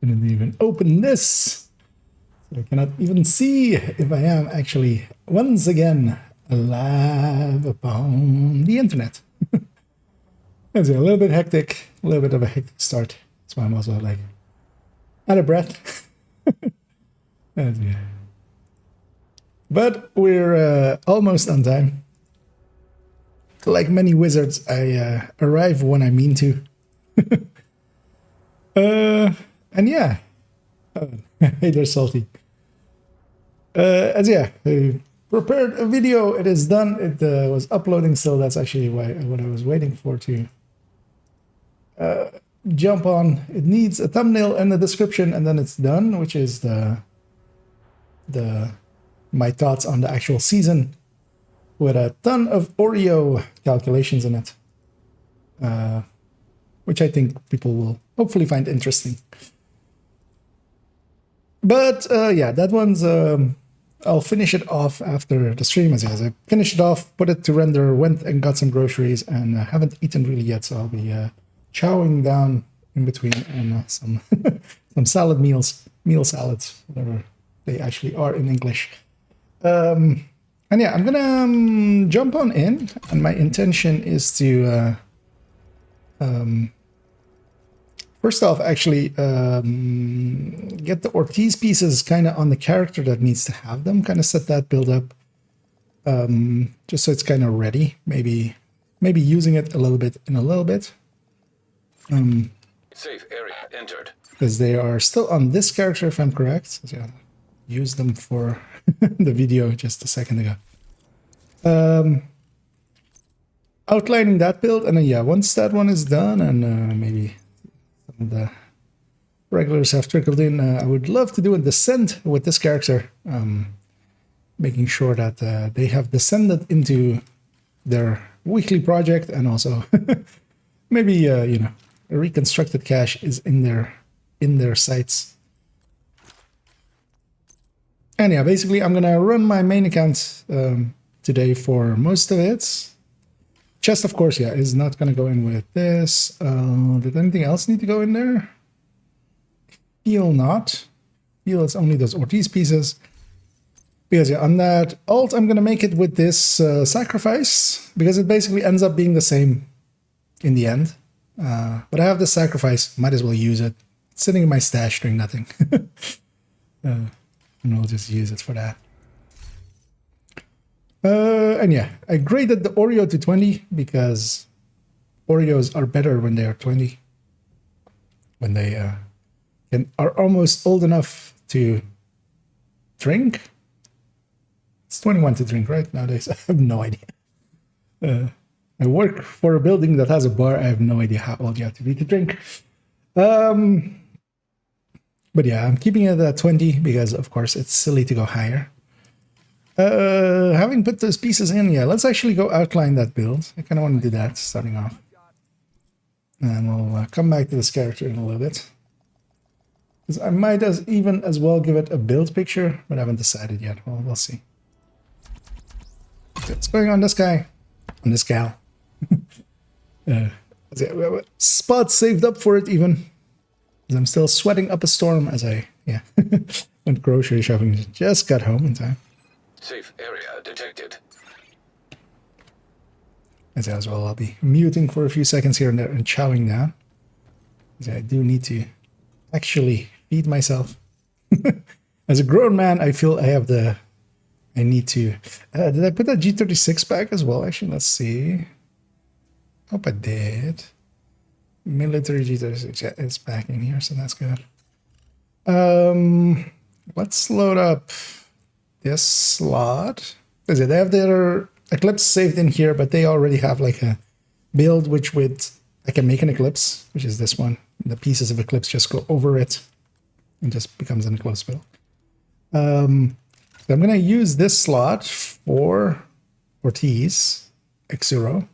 Couldn't even open this. So I cannot even see if I am actually once again alive upon the internet. It's a little bit hectic, a little bit of a hectic start. That's why I'm also like out of breath. But we're almost on time. Like many wizards, I arrive when I mean to. And yeah, hey, they're salty. As yeah, I prepared a video. It is done. It was uploading still. That's actually what I was waiting for to jump on. It needs a thumbnail and a description, and then it's done, which is my thoughts on the actual season with a ton of Oreo calculations in it, which I think people will hopefully find interesting. But yeah, that one's I'll finish it off after the stream. As I finished it off, put it to render, went and got some groceries, and haven't eaten really yet, so I'll be chowing down in between and some some salad meal salads, whatever they actually are in English. And yeah, I'm gonna jump on in, and my intention is to first off, actually, get the Ortiz pieces kind of on the character that needs to have them. Kind of set that build up, just so it's kind of ready. Maybe using it a little bit in a little bit. Safe area entered. Because they are still on this character, if I'm correct. So yeah, use them for the video just a second ago. Outlining that build, and then yeah, once that one is done, and maybe the regulars have trickled in, I would love to do a descent with this character, making sure that they have descended into their weekly project, and also maybe you know, a reconstructed cache is in their sights. And yeah, basically I'm gonna run my main account today for most of it. Chest, of course, yeah, is not going to go in with this. Did anything else need to go in there? Feel not. Feel it's only those Ortiz pieces. Because yeah, on that alt, I'm going to make it with this sacrifice, because it basically ends up being the same in the end. But I have this sacrifice, might as well use it. It's sitting in my stash doing nothing. And we'll just use it for that. And yeah, I graded the Oreo to 20 because Oreos are better when they are 20. When they are almost old enough to drink. It's 21 to drink, right? Nowadays, I have no idea. I work for a building that has a bar. I have no idea how old you have to be to drink. But yeah, I'm keeping it at 20 because, of course, it's silly to go higher. Having put those pieces in, yeah, let's actually go outline that build. I kind of want to do that starting off. And we'll come back to this character in a little bit. Because I might even as well give it a build picture, but I haven't decided yet. Well, we'll see. What's going on this guy? On this gal. Spot saved up for it even. I'm still sweating up a storm as I, yeah, went grocery shopping. Just got home in time. Safe area detected. As well, I'll be muting for a few seconds here and there and chowing down. I do need to actually feed myself. As a grown man, I feel I need to... did I put that G36 back as well? Actually, let's see. Hope I did. Military G36, yeah, it's back in here, so that's good. Let's load up this slot. They have their Eclipse saved in here, but they already have like a build which I can make an Eclipse, which is this one. The pieces of Eclipse just go over it and just becomes an Eclipse build. So I'm going to use this slot for Ortiz, X0.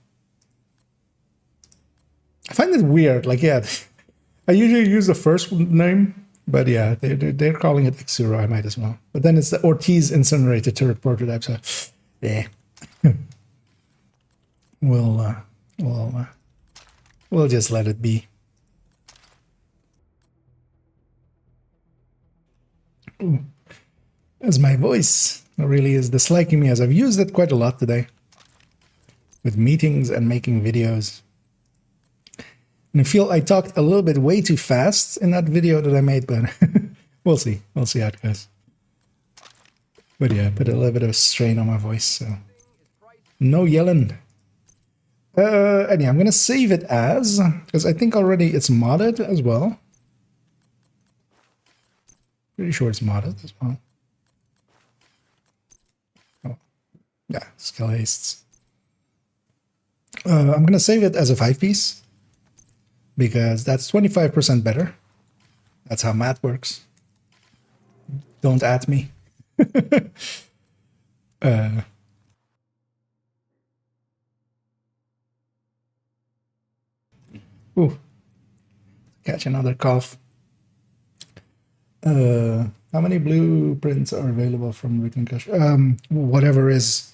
I find it weird, like, yeah, I usually use the first name, but yeah, they're calling it X0, I might as well. But then it's the Ortiz Incinerator turret prototype, so yeah. We'll just let it be. As my voice really is disliking me, as I've used it quite a lot today with meetings and making videos. And I feel I talked a little bit way too fast in that video that I made, but we'll see. We'll see how it goes. But yeah, put a little bit of strain on my voice, so no yelling. And yeah, I'm gonna save it as, because I think already it's modded as well. Pretty sure it's modded as well. Oh, yeah, skill hastes. I'm gonna save it as a 5-piece because that's 25% better. That's how math works. Don't at me. Ooh, catch another cough. How many blueprints are available from Written Cache? Whatever is.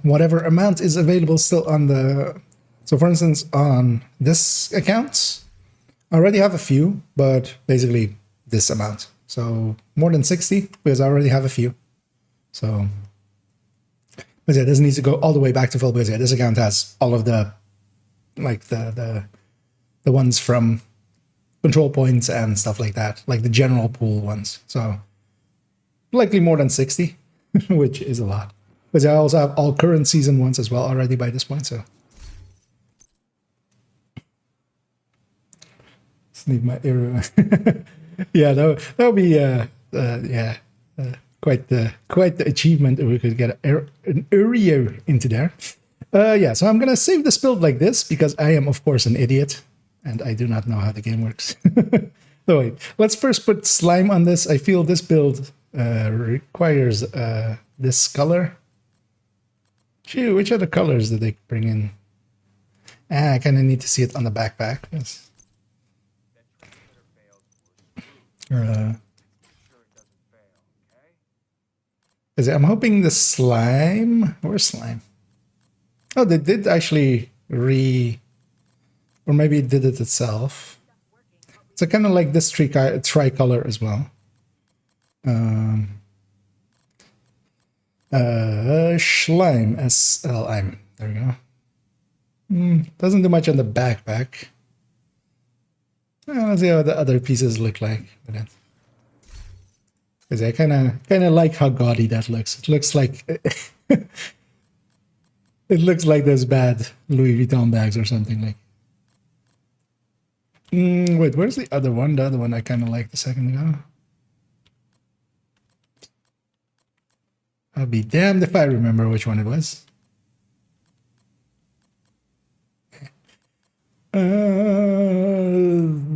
Whatever amount is available still on the. So, for instance, on this account, I already have a few, but basically this amount. So more than 60 because I already have a few. So, but yeah, this needs to go all the way back to full because yeah, this account has all of the, like the ones from control points and stuff like that, like the general pool ones. So likely more than 60, which is a lot. Because I also have all current season ones as well already by this point. So sneak my ear. Yeah, that would be yeah. Quite the achievement if we could get an area into there. Yeah, so I'm gonna save this build like this because I am of course an idiot and I do not know how the game works. So wait, let's first put slime on this. I feel this build requires this color. Gee, which other colors did they bring in? I kind of need to see it on the backpack. Yes. I'm hoping the slime. Where's slime? Oh, they did actually or maybe it did it itself. So kind of like this tricolor as well. Slime, S-L-I-M. There we go. Doesn't do much on the backpack. Let's see how the other pieces look like. Because I kind of like how gaudy that looks. It looks like it looks like those bad Louis Vuitton bags or something like. Wait, where's the other one? The other one I kind of liked a second ago. I'll be damned if I remember which one it was.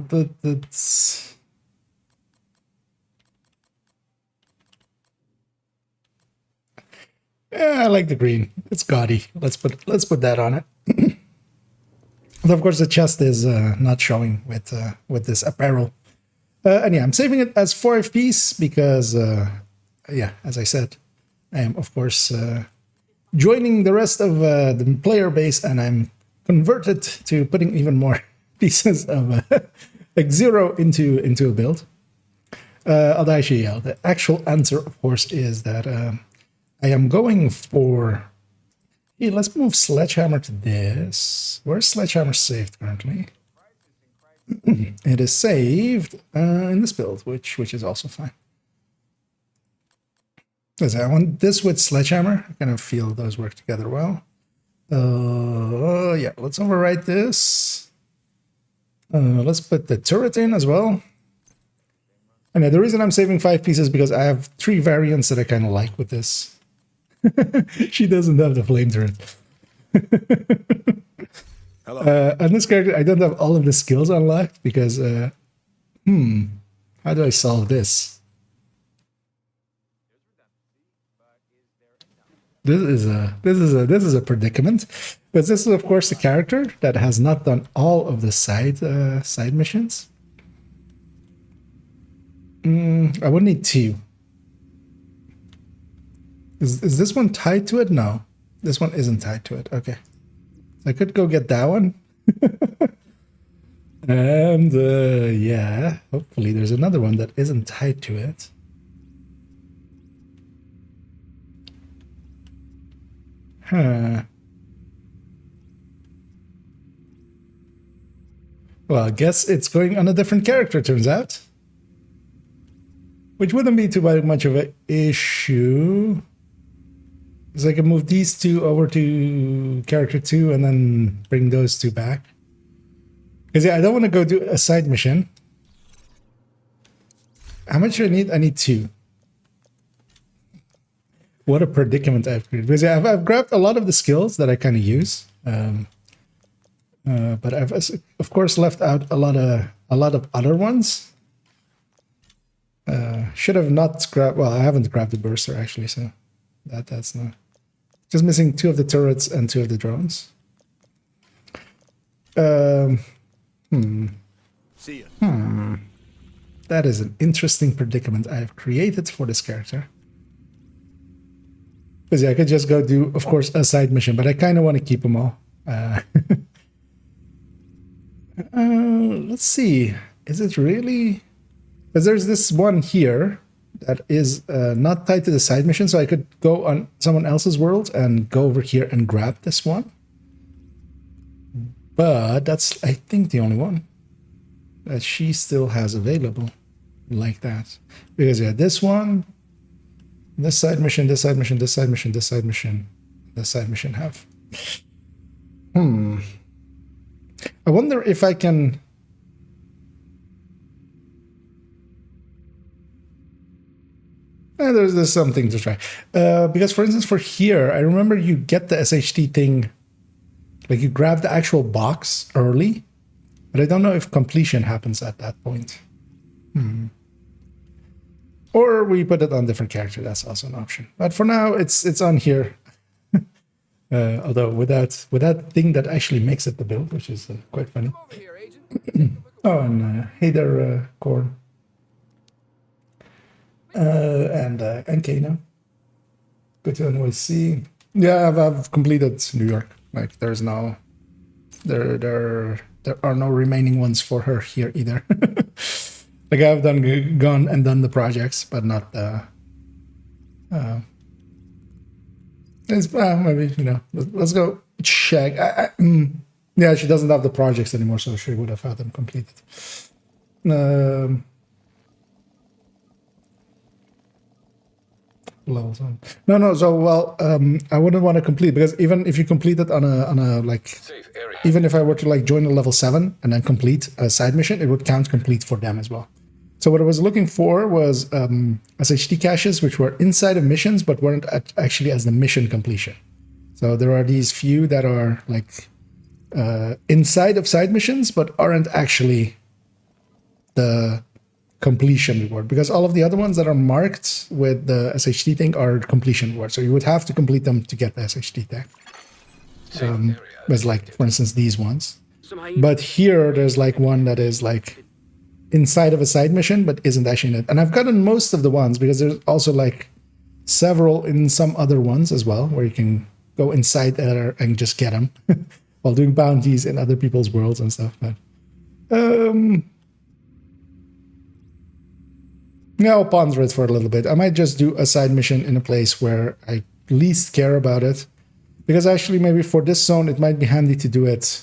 But that's. Yeah, I like the green. It's gaudy. Let's put that on it. But of course, the chest is not showing with this apparel. And yeah, I'm saving it as 4-piece because, yeah, as I said, I am of course joining the rest of the player base, and I'm converted to putting even more pieces of like 0 into a build. Although actually, yeah, the actual answer, of course, is that I am going for. Yeah, let's move Sledgehammer to this. Where's Sledgehammer saved currently? It is saved in this build, which is also fine. Because I want this with Sledgehammer. I kind of feel those work together well. Yeah, let's overwrite this. Let's put the turret in as well. And the reason I'm saving 5 pieces is because I have 3 variants that I kind of like with this. She doesn't have the flame turret. Hello. On this character, I don't have all of the skills unlocked because, how do I solve this? This is a predicament, but this is of course a character that has not done all of the side missions. I would need 2. Is this one tied to it? No, this one isn't tied to it. Okay, so I could go get that one. And yeah, hopefully there's another one that isn't tied to it. Huh. Well, I guess it's going on a different character, turns out. Which wouldn't be too much of an issue. Because I can move these two over to character 2 and then bring those two back. Because yeah, I don't want to go do a side mission. How much do I need? I need 2. What a predicament I've created. Because yeah, I've grabbed a lot of the skills that I kind of use. But I've of course left out a lot of other ones. Should have not grabbed. Well, I haven't grabbed the burster actually, so that's not. Just missing 2 of the turrets and 2 of the drones. See ya. That is an interesting predicament I have created for this character. Because yeah, I could just go do, of course, a side mission, but I kind of want to keep them all. Let's see. Is it really? Because there's this one here that is not tied to the side mission, so I could go on someone else's world and go over here and grab this one. But that's, I think, the only one that she still has available like that. Because yeah, this one, this side mission, this side mission, this side mission, this side mission, this side mission have. I wonder if I can... there's something to try. Because, for instance, for here, I remember you get the SHT thing, like you grab the actual box early, but I don't know if completion happens at that point. Or we put it on different character, that's also an option. But for now, it's on here. Although with that thing that actually makes it the build, which is quite funny. Over here, Agent. Oh, and hey there, Corn. And Kano. Go to NYC. Yeah, I've completed New York. Like there's no, there are no remaining ones for her here either. Like I've gone and done the projects, but not the. It's maybe let's go check. Yeah, she doesn't have the projects anymore, so she would have had them completed. Levels on. No. So I wouldn't want to complete, because even if you complete it on a like, Safe area. even if I were to like join a level 7 and then complete a side mission, it would count complete for them as well. So what I was looking for was SHT caches, which were inside of missions, but weren't actually as the mission completion. So there are these few that are like inside of side missions, but aren't actually the completion reward, because all of the other ones that are marked with the SHT thing are completion reward. So you would have to complete them to get the SHT tag. Safe area. There's like, for instance, these ones. Somehow you But here, there's like one that is like inside of a side mission, but isn't actually in it. And I've gotten most of the ones, because there's also like several in some other ones as well, where you can go inside there and just get them while doing bounties in other people's worlds and stuff. But yeah, I'll ponder it for a little bit. I might just do a side mission in a place where I least care about it, because actually maybe for this zone it might be handy to do it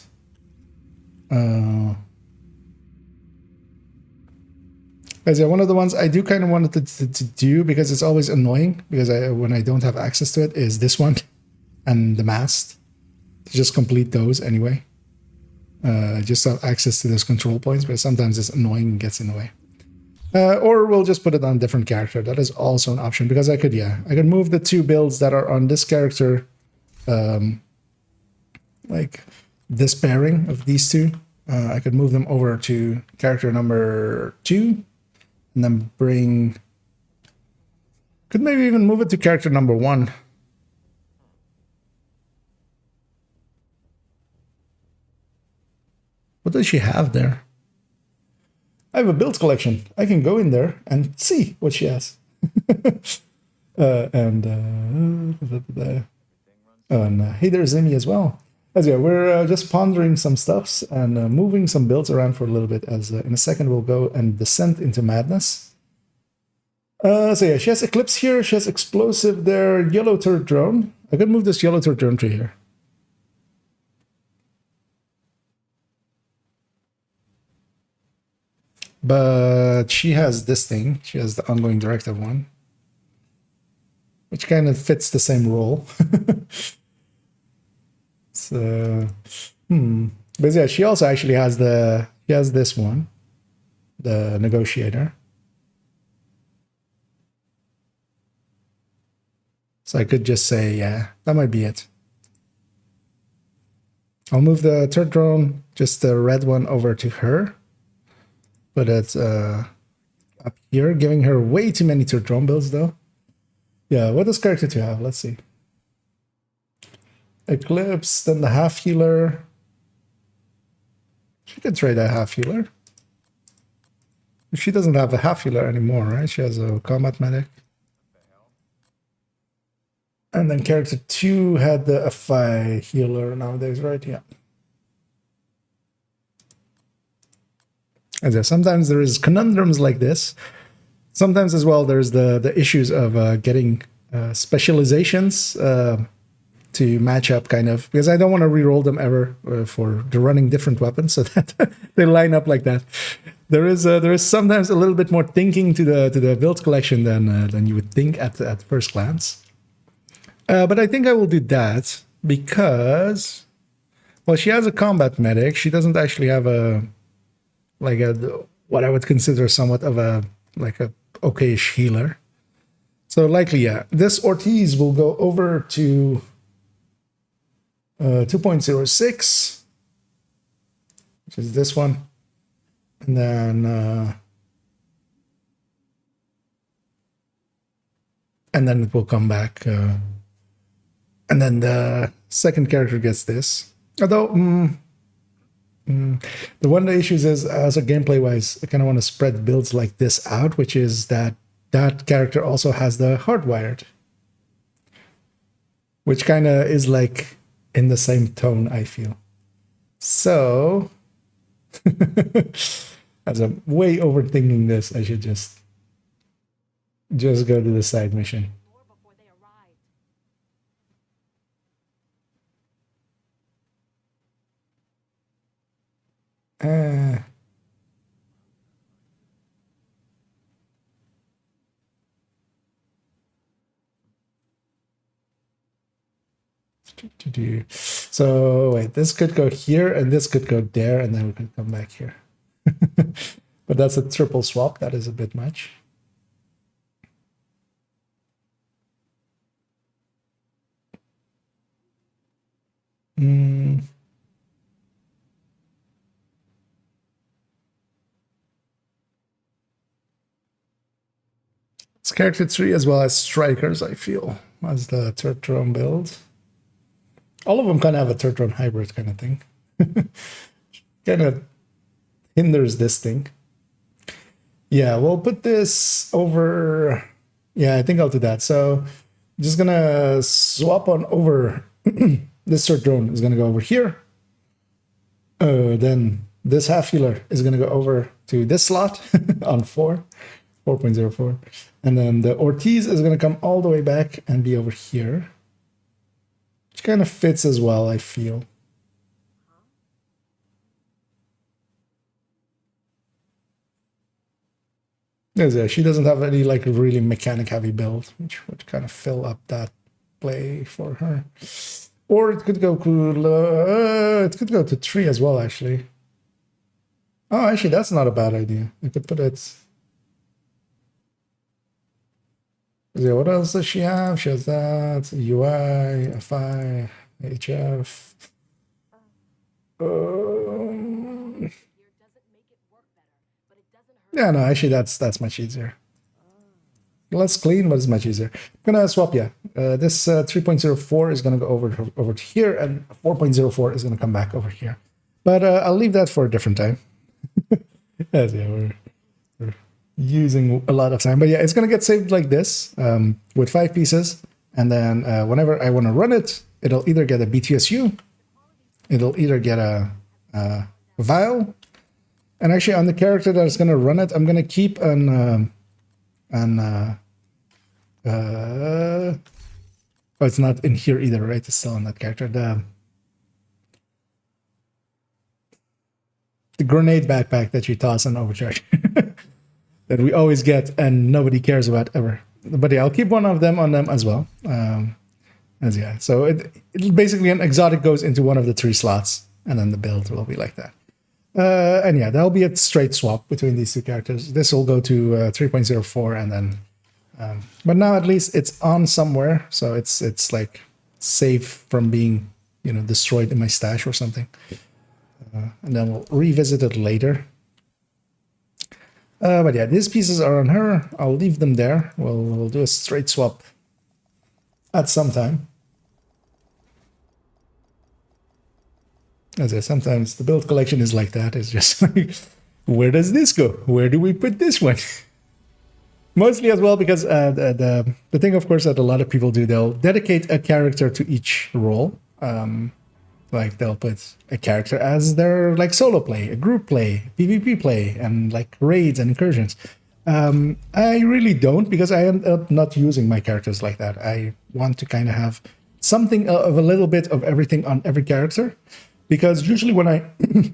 as one of the ones I do kind of wanted to do, because it's always annoying, because when I don't have access to it, is this one and the mast. To just complete those anyway. Just have access to those control points, but sometimes it's annoying and gets in the way. Or we'll just put it on a different character. That is also an option, because I could move the 2 builds that are on this character, like this pairing of these 2. I could move them over to character number 2, and then could maybe even move it to character number 1. What does she have there? I have a build collection. I can go in there and see what she has. And hey there's Zimmy as well. As yeah, we're just pondering some stuffs and moving some builds around for a little bit. As in a second we'll go and descend into madness. So yeah, she has Eclipse here. She has Explosive there. Yellow turret drone. I could move this yellow turret drone to here. But she has this thing. She has the ongoing directive one, which kind of fits the same role. So, but yeah, she also actually has this one, the negotiator. So I could just say, yeah, that might be it. I'll move the turret drone, just the red one, over to her. But it's up here, giving her way too many turret drone builds, though. Yeah, what does character 2 have? Let's see. Eclipse, then the half healer. She could trade a half healer. She doesn't have a half healer anymore, right? She has a combat medic. And then character 2 had the FI healer nowadays, right? Yeah. And sometimes there is conundrums like this. Sometimes as well, there's the issues of getting specializations to match up, kind of, because I don't want to re-roll them ever for the running different weapons, so that they line up like that. There is sometimes a little bit more thinking to the build collection than you would think at first glance. But I think I will do that because, well, she has a combat medic. She doesn't actually have what I would consider somewhat of a okayish healer. So likely, yeah, this Ortiz will go over to 2.06, which is this one, and then it will come back, and then the second character gets this. Although the one of the issues is, as a gameplay wise, I kind of want to spread builds like this out, which is that character also has the hardwired, which kind of is like in the same tone, I feel. So, as I'm way overthinking this, I should just go to the side mission. So wait, this could go here and this could go there, and then we could come back here. But that's a triple swap. That is a bit much. It's character 3 as well as strikers, I feel, as the turret drone build. All of them kind of have a turret drone hybrid kind of thing. Kind of hinders this thing. Yeah, we'll put this over. Yeah, I think I'll do that. So I'm just gonna swap on over. This turret drone is gonna go over here. Then this half healer is gonna go over to this slot on 4.04. And then the Ortiz is gonna come all the way back and be over here. Which kind of fits as well, I feel. Yeah, she doesn't have any like really mechanic heavy build, which would kind of fill up that play for her. Or it could go to 3 as well, actually. Oh, actually, that's not a bad idea. I could put it. Yeah, what else does she have? She has that UI, FI, HF. Yeah, no, actually, that's much easier. Less clean, but it's much easier. I'm gonna swap. Yeah, this 3.04 is gonna go over to here, and 4.04 is gonna come back over here. But I'll leave that for a different time. Yes, yeah, using a lot of time. But yeah, it's going to get saved like this with 5 pieces. And then whenever I want to run it, it'll either get a BTSU, it'll either get a vial. And actually on the character that is going to run it, I'm going to keep oh, it's not in here either, right? It's still on that character. The grenade backpack that you toss on Overcharge that we always get and nobody cares about ever. But yeah, I'll keep one of them on them as well. Yeah, so it basically an exotic goes into one of the 3 slots, and then the build will be like that. And yeah, that'll be a straight swap between these 2 characters. This will go to 3.04, and then. But now at least it's on somewhere, so it's like safe from being destroyed in my stash or something. And then we'll revisit it later. But yeah, these pieces are on her. I'll leave them there. We'll do a straight swap at some time. As I sometimes the build collection is like that. It's just like, where does this go? Where do we put this one? Mostly as well because the thing, of course, that a lot of people do, they'll dedicate a character to each role. Like they'll put a character as their like solo play, a group play, PvP play, and like raids and incursions. I really don't, because I end up not using my characters like that. I want to kind of have something of a little bit of everything on every character, because usually when I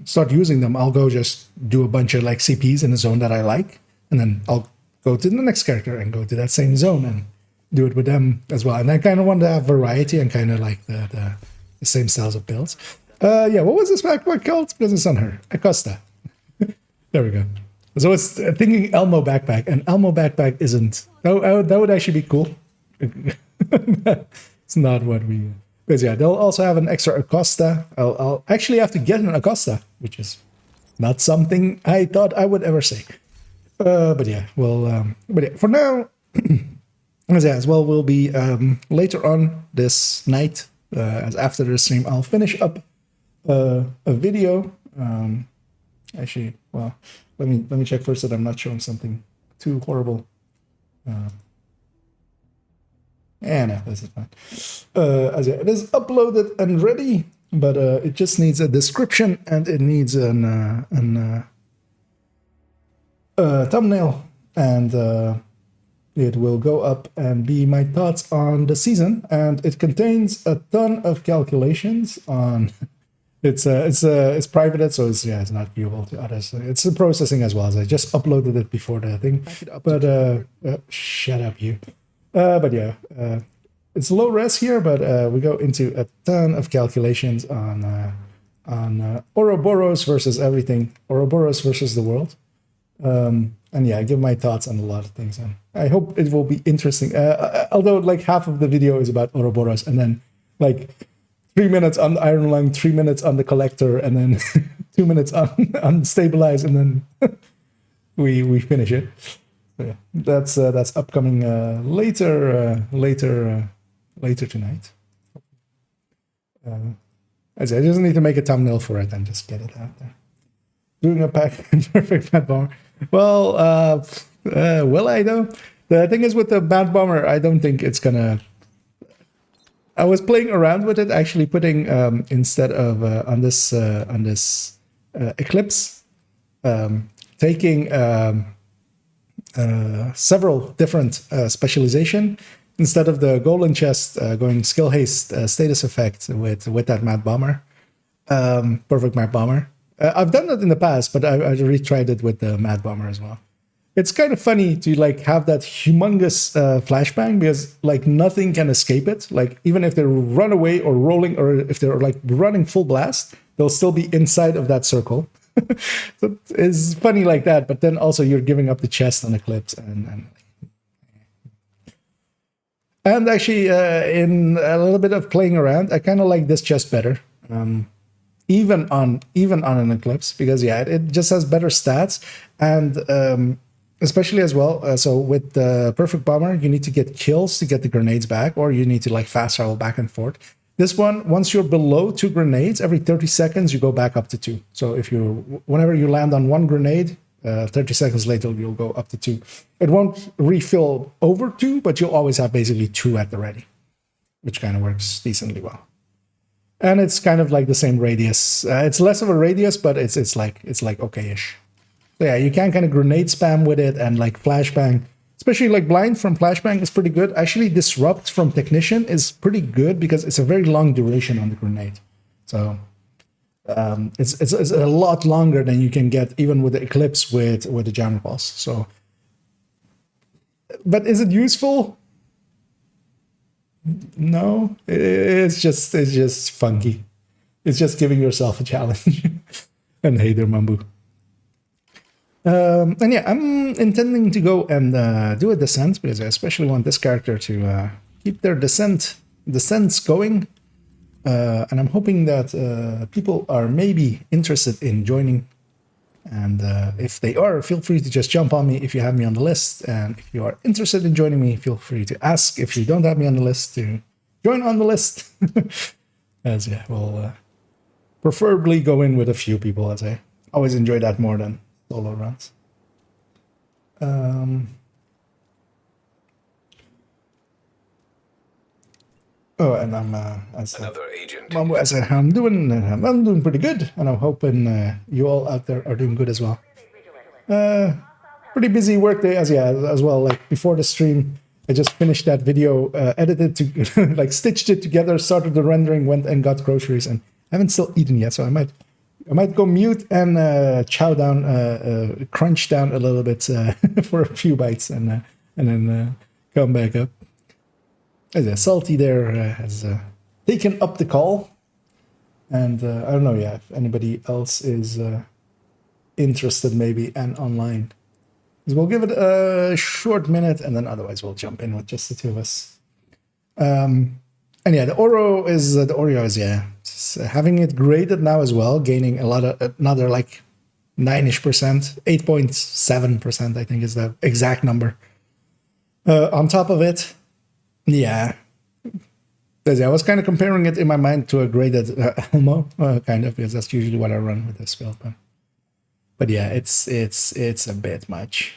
start using them, I'll go just do a bunch of like CPs in a zone that I like, and then I'll go to the next character and go to that same zone and do it with them as well. And I kind of want to have variety and kind of like the same styles of builds. Yeah, what was this backpack called? Because it's on her. Acosta. There we go. So it's thinking Elmo backpack, and Elmo backpack isn't. Oh, that would actually be cool. It's not what we. Because yeah, they'll also have an extra Acosta. I'll actually have to get an Acosta, which is not something I thought I would ever say. But yeah, well, but yeah, for now, as well, we'll be later on this night. As after the stream, I'll finish up a video. Actually, well, let me check first that I'm not showing something too horrible. No, this is fine. As it is uploaded and ready, but it just needs a description and it needs an thumbnail, and it will go up and be my thoughts on the season, and it contains a ton of calculations on. It's privated, so it's not viewable to others. It's processing as well, as I just uploaded it before the thing. But shut up, you. But yeah, it's low res here, but we go into a ton of calculations on Ouroboros versus everything, Ouroboros versus the world. And yeah, I give my thoughts on a lot of things, and I hope it will be interesting. Although like half of the video is about Ouroboros, and then like 3 minutes on the Iron Lung, 3 minutes on the Collector, and then 2 minutes on Stabilize, and then we finish it. So yeah, that's upcoming later tonight. As I just need to make a thumbnail for it and just get it out there. Doing a pack perfect Mad Bomber. Well, will I though? The thing is with the Mad Bomber, I don't think it's gonna. I was playing around with it, actually putting instead of on this Eclipse, taking several different specialization instead of the golden chest, going skill haste status effect with that Mad Bomber, perfect Mad Bomber. I've done that in the past, but I retried it with the Mad Bomber as well. It's kind of funny to like have that humongous flashbang, because like nothing can escape it. Like even if they run away or rolling, or if they're like running full blast, they'll still be inside of that circle. So it's funny like that. But then also you're giving up the chest on Eclipse, and actually in a little bit of playing around, I kind of like this chest better. Even on an Eclipse, because yeah, it just has better stats, and especially as well. So with the Perfect Bomber, you need to get kills to get the grenades back, or you need to like fast travel back and forth. This one, once you're below 2 grenades, every 30 seconds you go back up to 2. So if whenever you land on 1 grenade, 30 seconds later, you'll go up to 2. It won't refill over 2, but you'll always have basically 2 at the ready, which kind of works decently well. And it's kind of like the same radius. It's less of a radius, but it's like okay-ish. So yeah, you can kind of grenade spam with it, and like flashbang, especially like blind from flashbang is pretty good. Actually, disrupt from technician is pretty good because it's a very long duration on the grenade. So it's a lot longer than you can get even with the eclipse with the jammer pulse. So, but is it useful? No, it's just funky. It's just giving yourself a challenge. And hey there, Mambu. And yeah, I'm intending to go and do a descent because I especially want this character to keep their descents going. And I'm hoping that people are maybe interested in joining. And if they are, feel free to just jump on me if you have me on the list. And if you are interested in joining me, feel free to ask if you don't have me on the list to join on the list. As yeah, we'll preferably go in with a few people, as I always enjoy that more than solo runs. Oh, and I'm Another agent. I'm doing pretty good, and I'm hoping you all out there are doing good as well. Pretty busy workday as well. Like before the stream, I just finished that video, edited to like stitched it together, started the rendering, went and got groceries, and I haven't still eaten yet, so I might go mute and chow down, crunch down a little bit for a few bites, and then come back up. Salty there has taken up the call, and I don't know, if anybody else is interested maybe and online. So we'll give it a short minute, and then otherwise we'll jump in with just the two of us. And yeah, the Oreo is having it graded now as well, gaining another like 9-ish%, 8.7% I think is the exact number. On top of it, yeah, I was kind of comparing it in my mind to a graded Elmo, kind of, because that's usually what I run with this build. But yeah, it's a bit much.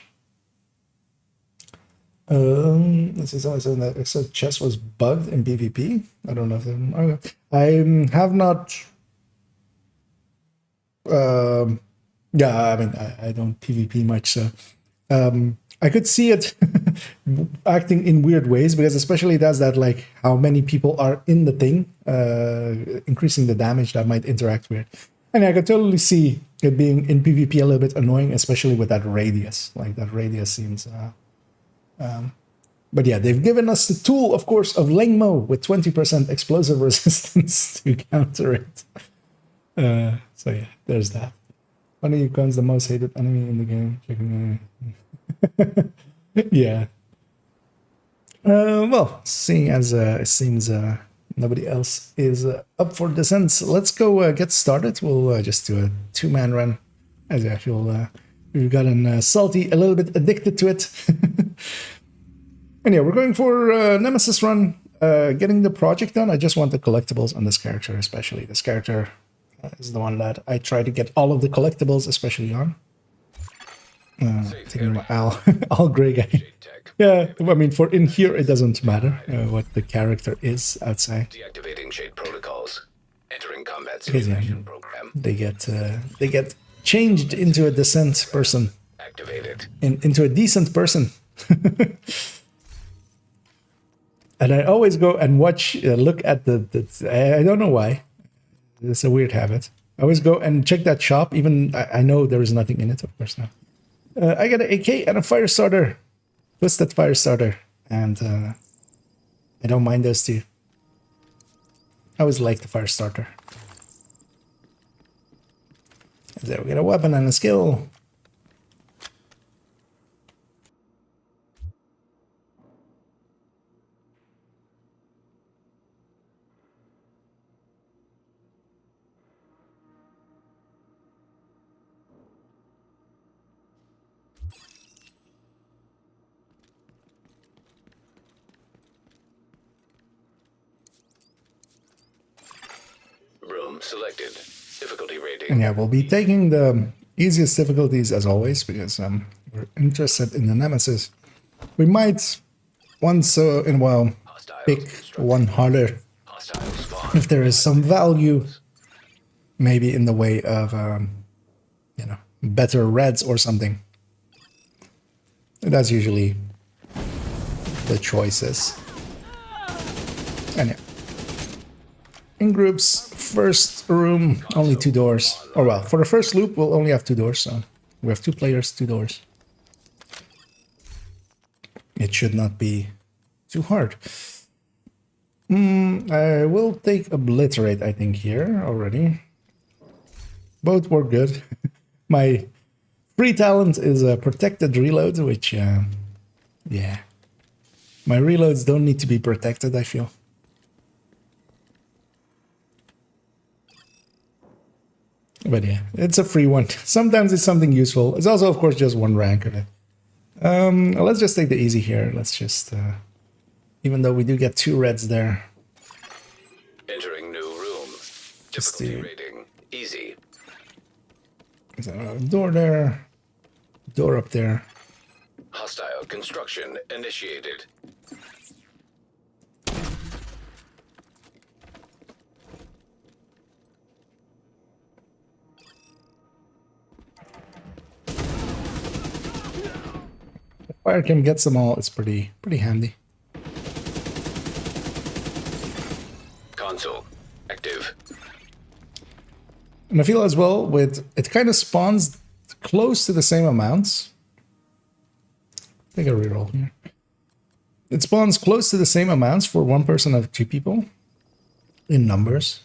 This is always that except chess was bugged in PvP. I don't know if I have not. Yeah, I mean I don't PvP much, so I could see it acting in weird ways, because especially it does that, like how many people are in the thing, increasing the damage that might interact weird. And I could totally see it being in PvP a little bit annoying, especially with that radius. Like that radius seems. But yeah, they've given us the tool, of course, of Lengmo with 20% explosive resistance to counter it. So yeah, there's that. One of you becomes the most hated enemy in the game. Yeah. Well, seeing as it seems nobody else is up for descent, let's go get started. We'll just do a 2-man run. As I feel we've gotten salty, a little bit addicted to it. And yeah, we're going for Nemesis run, getting the project done. I just want the collectibles on this character, especially. This character is the one that I try to get all of the collectibles, especially on. Thinking about Al Grey guy. Yeah, I mean, for in here, it doesn't matter what the character is outside. Deactivating shade protocols. Entering combat Because, simulation program. They get changed into a decent person. Activated. Into a decent person. And I always go and watch, look at the I don't know why. It's a weird habit. I always go and check that shop, even I know there is nothing in it, of course now. I got an AK and a fire starter. Twisted fire starter. And I don't mind those two. I always like the fire starter. There we get a weapon and a skill. Room selected. Difficulty rating. And yeah, we'll be taking the Easiest difficulties as always, because we're interested in the nemesis. We might once in a while Hostiles pick constructed. one harder Hostiles spawn. if there is some value, maybe in the way of you know, better reds or something. That's usually the choices. And yeah. In groups, first room, only 2 doors. Or well, for the first loop, we'll only have 2 doors, so we have 2 players, 2 doors. It should not be too hard. I will take Obliterate, I think, here already. Both work good. My free talent is a Protected Reload, which, yeah. My reloads don't need to be protected, I feel. But yeah, it's a free one. Sometimes it's something useful. It's also, of course, just 1 rank of it. Let's just take the easy here. Let's just, even though we do get 2 reds there. Entering new room. Just Difficulty the- rating. Easy. There's a door there, door up there. Hostile construction initiated. Fire cam gets them all. It's pretty handy. Console. Active. And I feel as well with it kind of spawns close to the same amounts. Take a reroll here. It spawns close to the same amounts for 1 person of 2 people in numbers.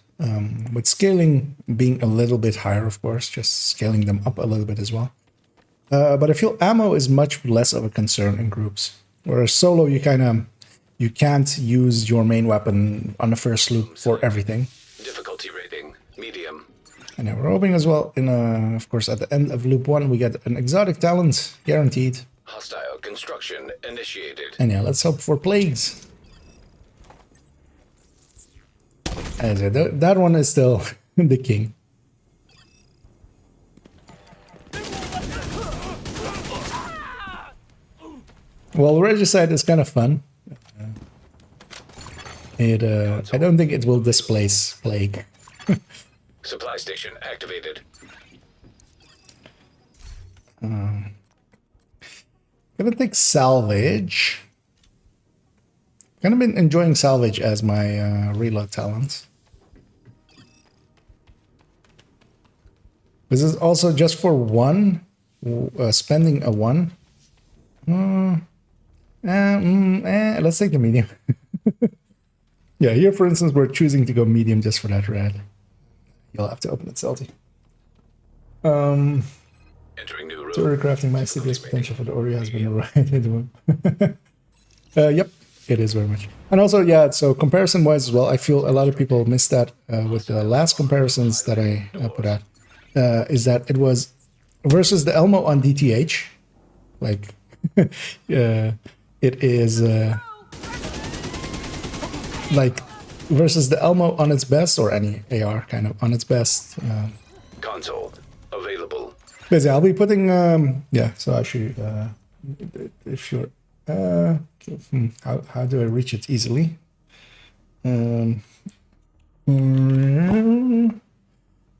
With scaling being a little bit higher, of course, just scaling them up a little bit as well. But I feel ammo is much less of a concern in groups. Whereas solo, you can't use your main weapon on the first loop for everything. Difficulty rating. Medium. And then we're hoping as well, of course, at the end of loop 1, we get an exotic talent, guaranteed. Hostile construction initiated. And yeah, let's hope for plagues. As I said, that one is still the king. Well, Regicide is kind of fun. I don't think it will displace plague. Supply station activated. Gonna take salvage. Kind of been enjoying salvage as my reload talent. This is also just for 1, spending a 1. Let's take the medium. Yeah, here for instance, we're choosing to go medium just for that red. You'll have to open it, Salty. Entering new room. Story crafting my CPS potential for the Ori has been right. Yep, it is very much. And also, yeah, so comparison-wise as well, I feel a lot of people missed that with the last comparisons that I put out. Is that it was versus the Elmo on DTH. Like, it is like versus the Elmo on its best, or any AR kind of on its best. Console available. Basically, I'll be putting, yeah, so actually, if you're, how do I reach it easily?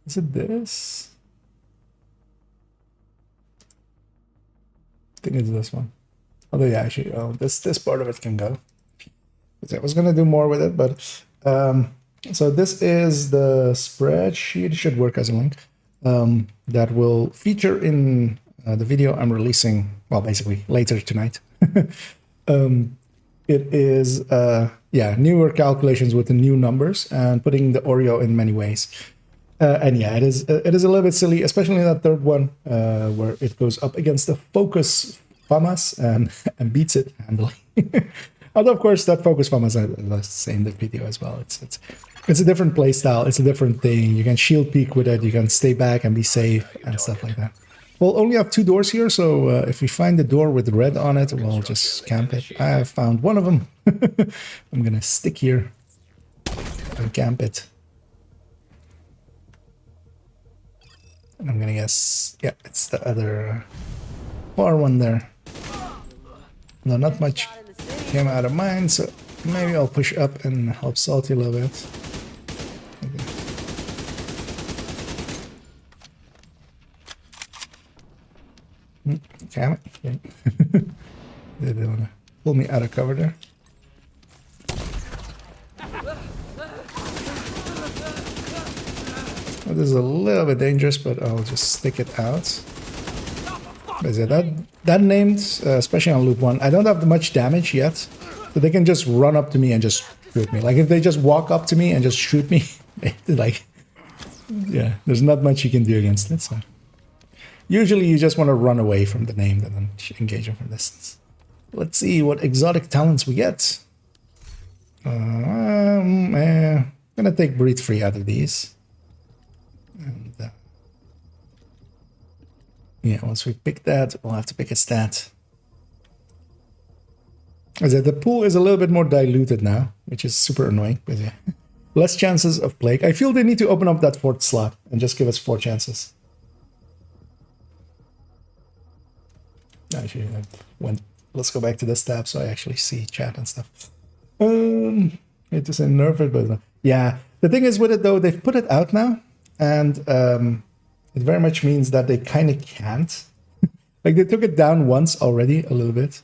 Is it this? I think it's this one. Although, yeah, actually, this part of it can go. I was gonna do more with it, but, so this is the spreadsheet. It should work as a link. That will feature in the video I'm releasing, well, basically later tonight. It is, yeah, newer calculations with the new numbers and putting the Oreo in many ways. And yeah, it is a little bit silly, especially in that third one, where it goes up against the Focus FAMAS and beats it handily. Although, of course, that Focus FAMAS, I say in the video as well, it's a different play style. It's a different thing. You can shield peek with it. You can stay back and be safe and stuff like that. We'll only have 2 doors here, so if we find the door with red on it, we'll just camp it. I have found one of them. I'm gonna stick here and camp it. And I'm gonna guess, yeah, it's the other far one there. No, not much came out of mine, so maybe I'll push up and help Salty a little bit. Okay. Damn it. Okay. They don't want to pull me out of cover there. Well, this is a little bit dangerous, but I'll just stick it out. But yeah, that named, especially on loop 1, I don't have much damage yet, so they can just run up to me and just shoot me. Like if they just walk up to me and just shoot me, like, yeah, there's not much you can do against it. So usually you just want to run away from the named and then engage them from distance. Let's see what exotic talents we get. I'm gonna take breathe free out of these. And yeah, once we pick that, we'll have to pick a stat. As I said, the pool is a little bit more diluted now, which is super annoying. But yeah, less chances of plague. I feel they need to open up that 4th slot and just give us 4 chances. Actually, let's go back to this tab so I actually see chat and stuff. It is a nerve it, but yeah. The thing is with it though, they've put it out now, and it very much means that they kind of can't. Like they took it down once already a little bit.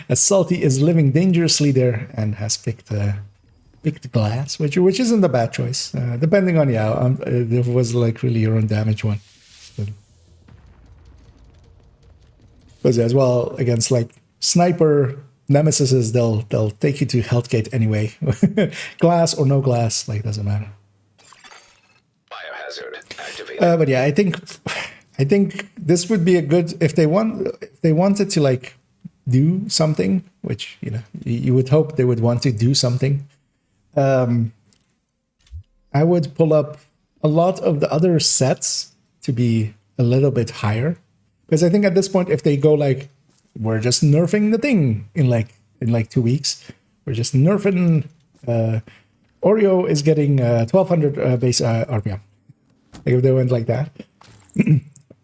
As Salty is living dangerously there and has picked glass, which isn't a bad choice, depending on if it was like really your own damage one. But yeah, as well against like sniper nemesises, they'll take you to health gate anyway. Glass or no glass, like doesn't matter. Biohazard activated. But yeah, I think this would be a good if they wanted to like do something, which you would hope they would want to do something. I would pull up a lot of the other sets to be a little bit higher, because I think at this point, if they go like, we're just nerfing the thing in like 2 weeks, we're just nerfing. Oreo is getting 1200 base RPM. Like if they went like that,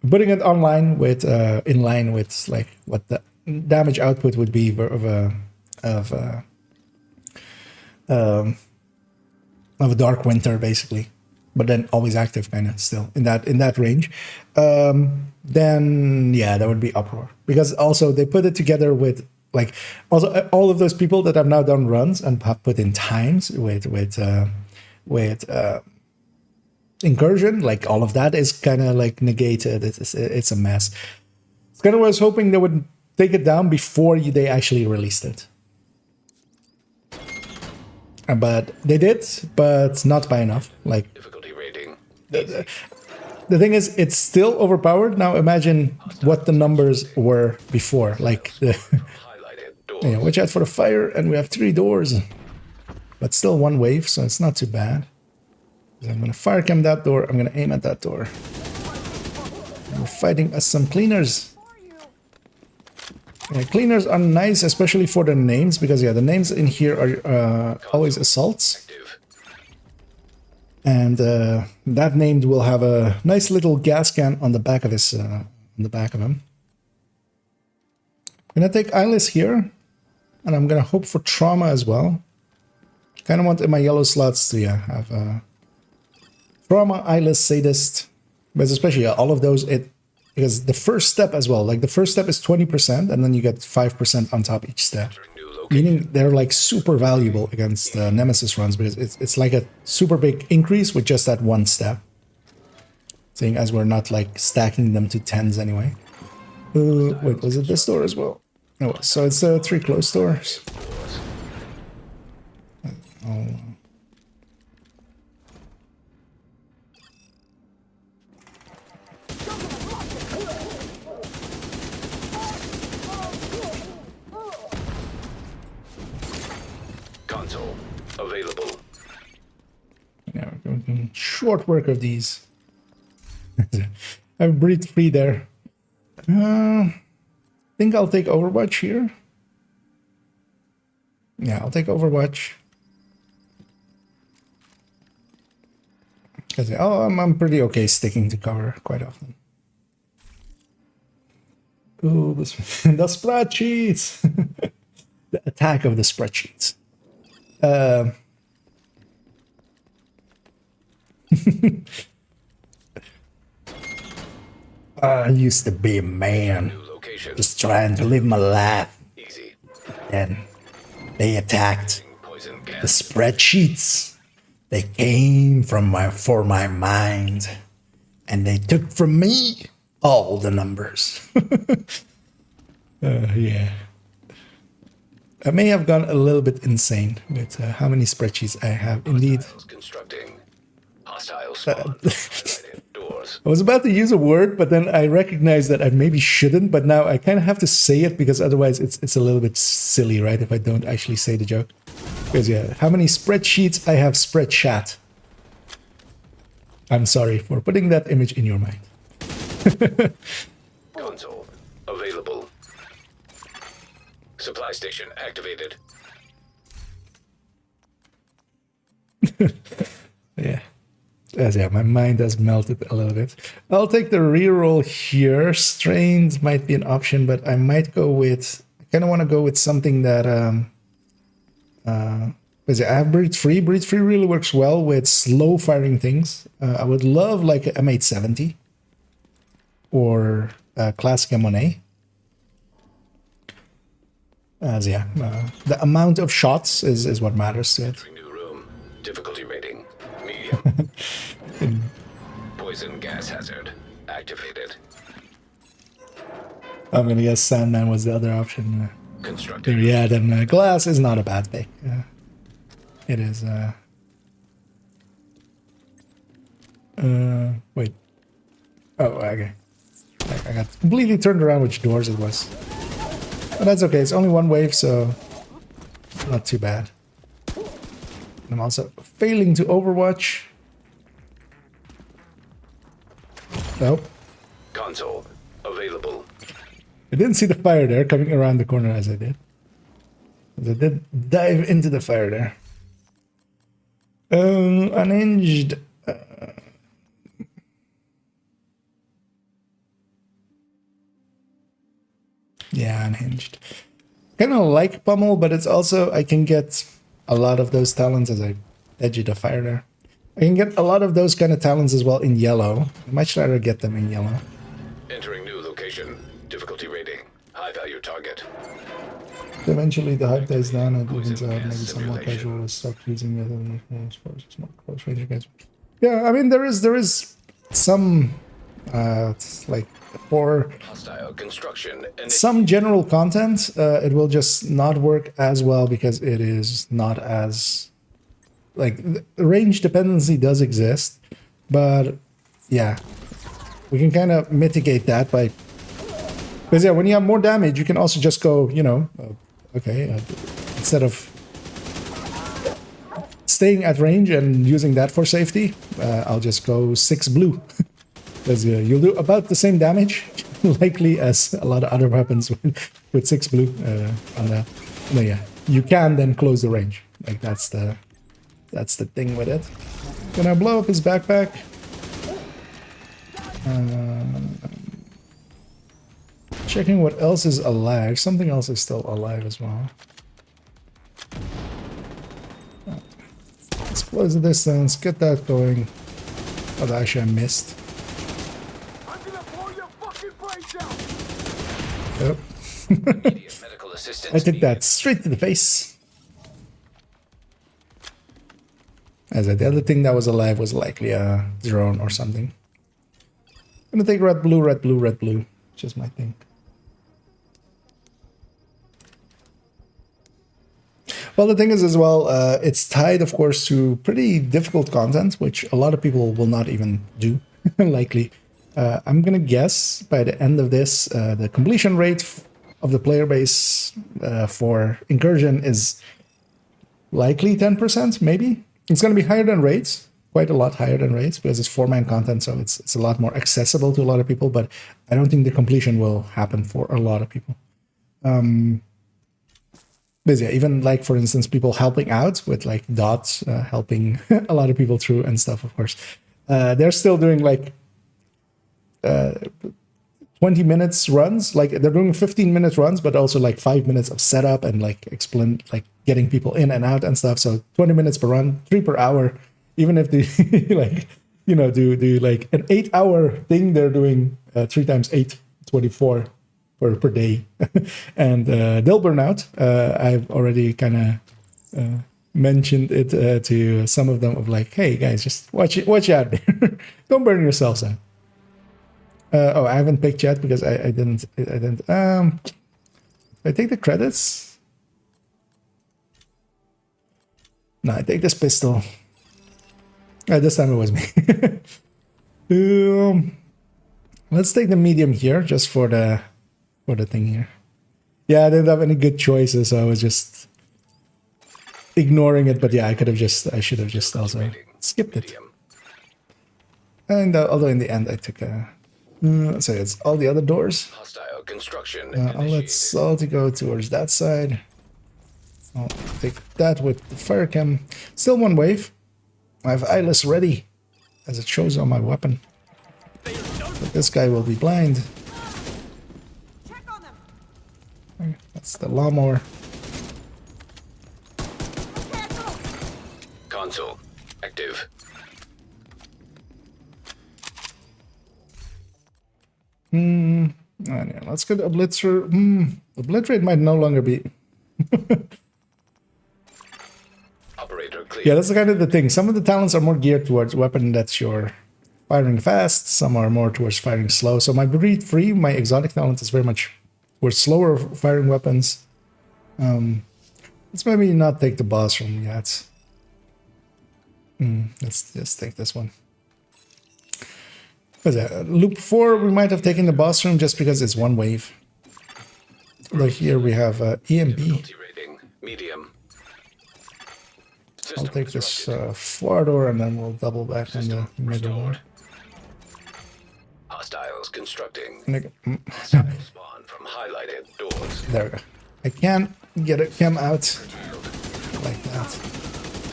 putting it online with in line with like what the damage output would be of a Dark Winter basically, but then always active kind of still in that range. Then yeah, that would be uproar, because also they put it together with like also all of those people that have now done runs and have put in times with incursion, like all of that is kind of like negated. It's a mess. It's kind of what I was hoping they would take it down before they actually released it. But they did, but not by enough. Like Difficulty rating. the thing is, it's still overpowered. Now imagine what the numbers were before. Like Highlighted door. watch out for the fire, and we have 3 doors, but still 1 wave, so it's not too bad. So I'm gonna fire cam that door. I'm gonna aim at that door. And we're fighting us some cleaners. Yeah, cleaners are nice, especially for the names, because yeah, the names in here are always assaults. Active. And that named will have a nice little gas can on the back of his, on the back of him. I'm gonna take Eyeless here, and I'm gonna hope for Trauma as well. Kind of want in my yellow slots to have Trauma, Eyeless, Sadist, but especially all of those. Because the first step as well, like the first step is 20%, and then you get 5% on top each step. New location. Meaning they're like super valuable against Nemesis runs, because it's like a super big increase with just that 1 step. Seeing as we're not like stacking them to 10s anyway. Wait, was it this door as well? No, so it's 3 closed doors. Oh. Console available. Yeah, we're doing short work of these. I've breathed free there. Think I'll take Overwatch here. Yeah, I'll take Overwatch. Because I'm pretty okay sticking to cover quite often. Oh, the spreadsheets! The attack of the spreadsheets. I used to be a man, New location. just trying to live my life. Easy. Then they attacked Poison the gas. spreadsheets. They came for my mind, and they took from me all the numbers. Yeah. I may have gone a little bit insane with how many spreadsheets I have. Indeed. Hostiles constructing. Hostile spawn. Highlighted doors. I was about to use a word, but then I recognized that I maybe shouldn't, but now I kind of have to say it because otherwise it's a little bit silly, right? If I don't actually say the joke. Because yeah, how many spreadsheets I have spreadshat. I'm sorry for putting that image in your mind. Console. Available. Supply station activated. Yeah. Yeah, my mind has melted a little bit. I'll take the reroll here. Strains might be an option, but I might go with... I kind of want to go with something that... I have Breathe Free. Breathe Free really works well with slow firing things. I would love like a M870 or classic M1A. As yeah, the amount of shots is what matters to it. Entering new room. Difficulty rating. Medium. Poison gas hazard. Activated. I'm gonna guess Sandman was the other option. Constructing. Yeah, then glass is not a bad pick. It is. Wait. Oh, okay. I got completely turned around which doors it was. But that's okay. It's only one wave, so not too bad. I'm also failing to Overwatch. Nope. Console. Available. I didn't see the fire there coming around the corner as I did. As I did dive into the fire there. Unhinged. Yeah, unhinged. Kind of like Pummel, but it's also, I can get a lot of those talents as I edge the fire there. I can get a lot of those kind of talents as well in yellow. I might rather get them in yellow. Entering new location. Difficulty rating. High value target. Eventually the hype dies down and it evens out. Maybe some more casual will stop using it and as far as more close range against. Yeah, I mean there is some like for Hostile construction. some general content, it will just not work as well because it is not as like the range dependency does exist, but yeah, we can kind of mitigate that by because yeah, when you have more damage, you can also just go, you know, okay, instead of staying at range and using that for safety, I'll just go 6 blue. Because you'll do about the same damage, likely, as a lot of other weapons with 6 blue on that. No, yeah, you can then close the range. Like that's the thing with it. Gonna blow up his backpack. Checking what else is alive. Something else is still alive as well. Let's close the distance, get that going. Oh, actually I missed. I'm gonna blow your fucking brains out! Yep. Immediate medical assistance. I took needed. that straight to the face. As the other thing that was alive was likely a drone or something. I'm gonna take red, blue, red, blue, red, blue. Just my thing. Well, the thing is as well, it's tied, of course, to pretty difficult content, which a lot of people will not even do, likely. I'm gonna guess by the end of this, the completion rate of the player base for Incursion is likely 10%, maybe. It's gonna be higher than raids, quite a lot higher than raids, because it's 4-man content, so it's a lot more accessible to a lot of people, but I don't think the completion will happen for a lot of people. But yeah, even like, for instance, people helping out with like dots, helping a lot of people through and stuff, of course. They're still doing like 20 minutes runs. Like they're doing 15-minute runs, but also like 5 minutes of setup and like explain, like getting people in and out and stuff. So 20 minutes per run, 3 per hour. Even if they like, you know, do like an 8-hour thing, they're doing 3 times 8, 24 per day. And they'll burn out. I've already kind of mentioned it to some of them of like, hey guys, just watch out there. Don't burn yourselves out. Oh, I haven't picked yet because I didn't. I take the credits. No, I take this pistol. This time it was me. Let's take the medium here just for the thing here. Yeah, I didn't have any good choices, so I was just ignoring it. But yeah, I should have just also skipped it. And although in the end I took a. So it's all the other doors. Hostile construction. I'll let Salty go towards that side. I'll take that with the fire cam. Still one wave. I have eyeless ready, as it shows on my weapon. But this guy will be blind. Check on them. Okay, that's the lawnmower. Console active. Yeah, let's get Obliter. Obliterate might no longer be. Operator clear. Yeah, that's kind of the thing. Some of the talents are more geared towards weapon that's you're firing fast. Some are more towards firing slow. So my breed free, my exotic talent is very much towards slower firing weapons. Let's maybe not take the boss room yet. Let's just take this one. What's that? Loop 4, we might have taken the boss room just because it's one wave. But here we have EMP. Difficulty rating medium. I'll System take this disrupted. far door and then we'll double back on the System middle door. restored. Hostiles constructing. There Hostiles spawn from highlighted doors. we go. I can't get a cam out like that.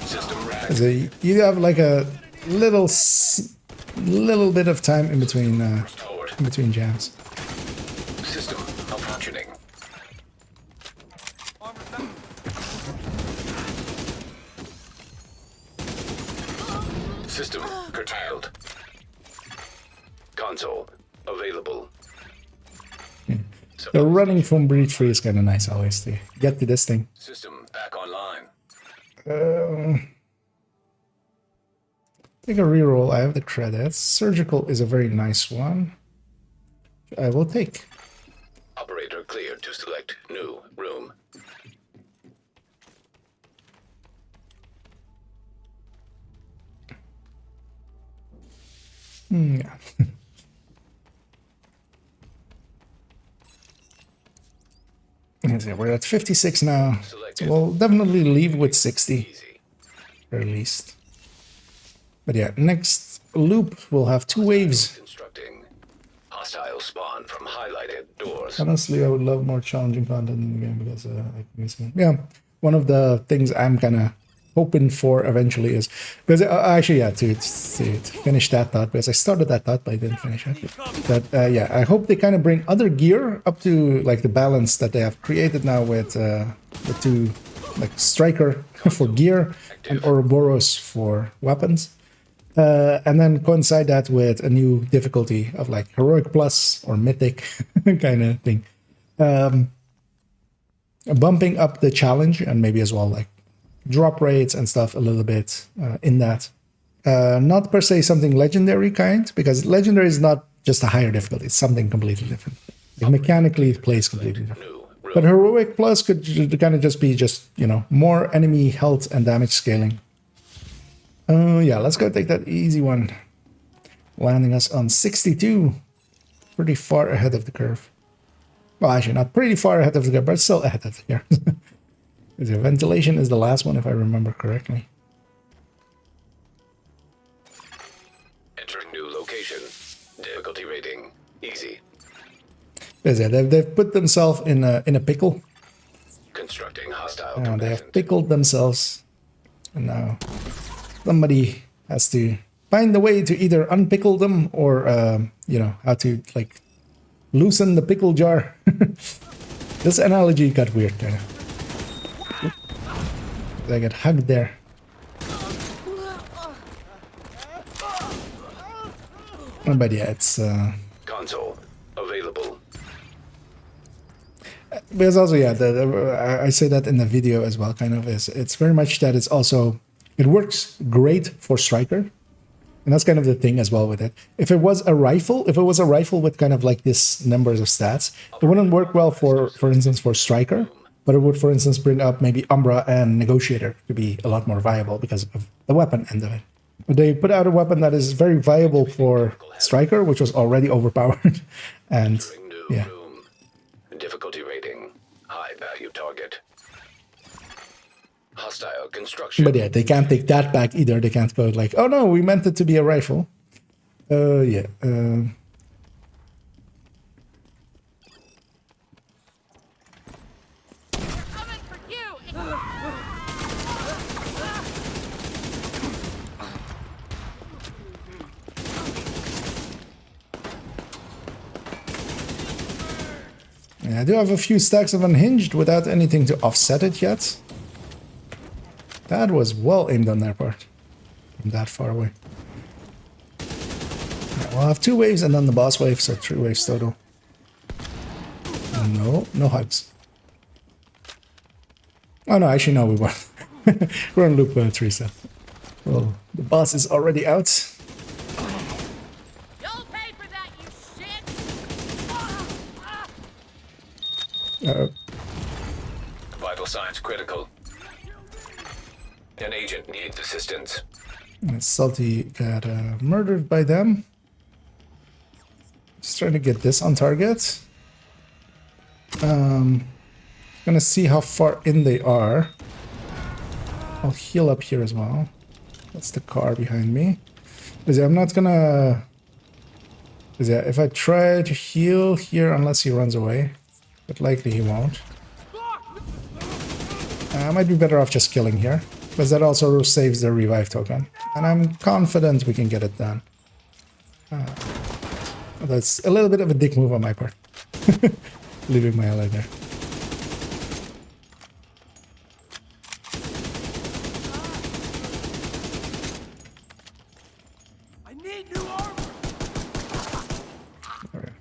System rack. So you have like a little bit of time in between jams. System malfunctioning. System curtailed. Console available. The running from breach free is kind of nice always to get to this thing. System back online. Take a reroll. I have the credits. Surgical is a very nice one. I will take. Operator cleared to select new room. Yeah. Let's see, we're at 56 now. So we'll definitely leave with 60, Easy. or at least. But yeah, next loop we'll have 2 waves. Constructing. Hostile spawn from highlighted doors. Honestly, I would love more challenging content in the game because yeah, one of the things I'm kind of hoping for eventually is because actually yeah to finish that thought, because I started that thought but I didn't finish it. But yeah, I hope they kind of bring other gear up to like the balance that they have created now with the 2 like striker for gear and Ouroboros for weapons. And then coincide that with a new difficulty of like heroic plus or mythic kind of thing. Bumping up the challenge and maybe as well like drop rates and stuff a little bit in that. Not per se something legendary kind, because legendary is not just a higher difficulty, it's something completely different. Like mechanically it plays completely different. But heroic plus could kind of just be you know, more enemy health and damage scaling. Yeah, let's go take that easy one. Landing us on 62. Pretty far ahead of the curve. Well, actually, not pretty far ahead of the curve, but still ahead of the curve. The ventilation is the last one, if I remember correctly. Entering new location. Difficulty rating easy. Yeah, they've put themselves in a pickle. Constructing hostile They have combatant. pickled themselves. And now somebody has to find a way to either unpickle them or, you know, how to like loosen the pickle jar. This analogy got weird kind of. I got hugged there. But yeah, it's Console available. because also yeah, I say that in the video as well. Kind of is it's very much that it's also it works great for striker, and that's kind of the thing as well with it. If it was a rifle with kind of like this numbers of stats, it wouldn't work well for instance for striker, but it would for instance bring up maybe Umbra and Negotiator to be a lot more viable because of the weapon end of it. But they put out a weapon that is very viable for striker, which was already overpowered, and yeah. Room. Difficulty rating. High value target. Hostile construction. But yeah, they can't take that back either. They can't go like, oh no, we meant it to be a rifle. Yeah. Coming for you! Yeah, I do have a few stacks of unhinged without anything to offset it yet. That was well aimed on their part. From that far away. Yeah, we'll have 2 waves and then the boss wave, so 3 waves total. No hugs. Oh no, actually no, we won. We're on loop 3, so. Well, the boss is already out. You'll pay for that, you shit! Uh-oh. Vital signs critical. An agent needs assistance. And Salty got murdered by them. Just trying to get this on target. Gonna see how far in they are. I'll heal up here as well. That's the car behind me. Because I'm not gonna... Because if I try to heal here, unless he runs away, but likely he won't. I might be better off just killing here. Because that also saves the revive token. And I'm confident we can get it done. That's a little bit of a dick move on my part. Leaving my ally there. I need new armor. Okay.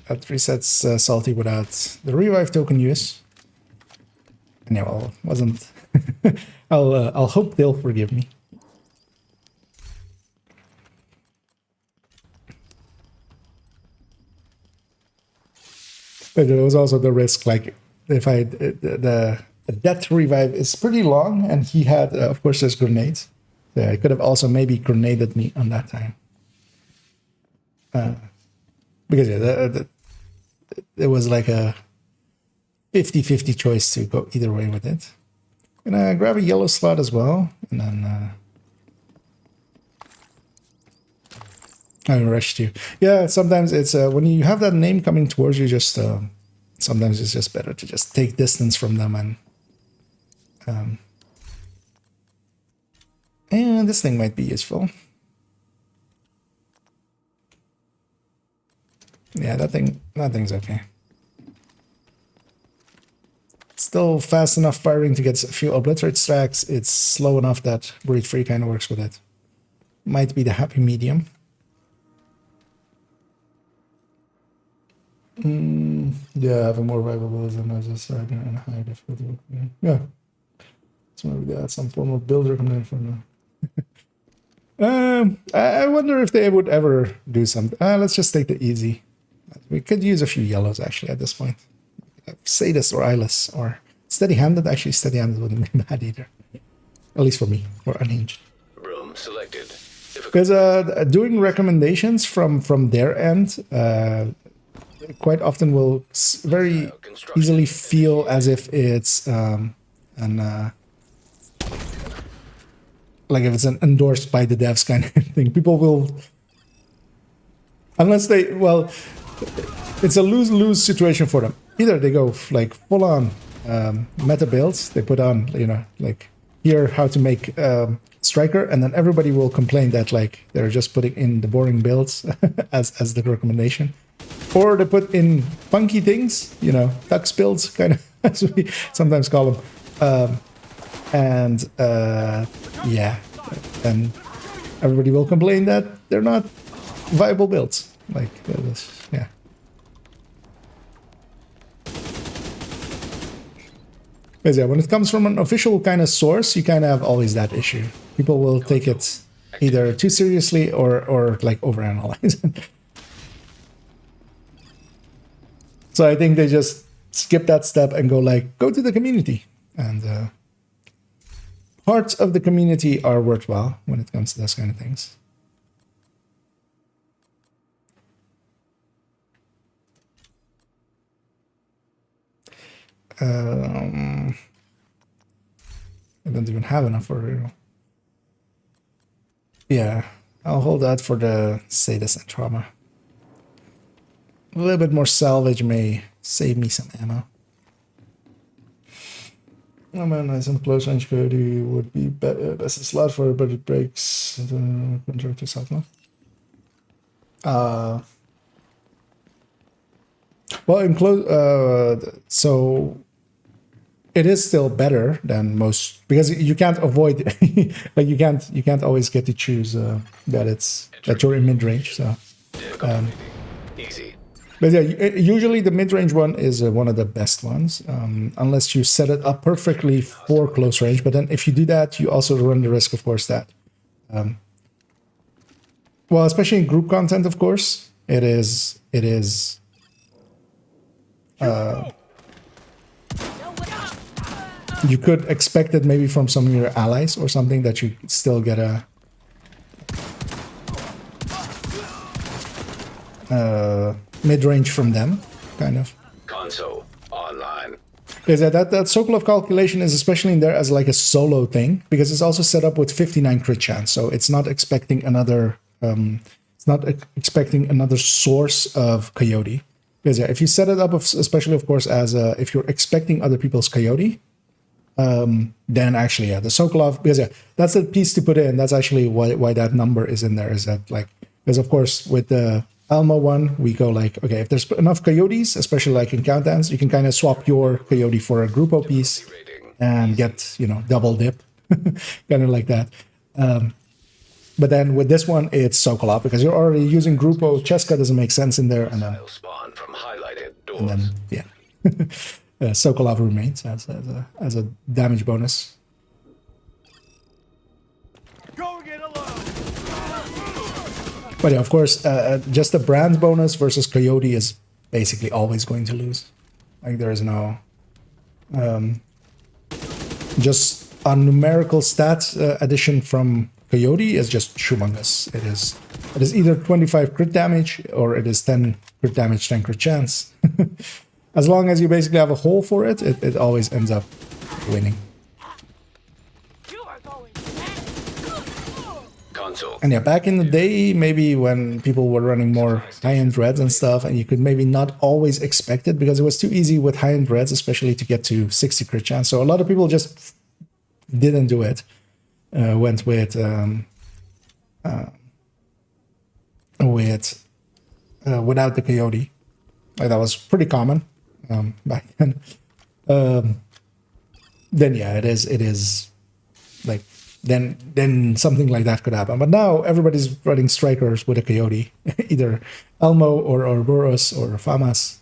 That resets Salty without the revive token use. And yeah, well, wasn't... I'll hope they'll forgive me. But there was also the risk, like, if the death revive is pretty long, and he had, of course, there's grenades. Yeah, I could have also maybe grenaded me on that time. Because yeah, it was like a 50-50 choice to go either way with it. Gonna grab a yellow slot as well, and then I rushed you. Yeah, sometimes it's when you have that name coming towards you, just sometimes it's just better to just take distance from them and this thing might be useful. Yeah, that thing's okay. Still fast enough firing to get a few obliterate stacks. It's slow enough that breathe free kind of works with it. Might be the happy medium. Yeah, having more viable than I just said and high difficulty. Yeah. So maybe they had some form of build recommendation from I wonder if they would ever do something. Let's just take the easy. We could use a few yellows actually at this point. Sadist or eyeless or steady-handed. Actually, steady-handed wouldn't be bad either. At least for me, or unhinged. Room selected. Because doing recommendations from their end quite often will very easily feel as if it's like if it's an endorsed by the devs kind of thing. People will, unless they, well, it's a lose-lose situation for them. Either they go like full-on meta builds, they put on, you know, like hear how to make striker, and then everybody will complain that like they're just putting in the boring builds as the recommendation, or they put in funky things, you know, tux builds, kind of as we sometimes call them, yeah, and everybody will complain that they're not viable builds. Like, yeah. Because yeah, when it comes from an official kind of source, you kind of have always that issue. People will take it either too seriously or like overanalyze it. So I think they just skip that step and go like, go to the community. And parts of the community are worthwhile when it comes to those kind of things. I don't even have enough for it. Yeah, I'll hold that for the sadist and trauma. A little bit more salvage may save me some ammo. Oh man, some close range coyote would be best slot for it, but it breaks the contract to self. Well, in close, so it is still better than most, because you can't avoid like you can't always get to choose that you're in mid range. So Easy. but yeah, usually the mid range one is one of the best ones, unless you set it up perfectly for close range. But then if you do that, you also run the risk, of course, that well, especially in group content, of course, it is. You could expect it maybe from some of your allies or something, that you still get a mid-range from them, kind of. Console online. Is that Sokolov calculation is especially in there as like a solo thing, because it's also set up with 59 crit chance, so it's not expecting another source of coyote. Because yeah, if you set it up, especially of course as if you're expecting other people's coyote, then actually, yeah, the Sokolov, because yeah, that's a piece to put in. That's actually why that number is in there, is that like, because of course with the Elmo one, we go like, okay, if there's enough coyotes, especially like in countdowns, you can kind of swap your coyote for a Grupo piece and get, you know, double dip, kind of like that. But then with this one, it's Sokolov, because you're already using Grupo. Cheska doesn't make sense in there, and Spawn from highlighted doors. then yeah. Sokolov remains as a damage bonus. But yeah, of course, just the brand bonus versus Coyote is basically always going to lose. Like there is no just a numerical stat addition from Coyote is just humongous. It is either 25 crit damage or it is 10 crit damage, 10 crit chance. As long as you basically have a hole for it, it always ends up winning. Console. And yeah, back in the day, maybe when people were running more high-end reds and stuff, and you could maybe not always expect it, because it was too easy with high-end reds, especially to get to 60 crit chance. So a lot of people just didn't do it. Went with without the Coyote. Like that was pretty common back then. Then yeah, it is like then something like that could happen. But now everybody's running strikers with a Coyote, either Elmo or Boros or Famas.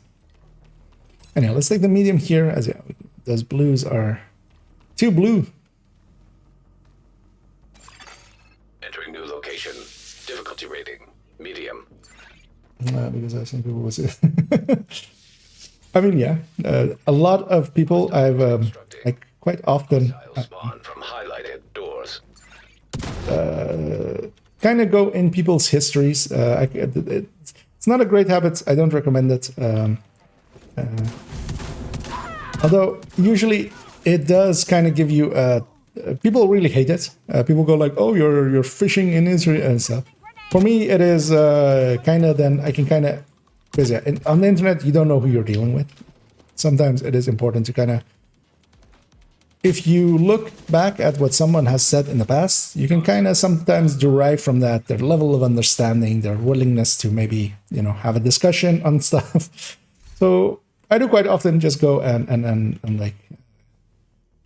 Anyhow, let's take the medium here, as yeah, those blues are too blue. Entering new location. Difficulty rating. Medium. Because I think people was I mean, yeah, a lot of people I've like quite often Spawn from highlighted doors. kind of go in people's histories. It's not a great habit. I don't recommend it. Although usually it does kind of give you people really hate it. People go like, "Oh, you're fishing in Israel and stuff." For me, it is kind of then I can kind of, because yeah, on the internet you don't know who you're dealing with. Sometimes it is important to kind of, if you look back at what someone has said in the past, you can kind of sometimes derive from that their level of understanding, their willingness to maybe, you know, have a discussion on stuff. So I do quite often just go and like,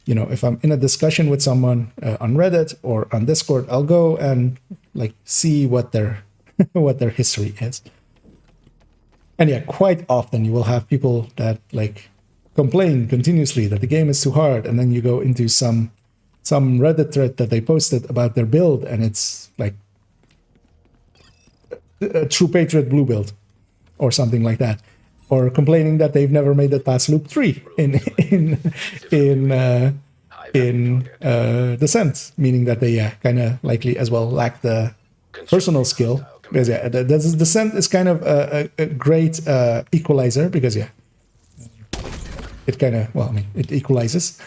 you know, if I'm in a discussion with someone on Reddit or on Discord, I'll go and like see what their what their history is. And yeah, quite often you will have people that like complain continuously that the game is too hard, and then you go into some Reddit thread that they posted about their build, and it's like a True Patriot blue build or something like that, or complaining that they've never made it past loop 3 in Descent, meaning that they kind of likely as well lack the personal skill. Because yeah, this Descent is kind of a great equalizer, because yeah, it kind of, well, I mean, it equalizes.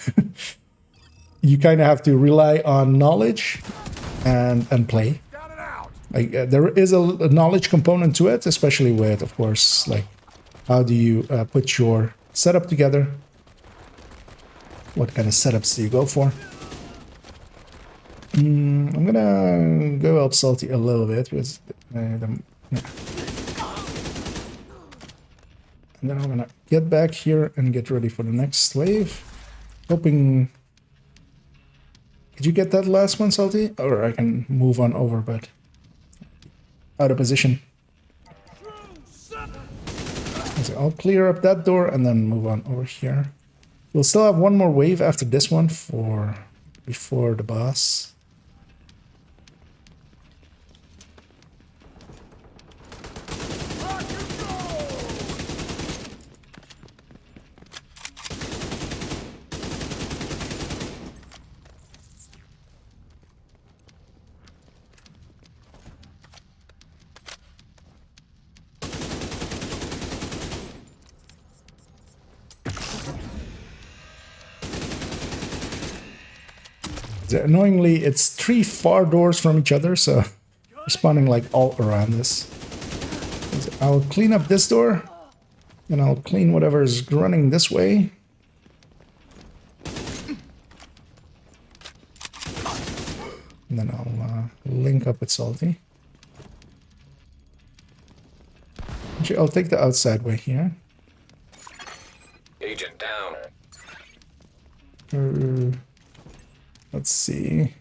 You kind of have to rely on knowledge and play. Like there is a knowledge component to it, especially with, of course, like how do you put your setup together? What kind of setups do you go for? I'm gonna go up salty a little bit because yeah. And then I'm gonna get back here and get ready for the next wave. Hoping... Did you get that last one, Salty? Or I can move on over, but... out of position. So I'll clear up that door and then move on over here. We'll still have one more wave after this one for... before the boss. Annoyingly, it's 3 far doors from each other, so they're spawning like all around this. I'll clean up this door, and I'll clean whatever's running this way. And then I'll link up with Salty. Actually, I'll take the outside way here. Agent down. Let's see.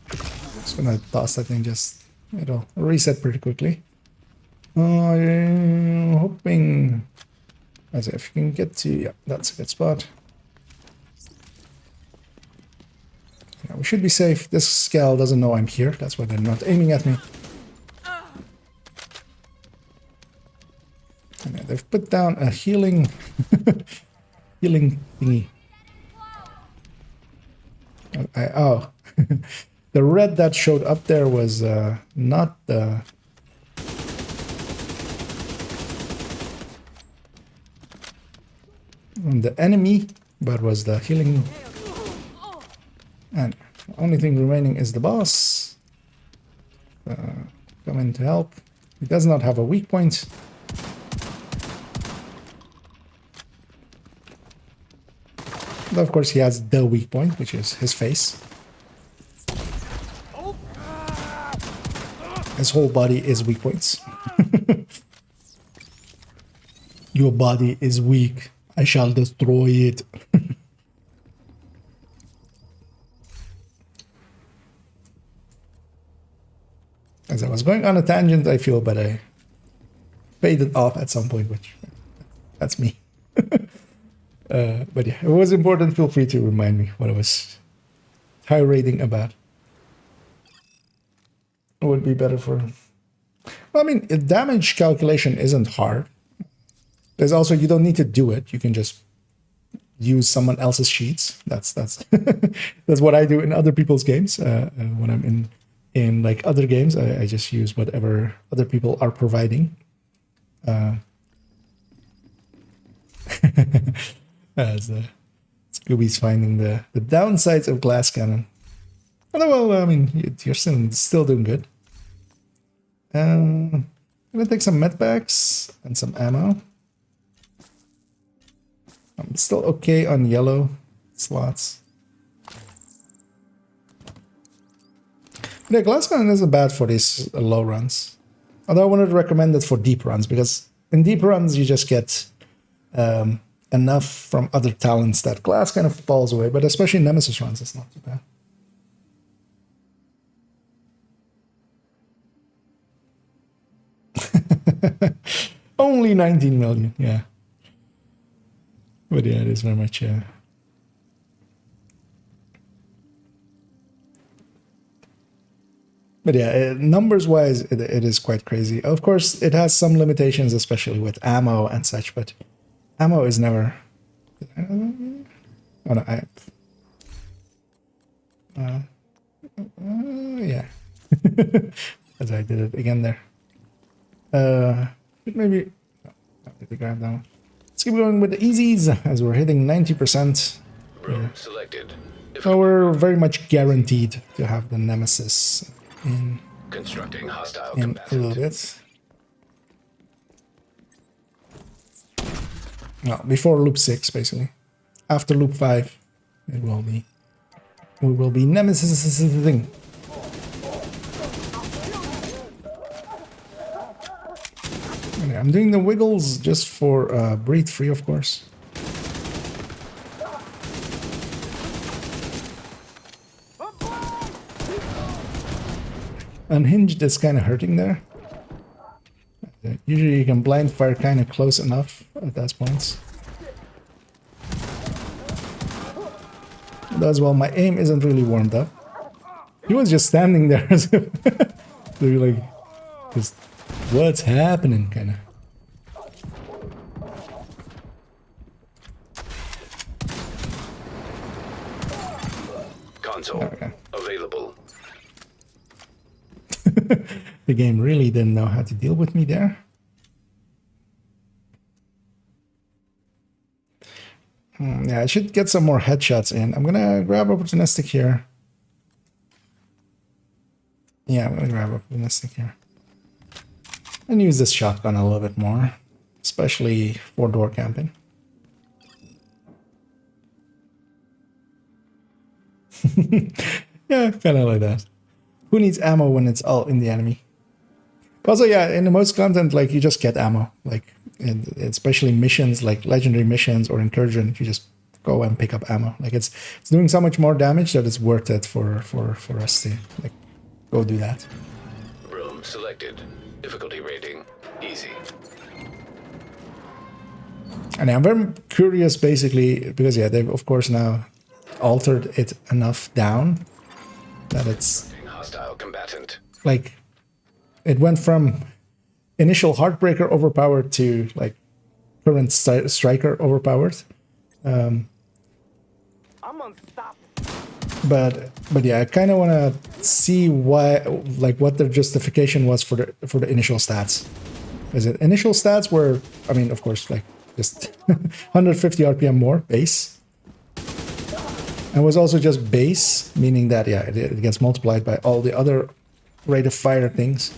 I'm just gonna toss that thing, just it'll reset pretty quickly. I'm hoping, as if you can get to, yeah, that's a good spot. Yeah, we should be safe. This Scal doesn't know I'm here, that's why they're not aiming at me. And yeah, they've put down a healing healing thingy. Oh, the red that showed up there was not the enemy, but was the healing. And the only thing remaining is the boss. Come in to help. He does not have a weak point. But of course, he has the weak point, which is his face. His whole body is weak points. Your body is weak. I shall destroy it. As I was going on a tangent, I feel, but I faded off at some point, which that's me. But yeah, if it was important, feel free to remind me what I was tirading about. It would be better for... Well, I mean, damage calculation isn't hard. There's also, you don't need to do it. You can just use someone else's sheets. That's that's what I do in other people's games. When I'm in like other games, I just use whatever other people are providing. As Scooby's finding the downsides of glass cannon. Well, I mean, you're still doing good. I'm gonna take some med packs and some ammo. I'm still okay on yellow slots. Yeah, glass cannon isn't bad for these low runs. Although I wanted to recommend it for deep runs, because in deep runs you just get enough from other talents that glass kind of falls away. But especially in Nemesis runs, it's not too bad. Only 19 million, yeah. But yeah, it is very much, But yeah, numbers-wise, it is quite crazy. Of course, it has some limitations, especially with ammo and such, but ammo is never... Oh no, yeah. As I did it again there. Maybe... Oh, I need to grab that one. Let's keep going with the easies, as we're hitting 90%. Room selected. So we're very much guaranteed to have the Nemesis in Constructing hostile a little combatant. bit. No, before loop 6, basically. After loop 5, it will be. We will be Nemesis thing. Okay, I'm doing the wiggles just for breathe free, of course. Unhinged is kind of hurting there. Usually you can blind fire kind of close enough at those points. As well, my aim isn't really warmed up. He was just standing there as if so you're like, just what's happening, kind of. Console available. The game really didn't know how to deal with me there. Yeah, I should get some more headshots in. I'm gonna grab opportunistic here. Yeah, I'm gonna grab opportunistic here. And use this shotgun a little bit more, especially for door camping. Yeah, kind of like that. Who needs ammo when it's all in the enemy? Also, yeah, in the most content, like, you just get ammo. Like, especially missions, like legendary missions or incursion, you just go and pick up ammo. Like, it's doing so much more damage that it's worth it for us to, like, go do that. Room selected. Difficulty rating easy. And I'm very curious, basically, because, yeah, they've, of course, now altered it enough down that it's... Hostile combatant. Like, it went from initial Heartbreaker overpowered to, like, current Striker overpowered. I'm unstoppable. But yeah, I kind of want to see why, like, what their justification was for the initial stats. Is it initial stats were, I mean, of course, like, just 150 RPM more base. And was also just base, meaning that, yeah, it gets multiplied by all the other rate of fire things.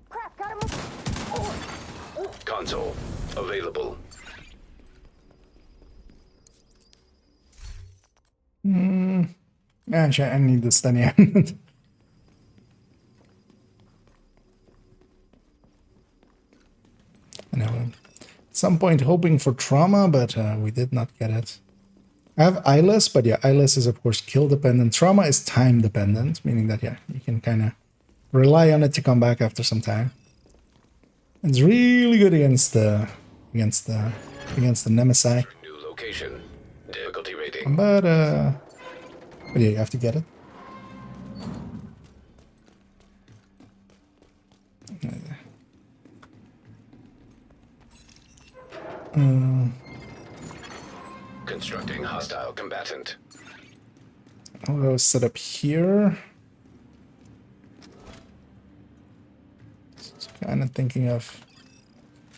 Crap, got him. Console available. Actually, I need the stunning element. And I was at some point hoping for trauma, but we did not get it. I have eyeless, but yeah, eyeless is of course kill dependent. Trauma is time dependent, meaning that, yeah, you can kind of rely on it to come back after some time. It's really good against the Nemesis. New location. Difficulty rating. But yeah, you have to get it. Constructing hostile combatant. I'll go set up here. Kind of thinking of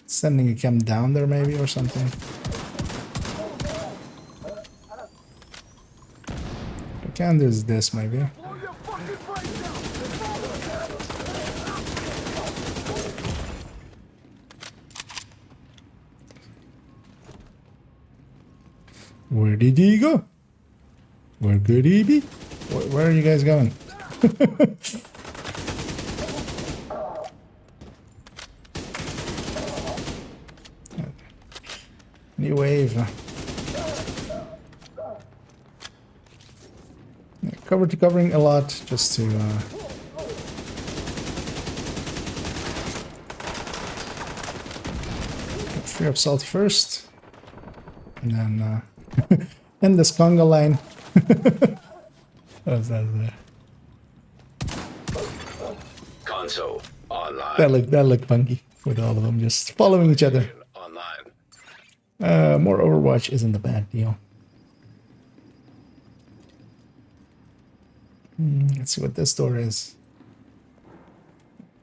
sending a chem down there maybe or something. can do is this maybe. Blow your fucking brains out! Where did he go? Where could he be? Where are you guys going? New wave. Yeah, covering a lot just to free up Salty first, and then end this conga line. That Console online. that looked funky with all of them just following each other. Online. More Overwatch isn't a bad deal. Let's see what this door is.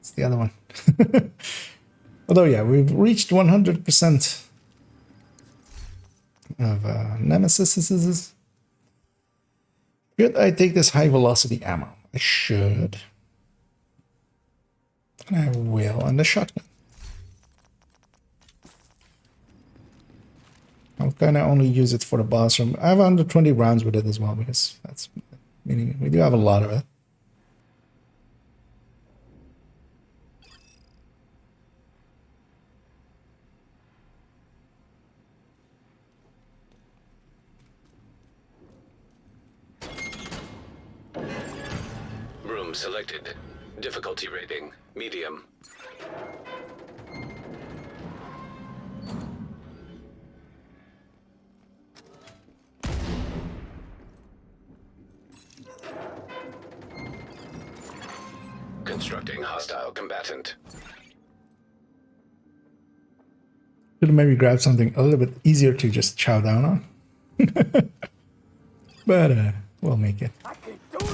It's the other one. Although, yeah, we've reached 100% of Nemesis. Should I take this high velocity ammo? I should. And I will. And the shotgun. I'll kind of only use it for the boss room. I have 120 rounds with it as well, because that's meaning we do have a lot of it. Room selected. Difficulty rating medium. Constructing hostile combatant. Should have maybe grabbed something a little bit easier to just chow down on. But we'll make it. I can do it!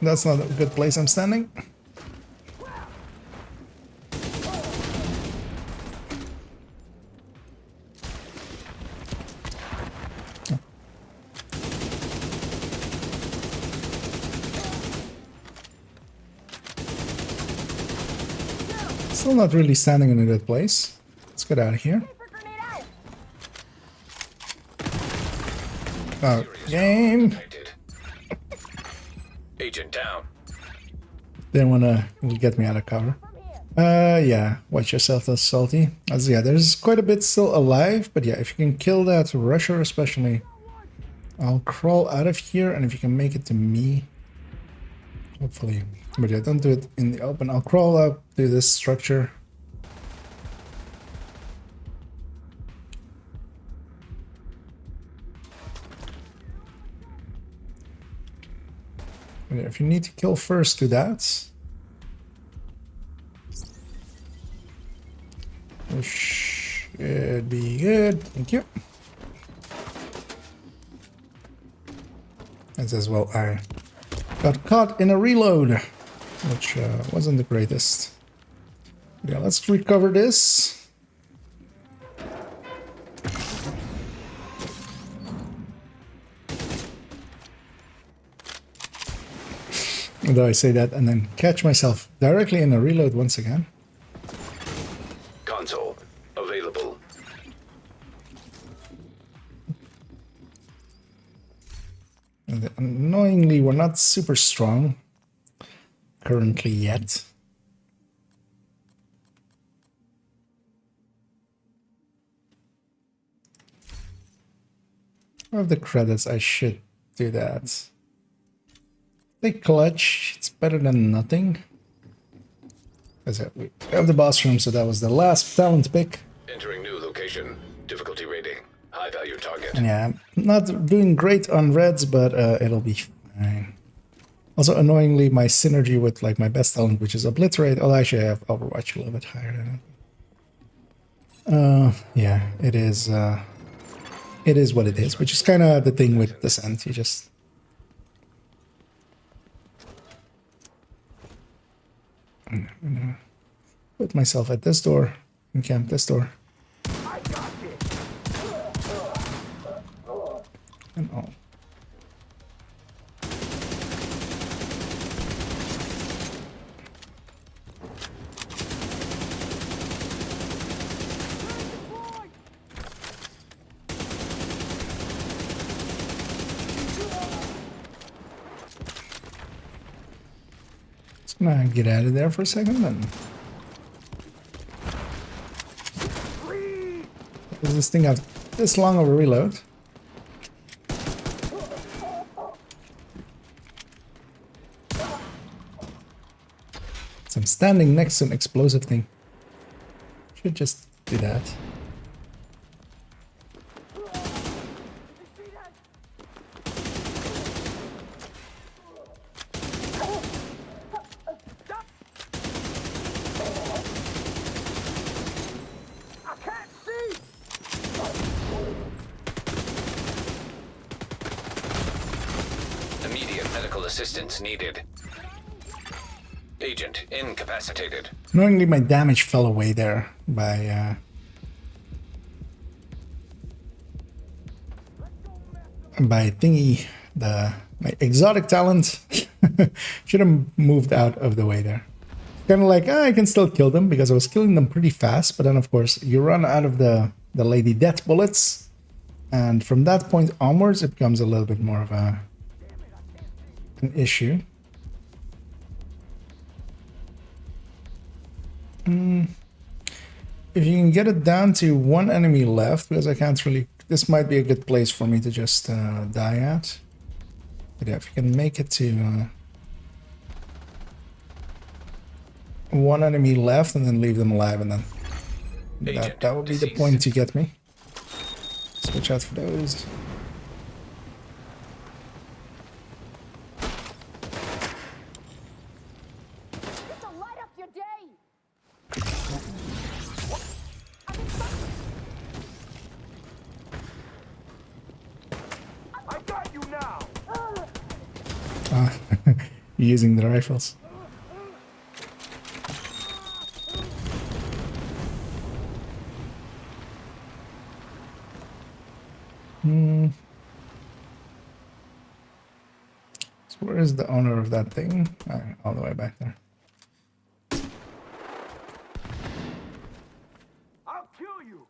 That's not a good place I'm standing. Still not really standing in a good place. Let's get out of here. Oh, game. Detected. Agent down. Didn't wanna get me out of cover. Yeah, watch yourself, that's Salty. As yeah, there's quite a bit still alive, but yeah, if you can kill that rusher especially, I'll crawl out of here, and if you can make it to me, hopefully. But yeah, don't do it in the open. I'll crawl up to this structure. But yeah, if you need to kill first, do that. This should be good. Thank you. As well, I got caught in a reload, which wasn't the greatest. Yeah, let's recover this. Although I say that and then catch myself directly in a reload once again. Console available. And annoyingly, we're not super strong currently yet. Of the credits, I should do that. Take clutch, it's better than nothing. As we have the boss room, so that was the last talent pick. Entering new location. Difficulty rating high value target. And yeah, I'm not doing great on reds, but it'll be fine. Also, annoyingly, my synergy with like my best talent, which is Obliterate, I'll actually have Overwatch a little bit higher than it. Yeah, it is what it is, which is kind of the thing with Descent. You just I'm gonna put myself at this door and camp this door. I got this. And all. Just gonna get out of there for a second then. Does this thing have this long of a reload? So I'm standing next to an explosive thing. Should just do that. I can't see. Immediate medical assistance needed. Agent incapacitated. Knowingly, my damage fell away there by thingy. My exotic talent should have moved out of the way there. Kind of like, I can still kill them because I was killing them pretty fast, but then of course you run out of the Lady Death bullets, and from that point onwards it becomes a little bit more of an issue. If you can get it down to one enemy left, because I can't really, this might be a good place for me to just die at. But yeah, if you can make it to one enemy left and then leave them alive, and then that would be the point to get me. Switch out for those. Just to light up your day. I got you now. Using the rifles. So where is the owner of that thing? All the way back there. I'll kill you.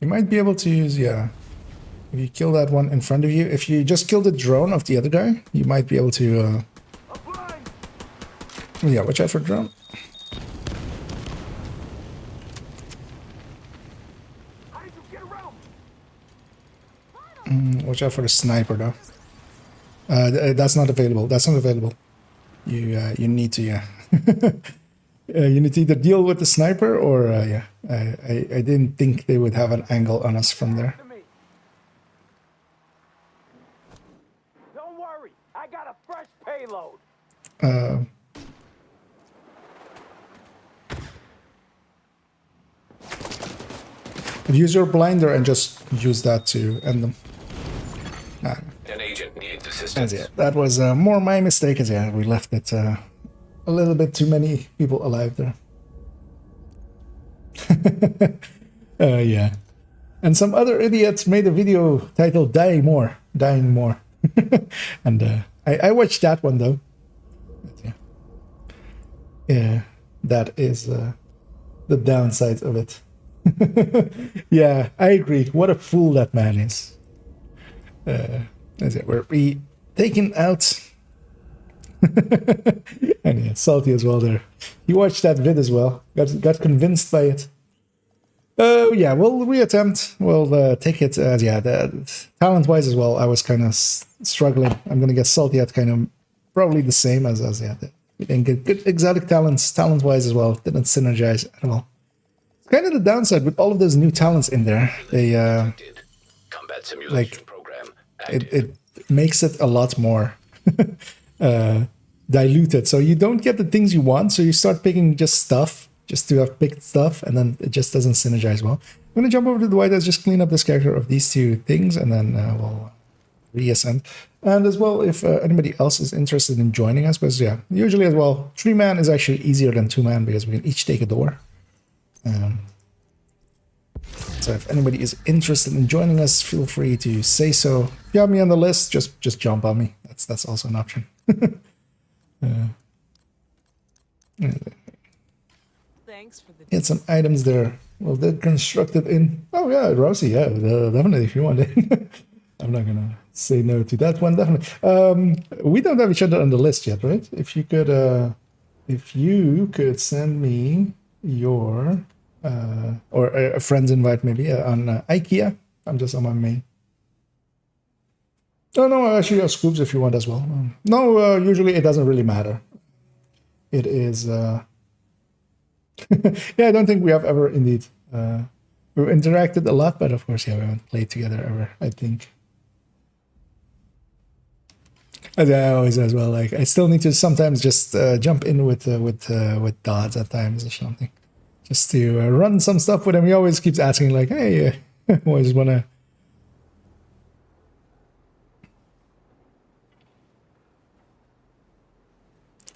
You might be able to use, yeah. If you kill that one in front of you, if you just kill the drone of the other guy, you might be able to, I'm blind. yeah, watch out for drone. How did you get around? Watch out for the sniper though. That's not available. That's not available. You need to, yeah. You need to either deal with the sniper or, yeah. I didn't think they would have an angle on us from there. To me. Don't worry. I got a fresh payload. Use your blinder and just use that to end them. An agent needs That's assistance. it. That was more my mistake, as yeah, we left it a little bit too many people alive there. Yeah. And some other idiots made a video titled Dying More. And I watched that one though. But, yeah. Yeah, that is the downside of it. Yeah, I agree. What a fool that man is. That's it. We're taken out. And yeah, Salty as well there. He watched that vid as well. Got convinced by it. Yeah, we'll reattempt. We'll take it as, yeah, talent-wise as well. I was kind of struggling. I'm going to get Salty at kind of probably the same as yeah. We didn't get good exotic talents, talent-wise as well. Didn't synergize at all. It's kind of the downside with all of those new talents in there. They, Combat simulation program active. it makes it a lot more diluted. So you don't get the things you want. So you start picking just stuff, just to have picked stuff, and then it just doesn't synergize well. going to jump over to the white, just clean up this character of these two things, and then we'll reascend. And as well, if anybody else is interested in joining us, because yeah, usually as well, 3-man is actually easier than 2-man because we can each take a door. So if anybody is interested in joining us, feel free to say so. If you have me on the list, just jump on me. That's also an option. Thanks for the Had some items there. Well, they're constructed in. Oh yeah, Rosie. Yeah, definitely. If you want it, I'm not gonna say no to that one. Definitely. We don't have each other on the list yet, right? If you could send me your or a friend's invite maybe on IKEA. I'm just on my main. Oh no, actually, Scoops if you want as well. No, usually it doesn't really matter. It is. Yeah, I don't think we have ever indeed. We've interacted a lot, but of course, yeah, we haven't played together ever. I think. As I always as well, like I still need to sometimes just jump in with Dodds at times or something, just to run some stuff with him. He always keeps asking like, "Hey, I just wanna."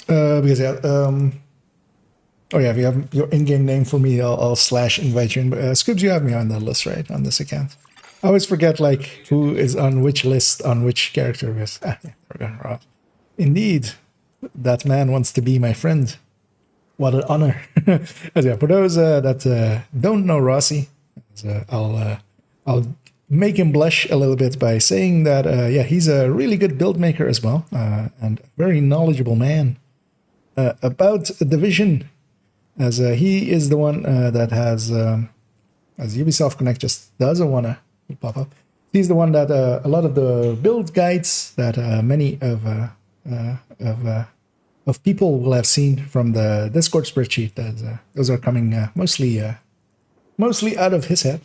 Because yeah, oh yeah, if you have your in-game name for me, I'll slash invite you. Scoobs, you have me on the list, right? On this account. I always forget like who is on which list on which character. Because yeah, there we go. Indeed, that man wants to be my friend. What an honor! As yeah, for those that don't know Rossi, I'll make him blush a little bit by saying that yeah, he's a really good build maker as well, and a very knowledgeable man about Division, as he is the one that has, as Ubisoft Connect just doesn't want to pop up. He's the one that a lot of the build guides that many of people will have seen from the Discord spreadsheet. That those are coming mostly out of his head.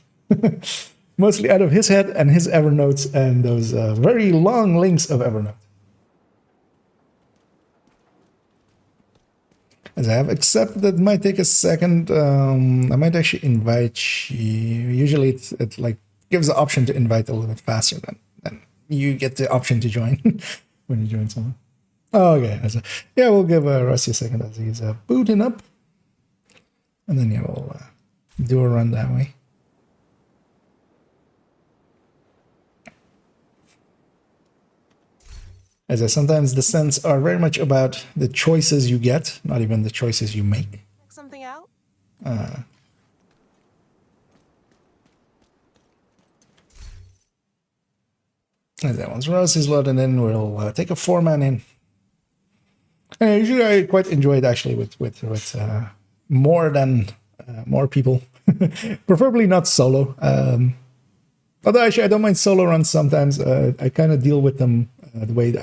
Mostly out of his head and his Evernotes and those very long links of Evernote. As I have accepted, that might take a second. I might actually invite you. Usually it like gives the option to invite a little bit faster than you get the option to join when you join someone. Oh, okay. Yeah, we'll give Rusty a second as he's booting up. And then yeah, we'll do a run that way. As sometimes the scents are very much about the choices you get, not even the choices you make. Check something out? As that once Rose is loaded in, we'll take a 4-man in. And usually I quite enjoy it actually with more people, preferably not solo. Although actually I don't mind solo runs sometimes. I kind of deal with them the way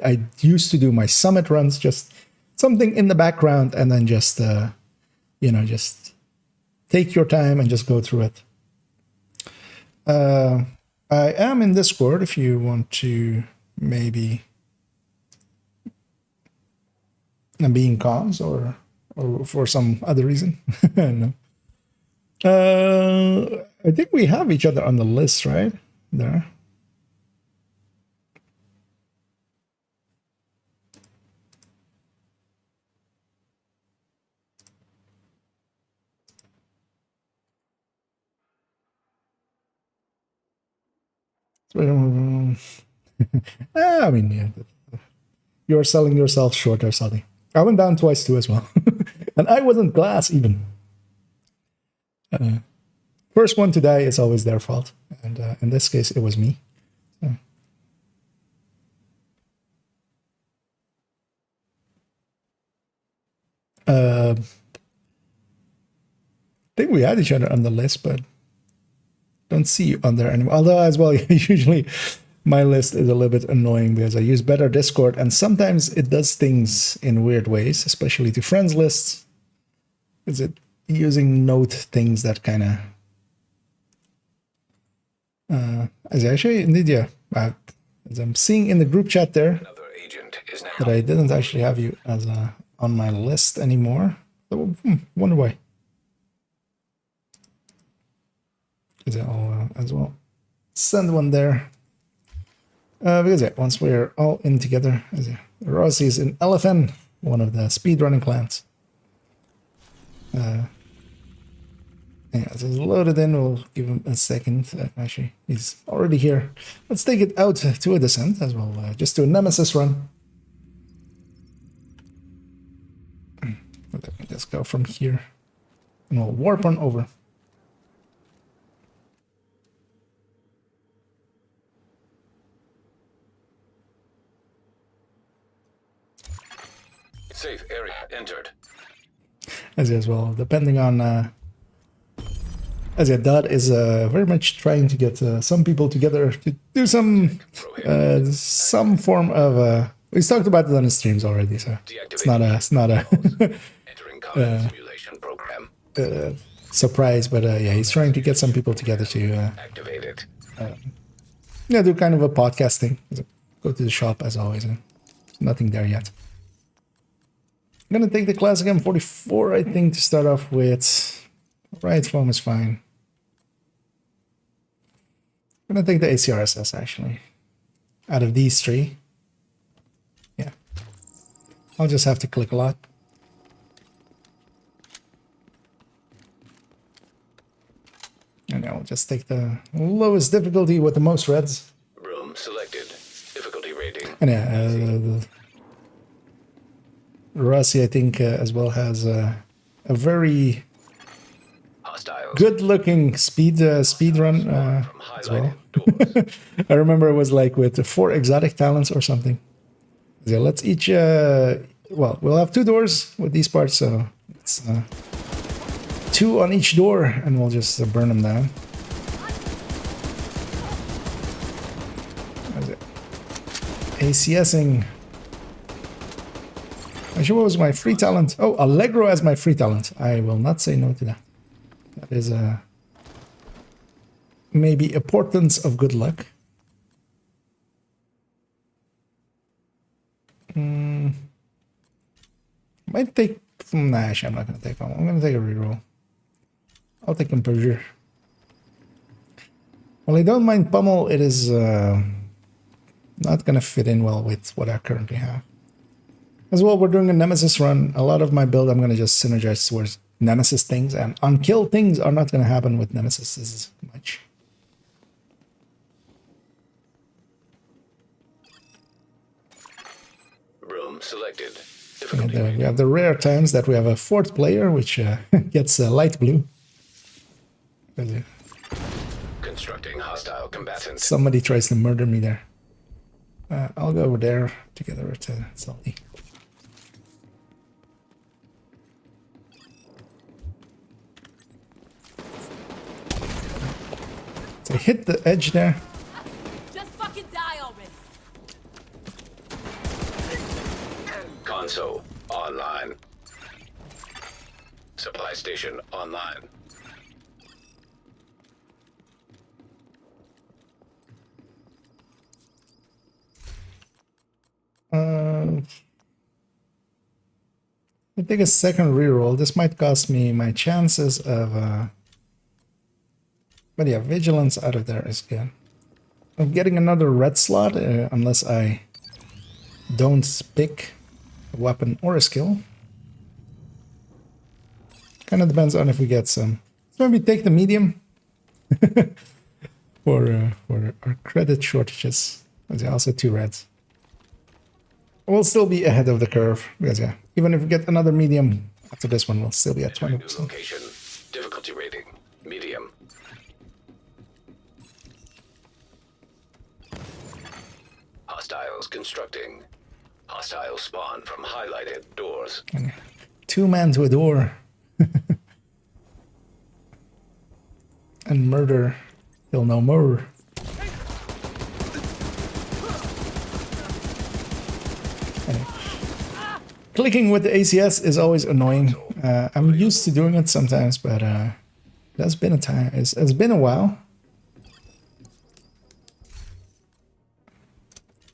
I used to do my summit runs, just something in the background and then just just take your time and just go through it. I am in Discord if you want to maybe be in comms or for some other reason. No. I think we have each other on the list, right? There. I mean, yeah, you're selling yourself short there, Sally. I went down twice too as well. And I wasn't glass even. First one to die is always their fault. And in this case, it was me. So. I think we had each other on the list, but don't see you on there anymore. Although as well, usually my list is a little bit annoying because I use better Discord and sometimes it does things in weird ways, especially to friends lists. Is it using note things that kind of as actually indeed, yeah. As I'm seeing in the group chat there Another agent is now. that I didn't actually have you as on my list anymore. So, wonder why. Is it all as well? Send one there. Because yeah, once we're all in together, Rossi is in LFN, one of the speedrunning clans. Yeah, so it's loaded in. We'll give him a second. Actually, he's already here. Let's take it out to a descent as well. Just do a Nemesis run. Let me just go from here. And we'll warp on over. Safe area entered. As well, depending on... as yeah, Dot is very much trying to get some people together to do some form of... we talked about it on the streams already, so it's not a Entering combat simulation program. surprise, but yeah, he's trying to get some people together to Activated. yeah, do kind of a podcast thing. Go to the shop as always, and nothing there yet. I'm gonna take the classic M44, I think, to start off with. Right foam is fine. I'm gonna take the ACRSS actually. Out of these three. Yeah. I'll just have to click a lot. And I'll just take the lowest difficulty with the most reds. Room selected. Difficulty rating. And yeah, Rossi, I think, as well has a very Hostiles. good-looking speed run From as well. highlighted doors. I remember it was like with 4 exotic talents or something. So let's each, well, we'll have 2 doors with these parts, so it's 2 on each door, and we'll just burn them down. That's it. ACSing. Actually, what was my free talent? Oh, Allegro as my free talent. I will not say no to that. That is maybe a portent of good luck. Might take... Nah, actually, I'm not going to take one. I'm going to take a reroll. I'll take Composure. Well, I don't mind Pummel. It is not going to fit in well with what I currently have. As well, we're doing a Nemesis run. A lot of my build, I'm going to just synergize towards Nemesis things, and on-kill things are not going to happen with Nemesis as much. Room selected. And Difficulty rating. we have the rare times that we have a 4th player, which gets light blue. Constructing hostile combatants. Somebody tries to murder me there. I'll go over there together with Salty. So hit the edge there. Just fucking die already. Console online. Supply station online. I take a second reroll. This might cost me my chances of... but yeah, vigilance out of there is good. I'm getting another red slot unless I don't pick a weapon or a skill. Kind of depends on if we get some. So maybe take the medium for our credit shortages. There's also 2 reds. We'll still be ahead of the curve because yeah, even if we get another medium after this one, we'll still be at Entering new 20%. location. Difficulty rating. Medium. Hostiles constructing. Hostiles spawn from highlighted doors. 2 men to a door. And murder. He'll no more. Anyway. Clicking with the ACS is always annoying. I'm used to doing it sometimes, but it has been a time. It's been a while.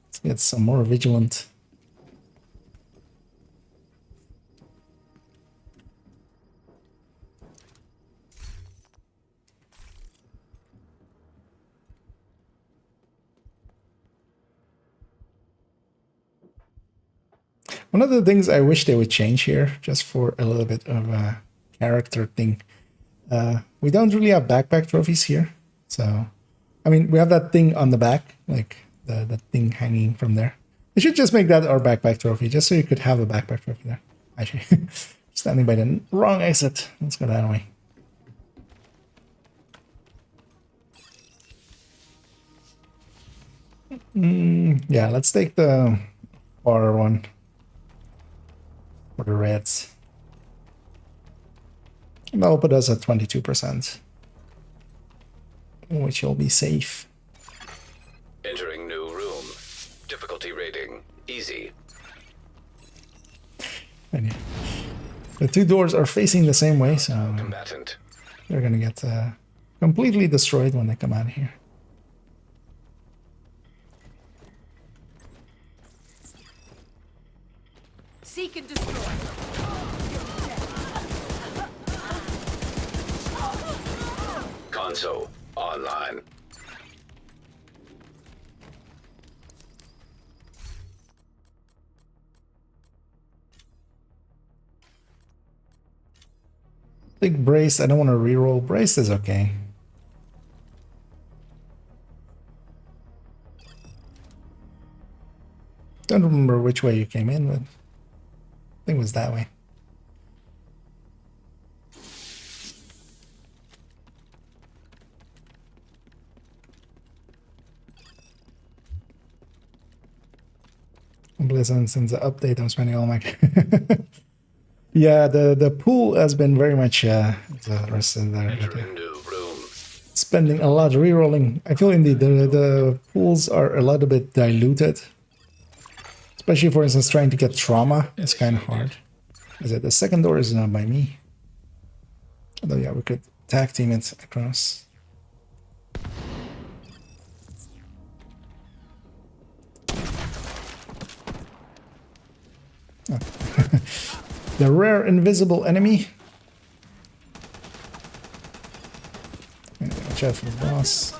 Let's get some more vigilant. One of the things I wish they would change here, just for a little bit of a character thing, we don't really have backpack trophies here. So, I mean, we have that thing on the back, like the thing hanging from there. We should just make that our backpack trophy, just so you could have a backpack trophy there. Actually, standing by the wrong exit. Let's go that way. Yeah, let's take the far one for the reds. And that'll put us at 22%, which will be safe. Entering new room. Difficulty rating easy. And yeah, the two doors are facing the same way, so Combatant. they're gonna get completely destroyed when they come out of here. Seek and destroy. Console online. I think braced, I don't want to reroll. Braced is okay. Don't remember which way you came in, but I think it was that way. Blizzard, since the update, I'm spending all my... Yeah, the pool has been very much the rest of Entering new room. spending a lot rerolling. I feel indeed the pools are a little bit diluted. Especially, for instance, trying to get trauma is kind of hard. Is it the second door is not by me? Although yeah, we could tag team it across. Oh. The rare invisible enemy. Yeah, watch out for the boss.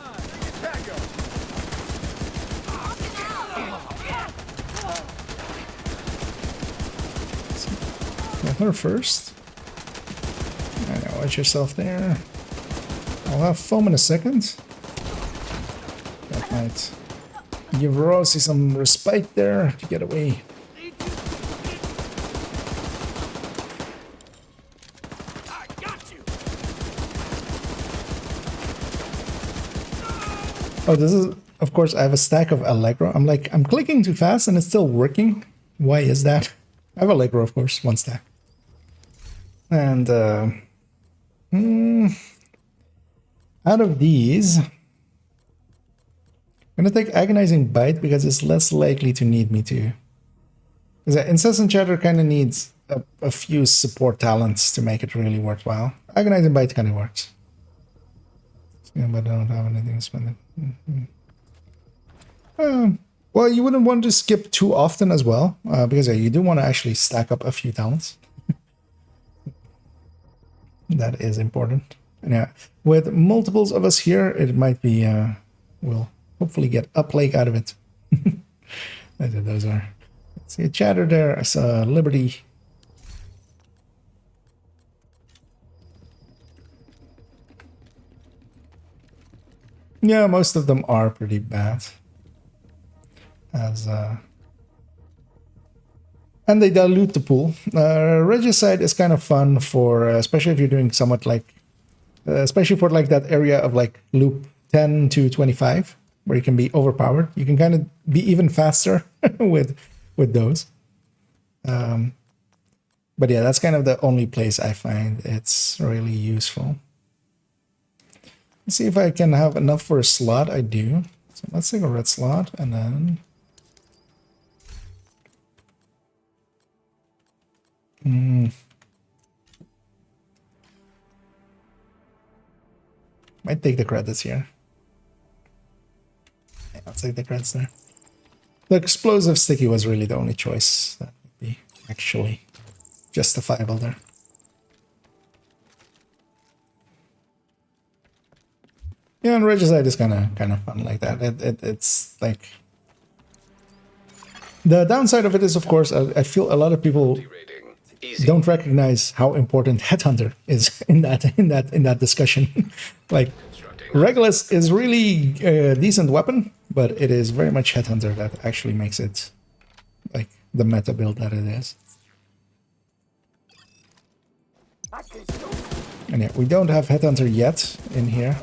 Get her first. Yeah, watch yourself there. I'll have foam in a second. That might give Rossi some respite there to get away. Oh, this is, of course, I have a stack of Allegro. I'm clicking too fast and it's still working. Why is that? I have Allegro, of course, one stack. And out of these, I'm gonna take Agonizing Bite because it's less likely to need me to. Because Incessant Chatter kind of needs a few support talents to make it really worthwhile. Agonizing Bite kind of works. Yeah, but I don't have anything to spend it. Well, you wouldn't want to skip too often as well, because you do want to actually stack up a few talents. That is important. And yeah, with multiples of us here, it might be, we'll hopefully get a plague out of it. Those are, let's see a chatter there. I saw Liberty. Yeah, most of them are pretty bad. And they dilute the pool. Regicide is kind of fun for, especially if you're doing somewhat like, especially for like that area of like loop 10 to 25, where you can be overpowered. You can kind of be even faster with those. But yeah, that's kind of the only place I find it's really useful. Let's see if I can have enough for a slot. I do. So let's take a red slot and then... Might take the credits here. Yeah, I'll take the credits there. The explosive sticky was really the only choice that would be actually justifiable there. Yeah, and Regicide is kind of fun like that. It's like The downside of it is, of course, I feel a lot of people Rating. Easy. don't recognize how important Headhunter is in that discussion. Like, Constructing. Regulus is really a decent weapon, but it is very much Headhunter that actually makes it like the meta build that it is. I can shoot. And yeah, we don't have Headhunter yet in here.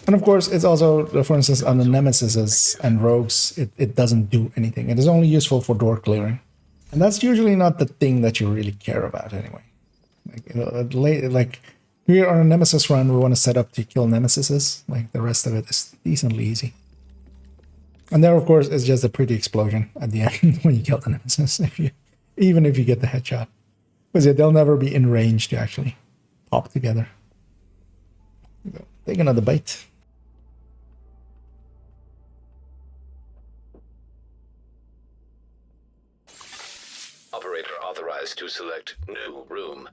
And of course, it's also, for instance, on the Nemesises and Rogues, it doesn't do anything. It is only useful for door clearing. And that's usually not the thing that you really care about anyway. Like, you know, like here on a Nemesis run, we want to set up to kill Nemesises. Like, the rest of it is decently easy. And there, of course, is just a pretty explosion at the end when you kill the Nemesis, even if you get the headshot. Because yeah, they'll never be in range to actually pop together. Take another bite. Operator authorized to select new room.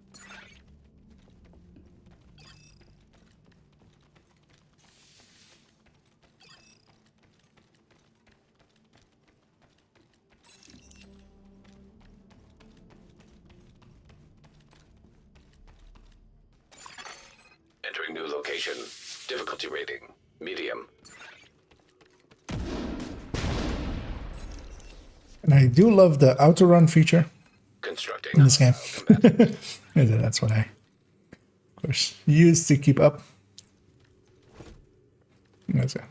Entering new location. Difficulty rating. Medium. And I do love the auto run feature Constructing. in this game. That's what I, of course, use to keep up. That's it.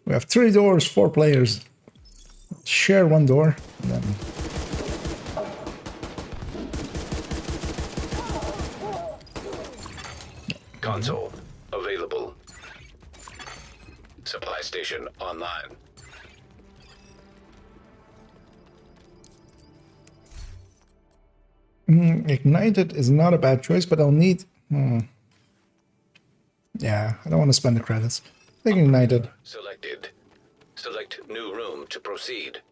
We have 3 doors, 4 players. Share one door. And then Console. Available. Supply station online. Ignited is not a bad choice, but I'll need... Yeah, I don't want to spend the credits. I think Ignited. Selected. Select new room to proceed.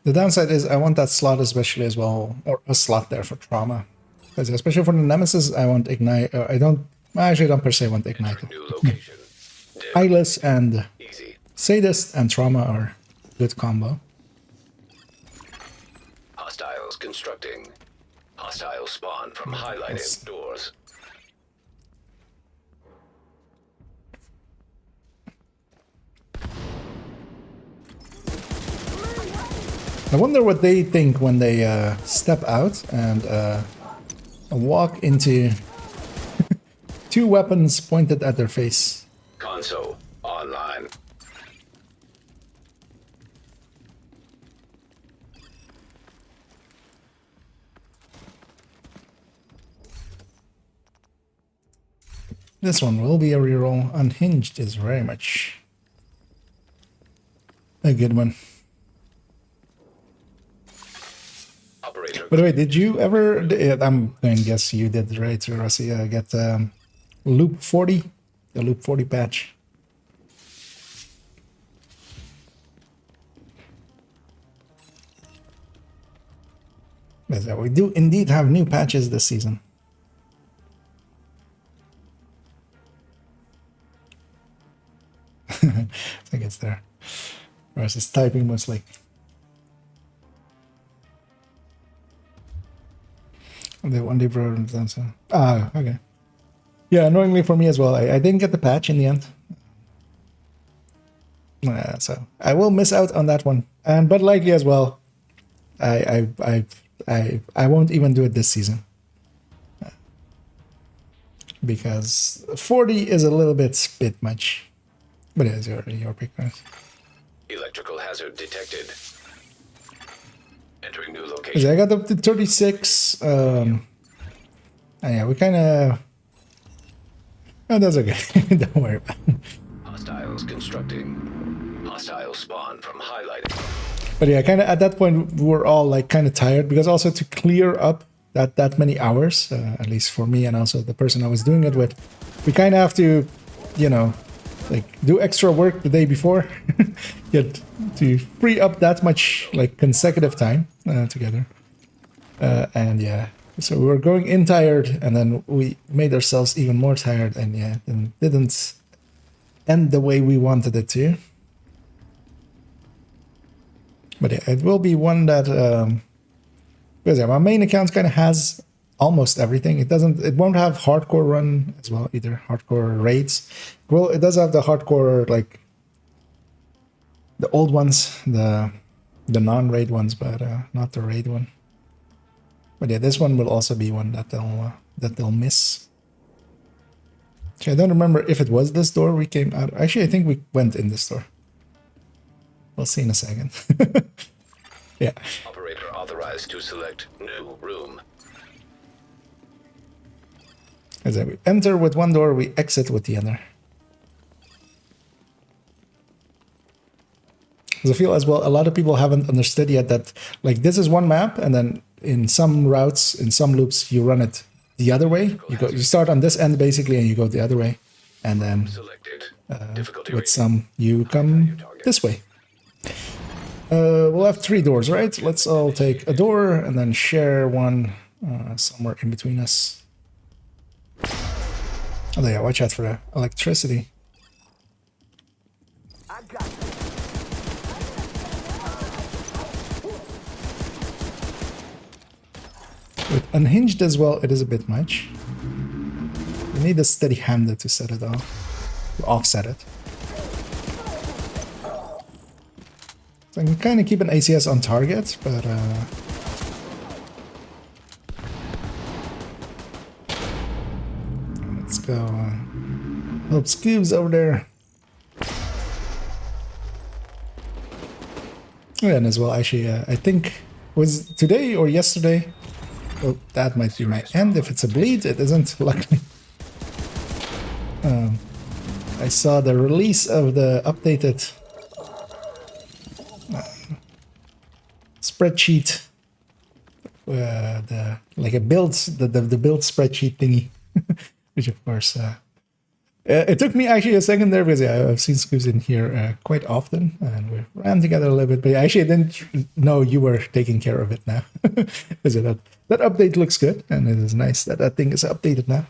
The downside is I want that slot especially as well, or a slot there for trauma. Because especially for the Nemesis, I want Ignite. I actually don't per se want Ignited. New location. Eyeless and Easy. Sadist and Trauma are good combo. Hostiles constructing. Hostile spawn from highlighted Yes. doors. I wonder what they think when they step out and walk into 2 weapons pointed at their face. Console online. This one will be a reroll. Unhinged is very much a good one. Operator. By the way, did you ever... I'm going to guess you did, right, Rossi? Get Loop 40? The Loop 40 patch. Yes, we do indeed have new patches this season. I think it's there. Whereas it's typing mostly. The one day program so. Ah, okay. Yeah, annoyingly for me as well. I didn't get the patch in the end. So I will miss out on that one. And but likely as well. I won't even do it this season. Because 40 is a little bit much. But it is your pick, guys. Electrical hazard detected. Entering new So location. I got up to 36. And yeah, we kind of... Oh, that's okay. Don't worry about it. Hostiles constructing. Hostile spawn from highlighted. But yeah, kind of at that point, we were all like kind of tired because also to clear up that many hours, at least for me and also the person I was doing it with, we kind of have to, you know, like do extra work the day before, get to free up that much like consecutive time together. And yeah, So we were going in tired, and then we made ourselves even more tired, and yeah, it didn't end the way we wanted it to. But yeah, it will be one that because yeah, my main account kind of has almost everything. It won't have hardcore run as well either, hardcore raids. Well, it does have the hardcore, like the old ones, the non-raid ones, but not the raid one. But yeah, this one will also be one that they'll miss. Actually, I don't remember if it was this door we came out. Actually, I think we went in this door. We'll see in a second. Yeah. Operator authorized to select new room. As we enter with one door, we exit with the other. Because I feel as well, a lot of people haven't understood yet that, like, this is one map, and then in some routes, in some loops, you run it the other way. You start on this end basically, and you go the other way, and then with some you come this way. We'll have 3 doors, right? Let's all take a door and then share one somewhere in between us. Oh yeah, watch out for the electricity. I got you. With unhinged as well, it is a bit much. You need a steady-handed to set it off, to offset it. So I can kind of keep an ACS on target, but let's go. Help Scoobs over there. Oh, and as well, actually, I think was today or yesterday. Oh, that might be my end. If it's a bleed, it isn't, luckily. I saw the release of the updated spreadsheet. Like a build, the build spreadsheet thingy. Which, of course, it took me actually a second there because yeah, I've seen Scoobs in here quite often, and we ran together a little bit. But actually, I didn't know you were taking care of it now. Because that update looks good, and it is nice that that thing is updated now.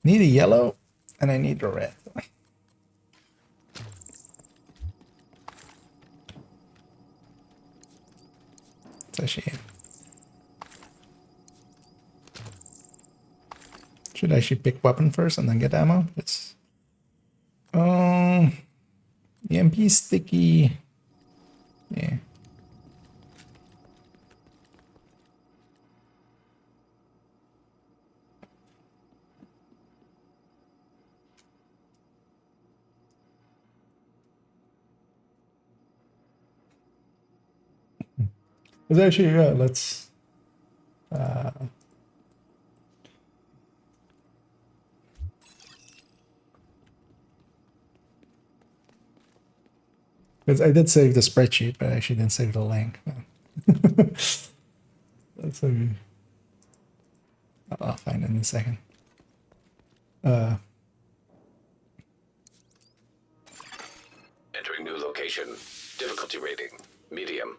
Need a yellow, and I need a red. It's actually. Should I actually pick weapon first and then get ammo? It's EMP sticky. Yeah. It's actually, yeah, let's because I did save the spreadsheet, but I actually didn't save the link. That's okay. I'll find it in a second. Entering new location. Difficulty rating. Medium.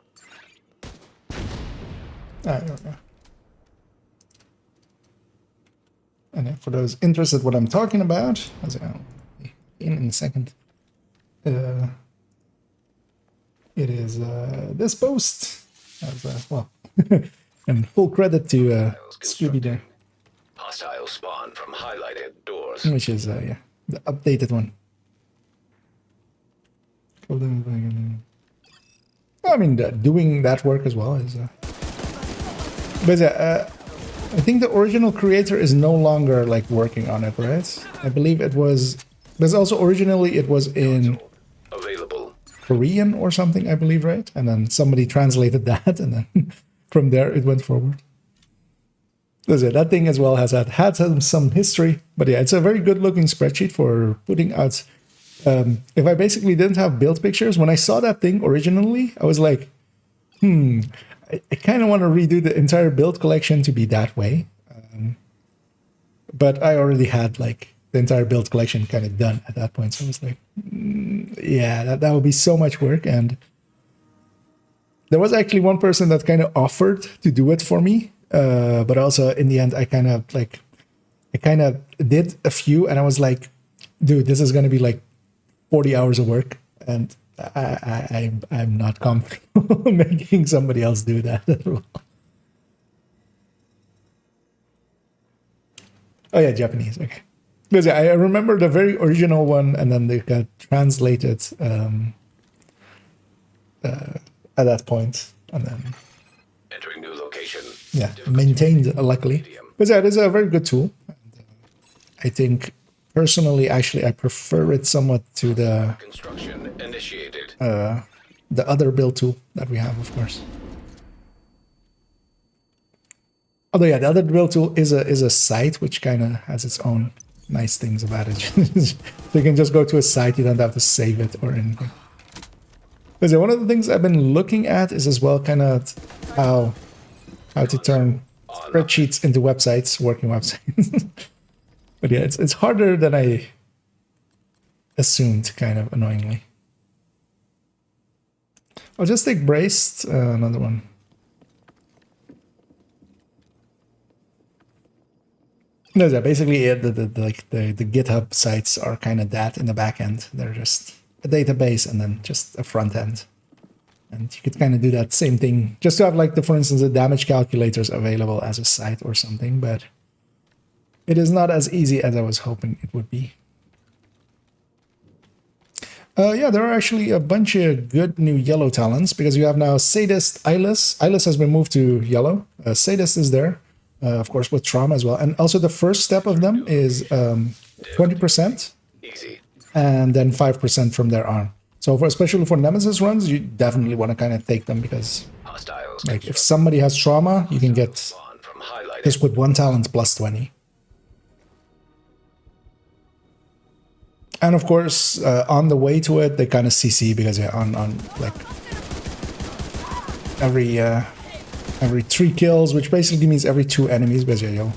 I don't know. And for those interested what I'm talking about, as I'll be in a second, it is this post. As, well, and full credit to Scooby there. Hostile spawn from highlighted doors. Which is, yeah, the updated one. I mean, doing that work as well is... But I think the original creator is no longer, like, working on it, right? I believe it was... Because also originally it was in... Available. Korean or something, I believe, right? And then somebody translated that, and then from there it went forward. That thing as well has had some history, but yeah, it's a very good looking spreadsheet for putting out. If I basically didn't have build pictures, when I saw that thing originally, I was like, I kind of want to redo the entire build collection to be that way. but I already had like the entire build collection kind of done at that point. So I was like, yeah, that would be so much work. And there was actually one person that kind of offered to do it for me. But also in the end, I kind of did a few, and I was like, dude, this is going to be like 40 hours of work. And I'm not comfortable making somebody else do that at all. Oh yeah, Japanese. Okay, because I remember the very original one, and then they got translated at that point, and then Entering new location. yeah, maintained luckily. Because yeah, it is a very good tool. And, I think personally, actually, I prefer it somewhat to the Construction initiated. the other build tool that we have, of course. Although yeah, the other build tool is a site which kind of has its own nice things about it. So you can just go to a site, you don't have to save it or anything. Because yeah, one of the things I've been looking at is as well kind of how to turn spreadsheets into websites, working websites. But yeah, it's harder than I assumed, kind of annoyingly. I'll just take braced, another one. No, yeah, basically the GitHub sites are kind of that in the back end. They're just a database and then just a front end. And you could kind of do that same thing, just to have like for instance, the damage calculators available as a site or something, but it is not as easy as I was hoping it would be. Yeah, there are actually a bunch of good new yellow talents, because you have now Sadist, Eyeless. Eyeless has been moved to yellow. Sadist is there, of course, with Trauma as well. And also the first step of them is 20%. Easy. And then 5% from their arm. So especially for Nemesis runs, you definitely want to kind of take them, because Hostiles. like if somebody has Trauma, you can get On from highlighted. just with one talent plus 20. And of course, on the way to it, they kind of CC, because yeah, on like every 3 kills, which basically means every 2 enemies, because yeah, you'll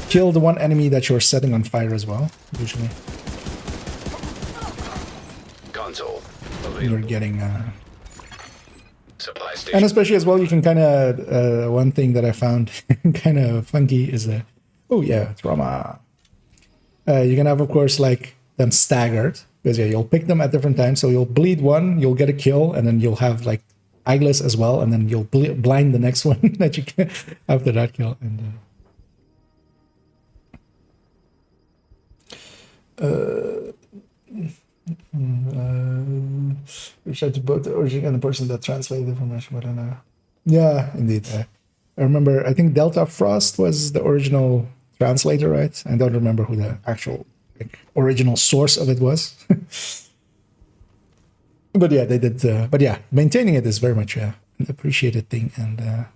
kill the one enemy that you're setting on fire as well, usually. Console. You're Available. getting Supply and station. especially as well, you can kind of one thing that I found kind of funky is oh yeah, Trauma. You can have, of course, like them staggered, because yeah, you'll pick them at different times. So you'll bleed one, you'll get a kill, and then you'll have like Eyeless as well, and then you'll blind the next one that you can after that kill. And we tried to both the origin and the person that translated the information, but I don't know. Yeah, indeed. I remember, I think Delta Frost was the original translator, right? I don't remember who the actual original source of it was. But yeah, they did. But yeah, maintaining it is very much an appreciated thing, and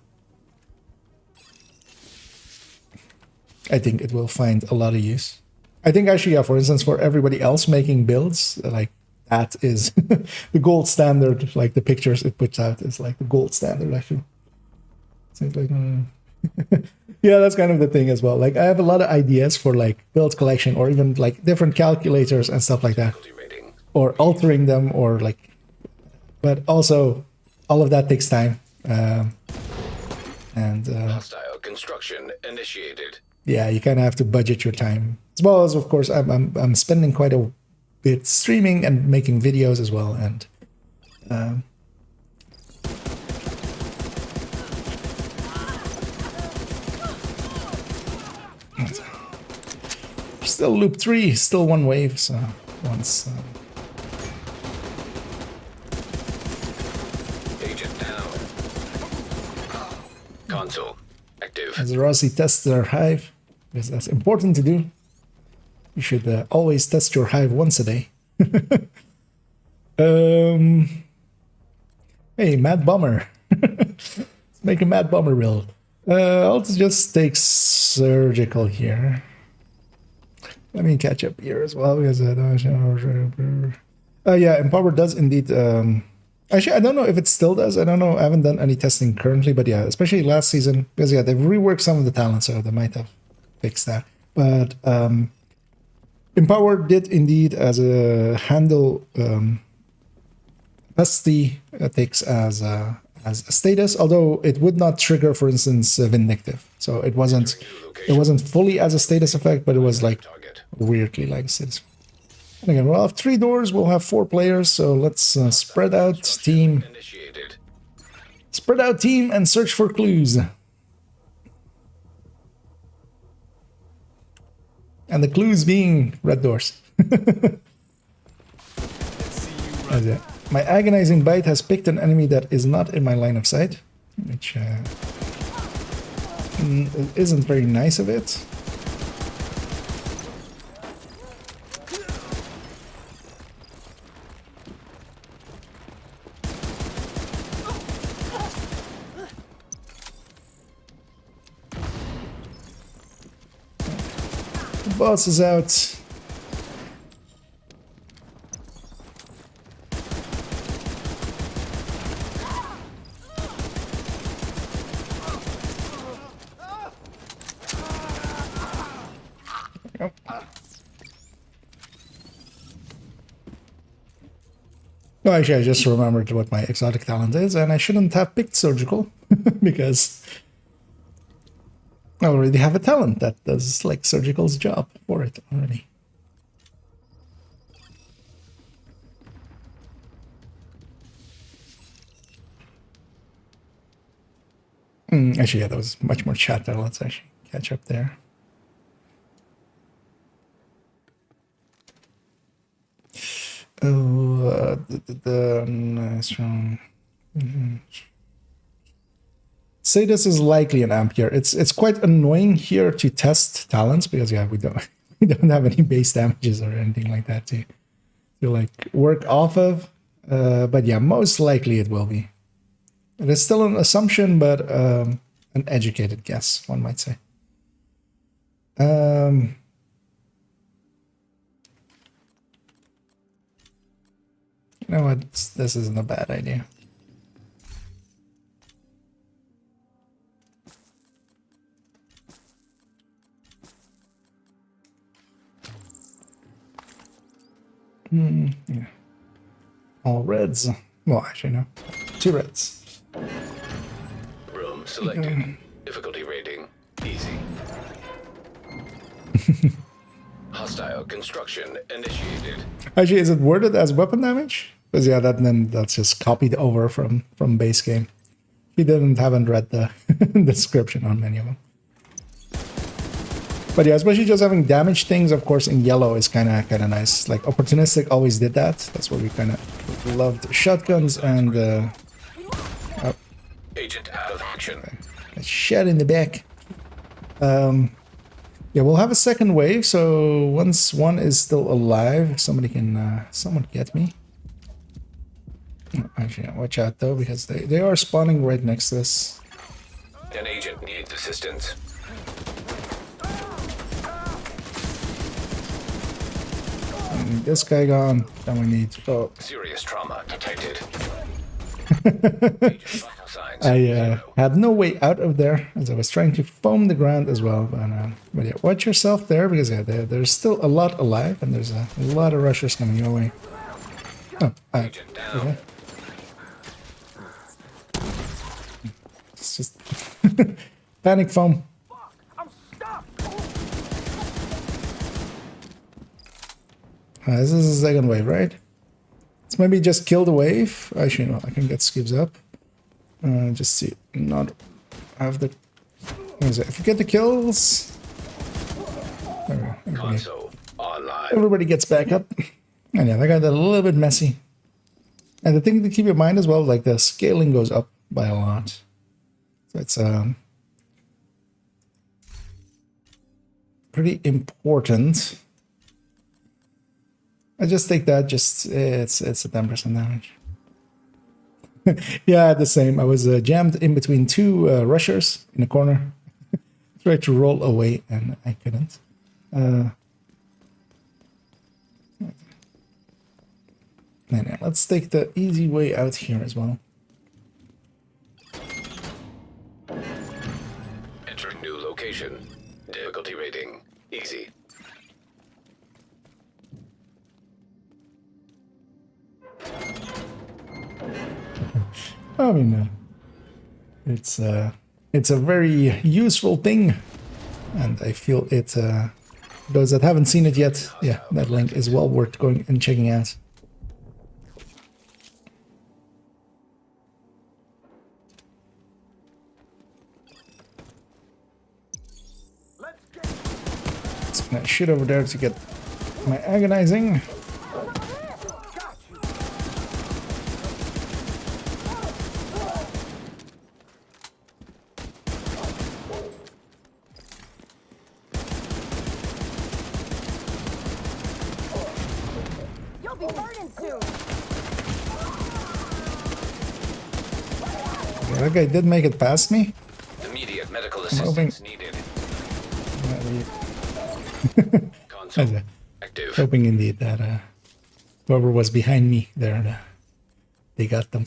I think it will find a lot of use. I think actually, yeah, for instance, for everybody else making builds, like that is the gold standard. Like the pictures it puts out is like the gold standard, actually. Seems like, yeah, that's kind of the thing as well. Like I have a lot of ideas for like build collection, or even like different calculators and stuff like that, Rating. or altering them, or like, but also all of that takes time. And Hostile construction initiated. yeah, you kind of have to budget your time, as well as, of course, I'm spending quite a bit streaming and making videos as well, and still loop 3, still one wave, so once Agent down. Console active. as Rossi tests their hive, because that's important to do. You should always test your hive once a day. Hey, Mad Bomber. Let's make a Mad Bomber build. I'll just take Surgical here. Let me catch up here as well, because yeah, Empower does indeed. Actually, I don't know if it still does. I don't know. I haven't done any testing currently, but yeah, especially last season, because yeah, they've reworked some of the talents, so they might have fixed that. But Empower did indeed as a handle Pesty takes as a status, although it would not trigger, for instance, Vindictive. So it wasn't fully as a status effect, but it was like Target. weirdly like a status. And again, we'll have 3 doors, we'll have 4 players, so let's spread out team. Initiated. Spread out team and search for clues. And the clues being red doors. That's it. My agonizing bite has picked an enemy that is not in my line of sight, which isn't very nice of it. The boss is out. No, actually, I just remembered what my exotic talent is, and I shouldn't have picked surgical because I already have a talent that does like surgical's job for it already. Actually, yeah, that was much more chat there. Let's actually catch up there. Oh, nice one. Say this is likely an amp here. It's quite annoying here to test talents because yeah, we don't have any base damages or anything like that to like work off of. But yeah, most likely it will be. It is still an assumption, but an educated guess, one might say. You know what? This isn't a bad idea. Yeah. All reds. Well, actually, no. 2 reds. Room selected. Difficulty rating. Easy. Hostile construction initiated. Actually, is it worded as weapon damage? Because yeah, that's just copied over from base game. He haven't read the description on many of them. But yeah, especially just having damage things, of course, in yellow is kind of nice. Like Opportunistic always did that. That's what we kind of loved. Shotguns and Agent out of action. a shot in the back. Yeah, we'll have a second wave. So once one is still alive, somebody can someone get me. Actually, watch out though, because they are spawning right next to us. An agent needs assistance. This guy gone. Then we need. Oh, Serious trauma detected. Agent vital signs. I had no way out of there as I was trying to foam the ground as well. But yeah, watch yourself there because yeah, there's still a lot alive and there's a lot of rushers coming your way. Oh, Agent down. okay. It's just panic foam. I'm stuck. This is the second wave, right? Let's maybe just kill the wave. Actually, no, I can get skibs up. Just see, not have the. What is it? If you get the kills, there we go. Console online. Everybody gets back up. And yeah, that got a little bit messy. And the thing to keep in mind as well, like the scaling goes up by a lot. So it's pretty important. I just take that. Just it's a 10% damage. Yeah, the same. I was jammed in between 2 rushers in a corner. Tried to roll away and I couldn't. Yeah, let's take the easy way out here as well. Entering new location. Difficulty rating. Easy. I mean, it's a very useful thing, and I feel it. Those that haven't seen it yet, yeah, that link is well worth going and checking out. Just gonna shoot over there to get my agonizing. You'll be burning soon. Yeah, that guy did make it past me. Immediate medical hoping- assistance needed. I Console was active. hoping indeed that whoever was behind me there, they got them,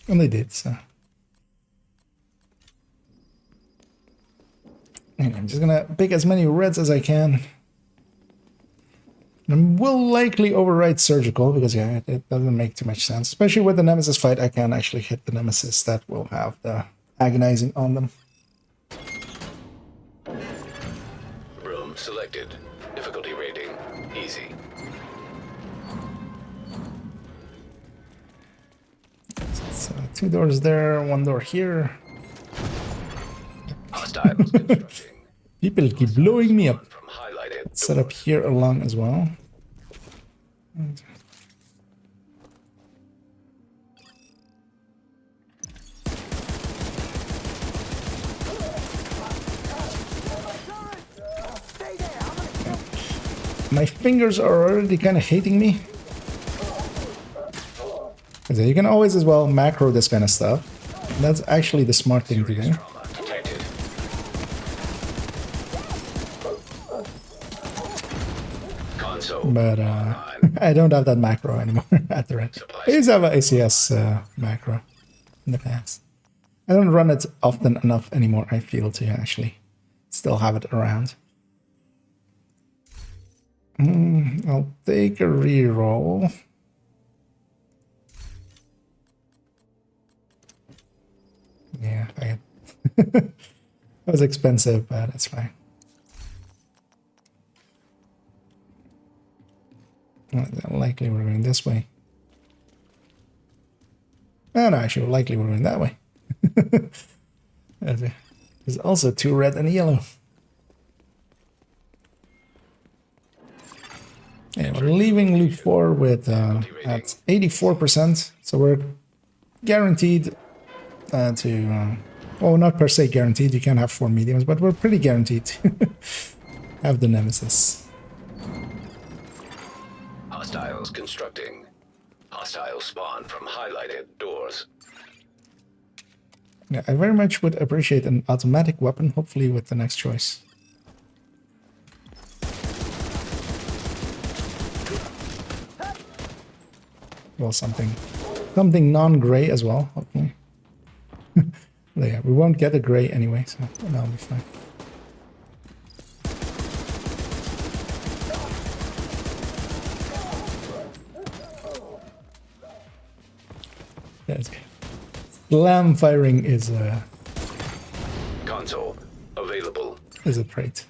and they did. So, and I'm just gonna pick as many reds as I can. And will likely override surgical because yeah, it doesn't make too much sense, especially with the nemesis fight. I can actually hit the nemesis that will have the agonizing on them. Room selected. Difficulty rating. Easy. So 2 doors there, 1 door here. Hostiles constructing. People keep blowing me up. From highlighted. Set up here along as well. And my fingers are already kind of hating me. So you can always as well macro this kind of stuff. That's actually the smart thing to do. Trauma detected. Console. But I don't have that macro anymore at the rate. I used to have an ACS macro in the past. I don't run it often enough anymore, I feel, to actually still have it around. I'll take a reroll. Yeah, that was expensive, but it's fine. Likely we're going this way. Oh, no, actually, likely we're going that way. There's also 2 red and a yellow. Yeah, we're leaving loop 4 with at 84%, so we're guaranteed to, well, not per se guaranteed, you can't have 4 mediums, but we're pretty guaranteed to have the nemesis. Hostiles constructing. Hostiles spawn from highlighted doors. Yeah, I very much would appreciate an automatic weapon, hopefully with the next choice. Well, something non-gray as well, hopefully. Yeah, we won't get a gray anyway, so that'll be fine. That's good. Slam firing is Console available. a trait.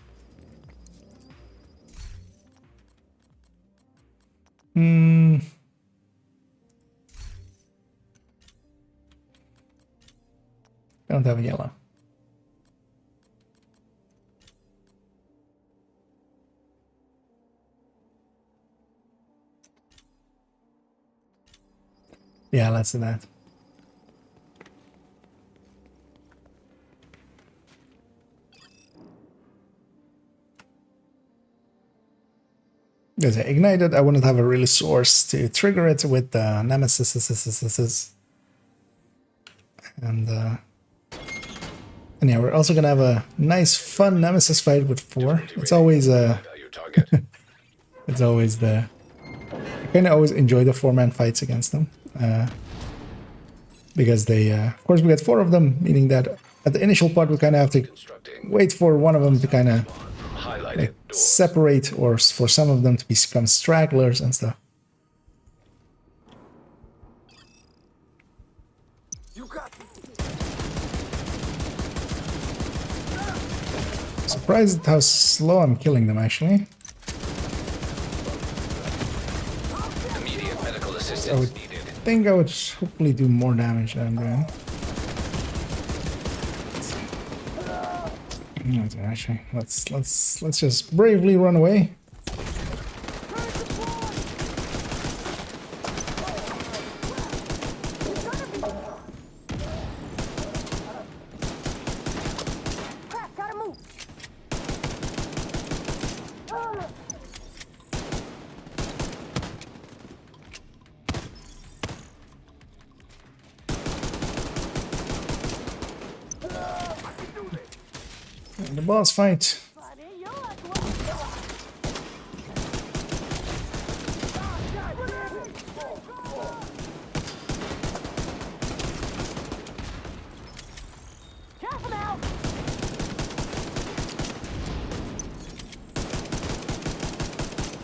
I don't have a yellow. Yeah, let's do that. Because ignited, I wanted to have a really source to trigger it with the nemesis. And yeah, we're also gonna have a nice, fun nemesis fight with 4. It's always Value target. it's always I kind of always enjoy the 4-man fights against them, because they, of course, we get 4 of them, meaning that at the initial part we kind of have to Constructing. wait for one of them to kind of Highlighted like doors. separate, or for some of them to become stragglers and stuff. You got me. Surprised at how slow I'm killing them, actually. Immediate medical I assistance would needed. think I would hopefully do more damage than I'm doing. Actually, let's just bravely run away. Crap, gotta move. The boss fight. Buddy, you're like one. Careful now.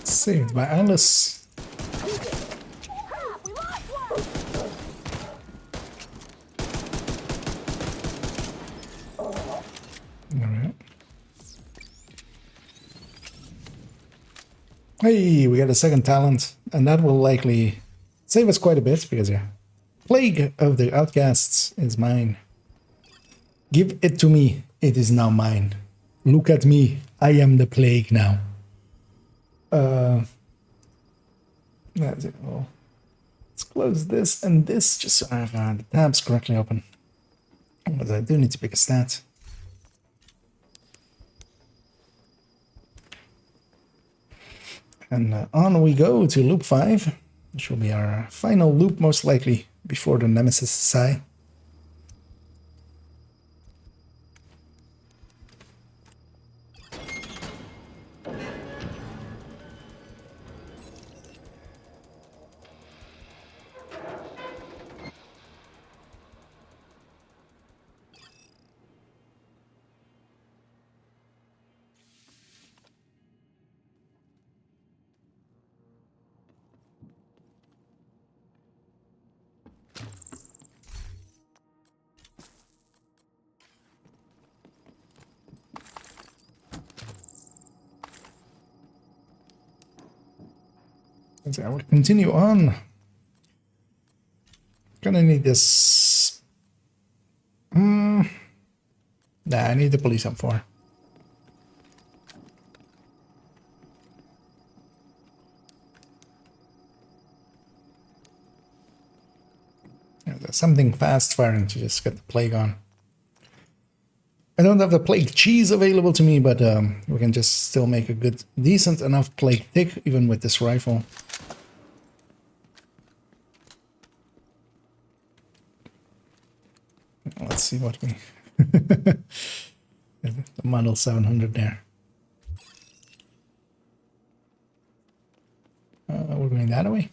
Saved by Alice. Crap, we lost one. Alright. Hey, we got a second talent, and that will likely save us quite a bit, because yeah, Plague of the Outcasts is mine. Give it to me, it is now mine. Look at me, I am the Plague now. That's it. Well, let's close this and this, just so I have the tabs correctly open. But I do need to pick a stat. And on we go to loop 5, which will be our final loop, most likely, before the Nemesis Sai. So I will continue on. Gonna need this. Nah, I need the police up for. Yeah, there's something fast firing to just get the plague on. I don't have the plague cheese available to me, but we can just still make a good, decent enough plague tick even with this rifle. Let's see what we... the Model 700 there. We're going that way.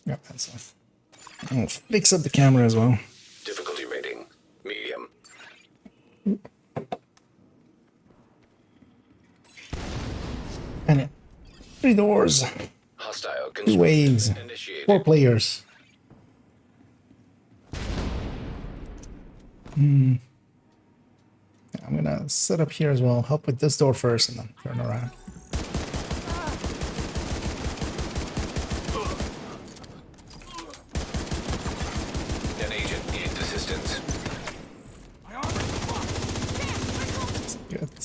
Yep, that's enough. I'll fix up the camera as well. Difficulty rating. Medium. And yeah, 3 doors, Hostile 2 construction waves, initiated. 4 players. I'm gonna set up here as well, help with this door first and then turn around. An agent needs assistance. Let's get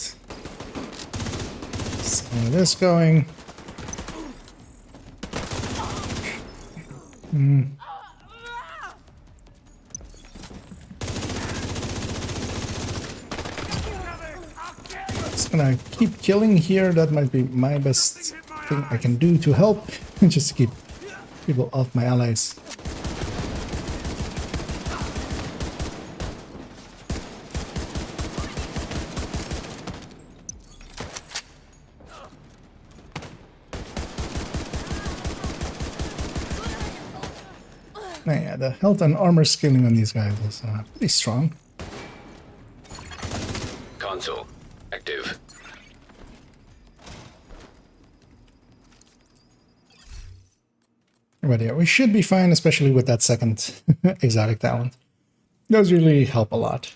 some of this going. Just gonna keep killing here. That might be my best thing I can do to help, just to keep people off my allies. Yeah, the health and armor scaling on these guys is pretty strong. Console active. But yeah, we should be fine, especially with that second exotic talent. Those really help a lot.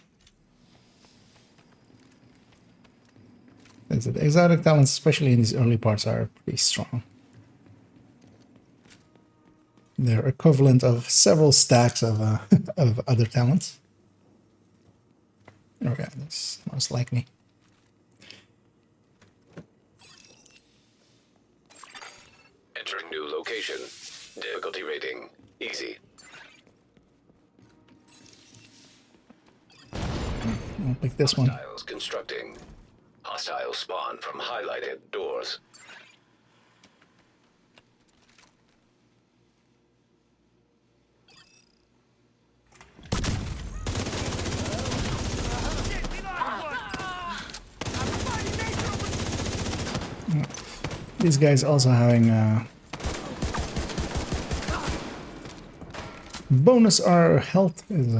The exotic talents, especially in these early parts, are pretty strong. They're equivalent of several stacks of of other talents. Okay, that's most likely. Entering new location. Difficulty rating easy. I'll pick this one. Hostiles constructing. Hostile spawn from highlighted doors. These guys also having bonus our health is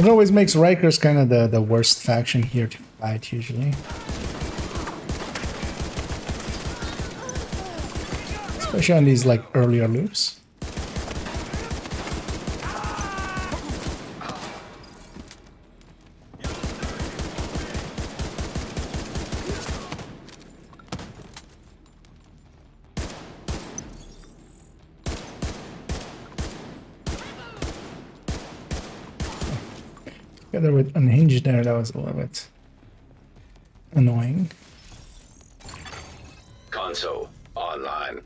it always makes Rikers kind of the worst faction here to fight usually. Especially on these like earlier loops. Together with unhinged there, that was a little bit annoying. Console online.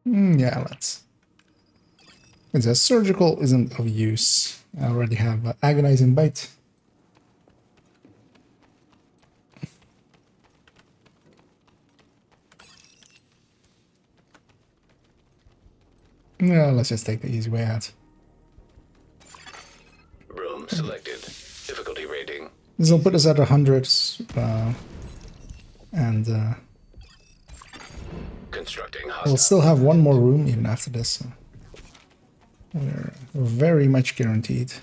Yeah, let's. It says surgical isn't of use. I already have agonizing bite. No, let's just take the easy way out. Room selected. Difficulty rating. This will put us at 100, and Constructing we'll hostile. still have one more room even after this. So we're very much guaranteed.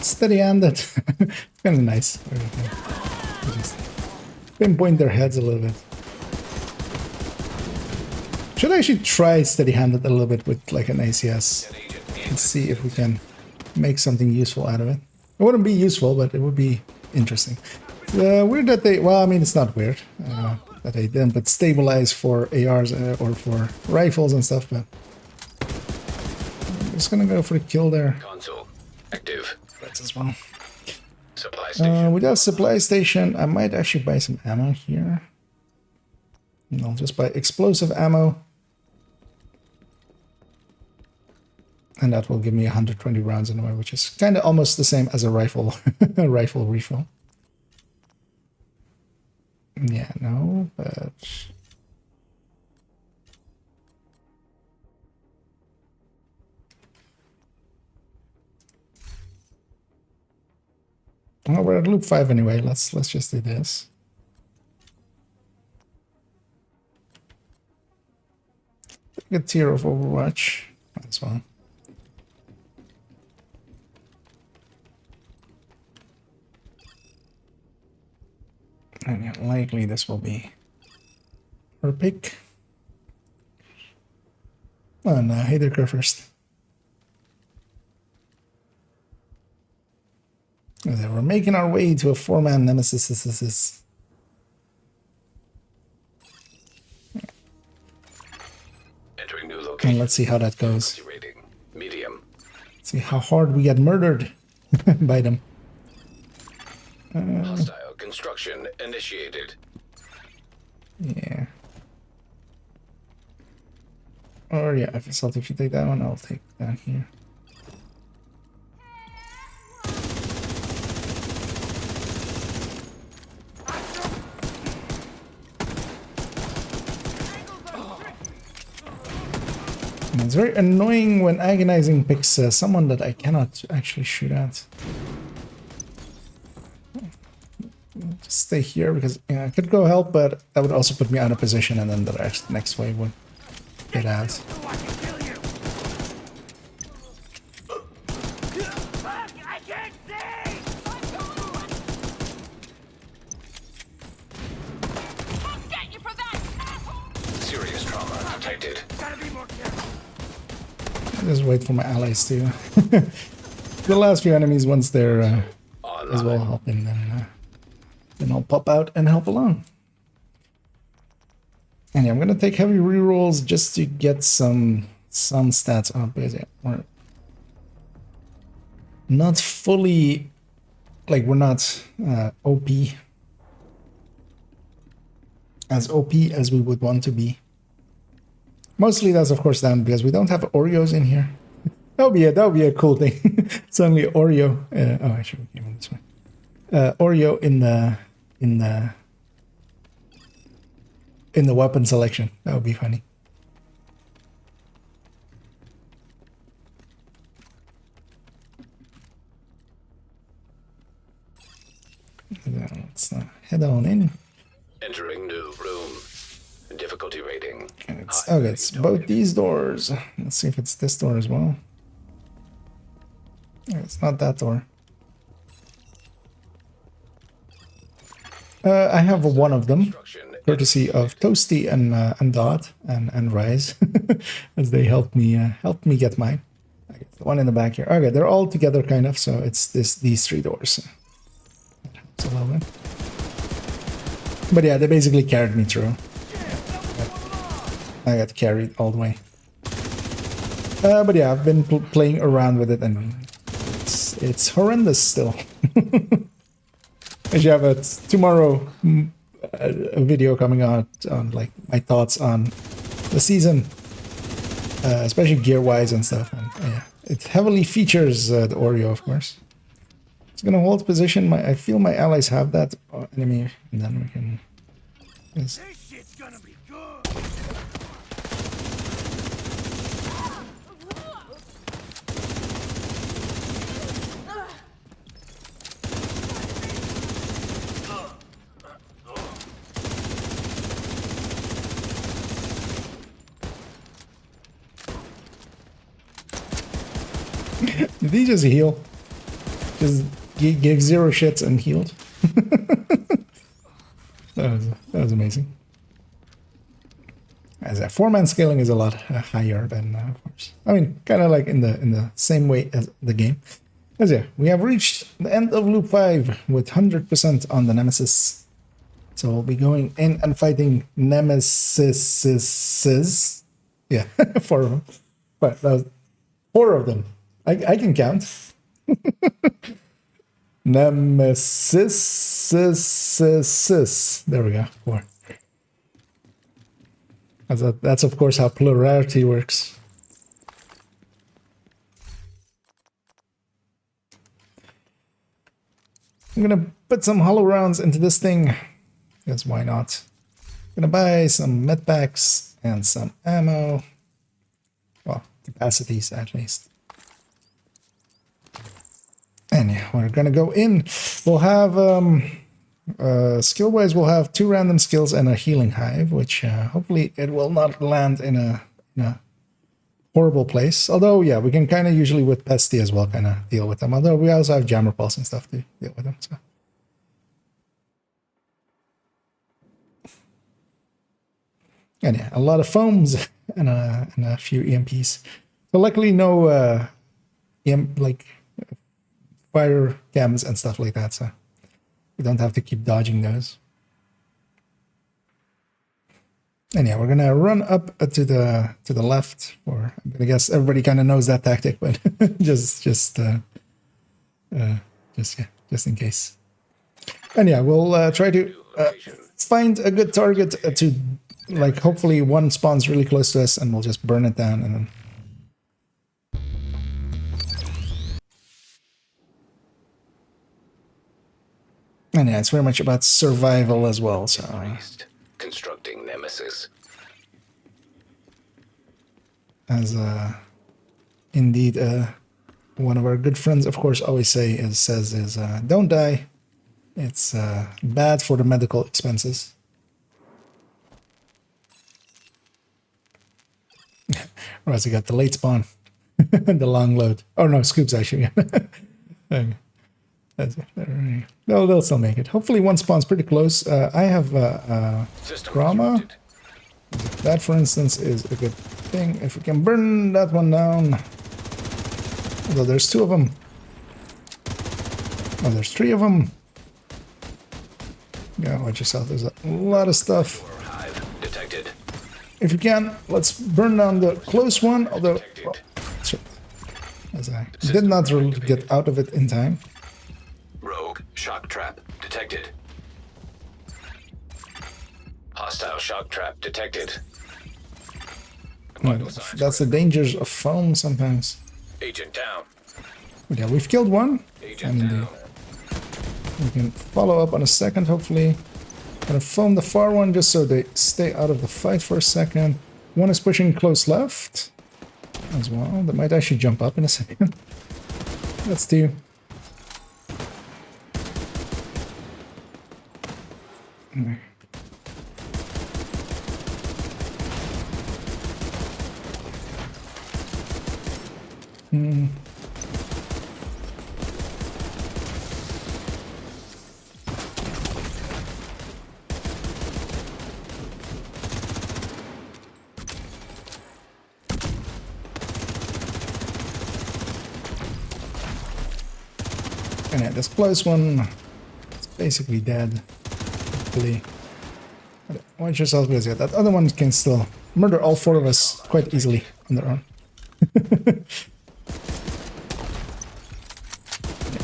Steady-handed. It's kind of nice. Just pinpoint their heads a little bit. Should I actually try steady-handed a little bit with like an ACS and see if we can make something useful out of it. It wouldn't be useful, but it would be interesting. Weird that they, well, I mean, it's not weird that they didn't put stabilize for ARs or for rifles and stuff, but I'm just gonna go for the kill there. Console active. That's as well. Supply station. Without supply station, I might actually buy some ammo here. And I'll just buy explosive ammo. And that will give me 120 rounds anyway, which is kind of almost the same as a rifle, a rifle refill. Yeah, no, but... Well, we're at loop 5 anyway. Let's just do this. Take a tier of Overwatch as well. And yeah, likely this will be her pick. Oh no, Hader first. We're making our way to a 4-man nemesis. Entering new location. And let's see how that goes. Difficulty rating medium. See how hard we get murdered by them. Hostile construction initiated. Or yeah, if it's if you take that one, I'll take down here. And it's very annoying when agonizing picks someone that I cannot actually shoot at. Just stay here because yeah, I could go help, but that would also put me out of position, and then the next wave would get out. Serious trauma detected. I just wait for my allies to. The last few enemies, once they're as well helping, then I'll pop out and help along. And yeah, I'm gonna take heavy rerolls just to get some stats up, because yeah, we're not fully, like, we're not OP as we would want to be. Mostly that's of course down because we don't have Oreos in here. That would be a cool thing. Suddenly Oreo. Oh, I should have came this way. Oreo in the weapon selection. That would be funny. Let's head on in. Entering new room. Difficulty rating. And it's both these doors. Let's see if it's this door as well. No, it's not that door. I have one of them, courtesy of Toasty and Dot and Rise, as they helped me get mine. I guess the one in the back here. Okay, they're all together kind of, so it's these three doors. That helps a little bit. But yeah, they basically carried me through. I got carried all the way. But yeah, I've been playing around with it, and it's horrendous still. I should have tomorrow a video coming out on like my thoughts on the season, especially gear-wise and stuff. And yeah, it heavily features the Oreo, of course. It's gonna hold position. I feel my allies have that enemy, and then we can. Yes. This shit's gonna be good. Did he just heal? Just gave zero shits and healed. that was amazing. As a 4-man scaling is a lot higher than, of course. I mean, kind of like in the same way as the game. As yeah, we have reached the end of Loop 5 with 100% on the Nemesis. So we'll be going in and fighting Nemesises. Yeah, 4 of them. But that was 4 of them. I can count. Nemesis. There we go. 4. That's of course how plurality works. I'm gonna put some hollow rounds into this thing, because why not? I'm gonna buy some med packs and some ammo. Well, capacities at least. And yeah, we're gonna go in. We'll have skill-wise, we'll have 2 random skills and a healing hive, which hopefully it will not land in a horrible place. Although, yeah, we can kind of usually with Pesty as well kind of deal with them. Although we also have Jammer Pulse and stuff to deal with them. So. And yeah, a lot of foams and a few EMPs. So luckily no fire cams and stuff like that, so we don't have to keep dodging those. And yeah, we're gonna run up to the left, or I guess everybody kind of knows that tactic, but just in case. And yeah, we'll try to find a good target to like hopefully one spawns really close to us and we'll just burn it down and then. And yeah, it's very much about survival as well, so. Constructing Nemesis. As indeed one of our good friends, of course, always says don't die. It's bad for the medical expenses. Whereas you got the late spawn, the long load. Oh no, scoops actually. Okay. They'll still make it. Hopefully one spawn's pretty close. I have System trauma. disrupted. That, for instance, is a good thing. If we can burn that one down. Although there's two of them. Oh, there's three of them. Yeah, watch yourself. There's a lot of stuff. Hive detected. If you can, let's burn down the close one. Although, oh, shit. As I did not really get out of it in time. Rogue shock trap detected. Hostile shock trap detected. Vital signs That's the dangers of foam sometimes. Agent down. But yeah, we've killed one. Agent And down. we can follow up on a second, hopefully. Gonna foam the far one just so they stay out of the fight for a second. One is pushing close left as well. That might actually jump up in a second. That's two. And yeah, this close one is basically dead. Hopefully. Watch yourself, because yeah, that other one can still murder all four of us quite easily on their own.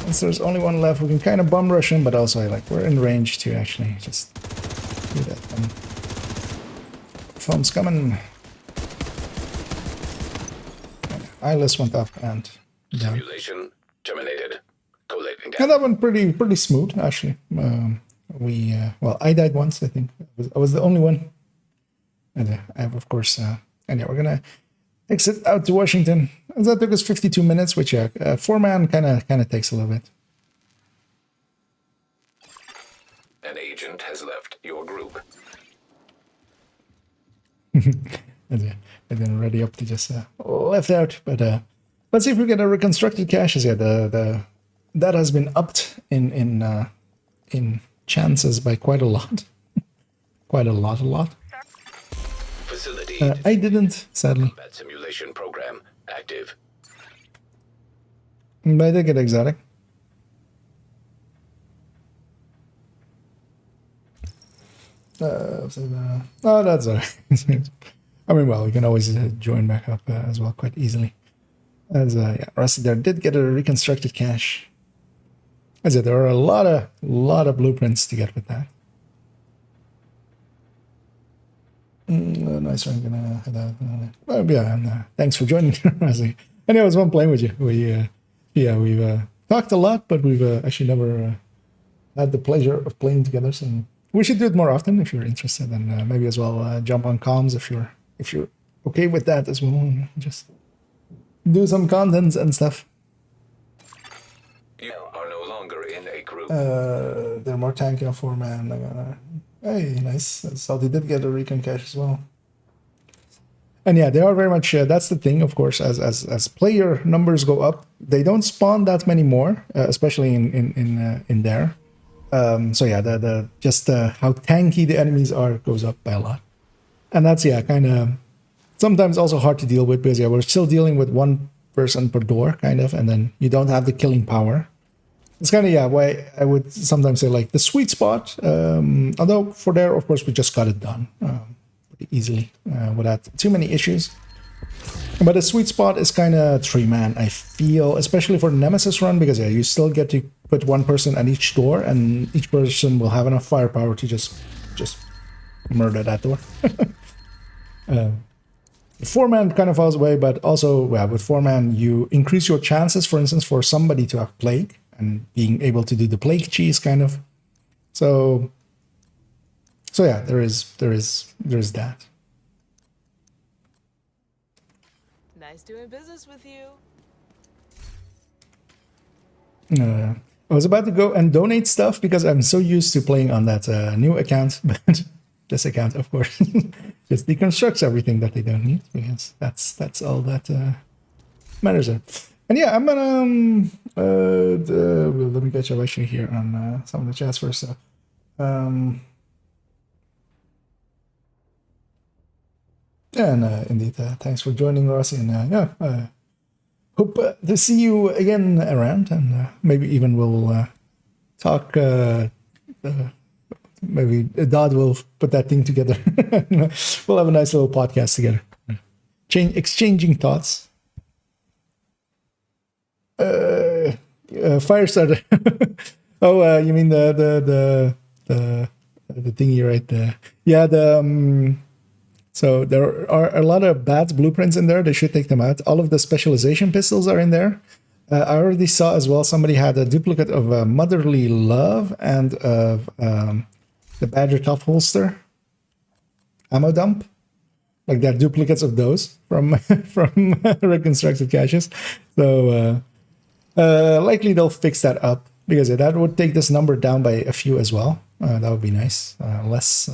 Once there's only one left, we can kind of bum rush him, but also like we're in range to actually just do that. Foam's coming. Eyeless went up and down. Simulation terminated. Collating And down. that went pretty smooth actually. Well, I died once, I think. I was the only one. And I have, of course, and yeah, we're gonna exit out to Washington. And that took us 52 minutes, which yeah, 4-man kind of takes a little bit. An agent has left your group. And yeah, and then ready up to just left out. But let's see if we get a reconstructed caches. Yeah, that has been upped in chances by quite a lot. Quite a lot. Facility. I didn't, sadly. Combat simulation program active. But I did get exotic. Oh, that's all right. I mean, well, we can always join back up as well quite easily. As yeah, Rusty there did get a reconstructed cache. As I said, there are a lot of blueprints to get with that. Nice one. Gonna head out. Well, yeah, and thanks for joining, Rusty. And it was fun playing with you. We've talked a lot, but we've actually never had the pleasure of playing together. So we should do it more often if you're interested, and maybe as well jump on comms if you're okay with that as well. Just do some contents and stuff. You are no longer in a group. They're more tanky on 4-man. Hey, nice. So they did get a recon cache as well. And yeah, they are very much. That's the thing, of course. As player numbers go up, they don't spawn that many more, especially in there. So yeah, the just how tanky the enemies are goes up by a lot, and that's kind of sometimes also hard to deal with because we're still dealing with one person per door, kind of, and then you don't have the killing power. It's kind of why I would sometimes say like the sweet spot. Although for there, of course, we just got it done pretty easily without too many issues. But the sweet spot is kind of 3-man, I feel, especially for the Nemesis run, because you still get to put one person at each door, and each person will have enough firepower to just murder that door. The 4-man kind of falls away, but also, yeah, with 4-man, you increase your chances, for instance, for somebody to have plague and being able to do the plague cheese kind of. So yeah, there is that. Nice doing business with you. I was about to go and donate stuff because I'm so used to playing on that new account, but this account, of course, just deconstructs everything that they don't need, because that's all that matters. And yeah, I'm gonna well, let me get your question here on some of the chats first. So, and indeed, thanks for joining, Rossi, and yeah. Hope to see you again around, and maybe even we'll talk. Maybe Dodd will put that thing together. We'll have a nice little podcast together, exchanging thoughts. Firestarter. Oh, you mean the thingy right there? Yeah, so there are a lot of bad blueprints in there. They should take them out. All of the specialization pistols are in there. I already saw as well somebody had a duplicate of Motherly Love and of the Badger Top Holster ammo dump. Like they're duplicates of those from from reconstructed caches. So likely they'll fix that up, because that would take this number down by a few as well. That would be nice. Less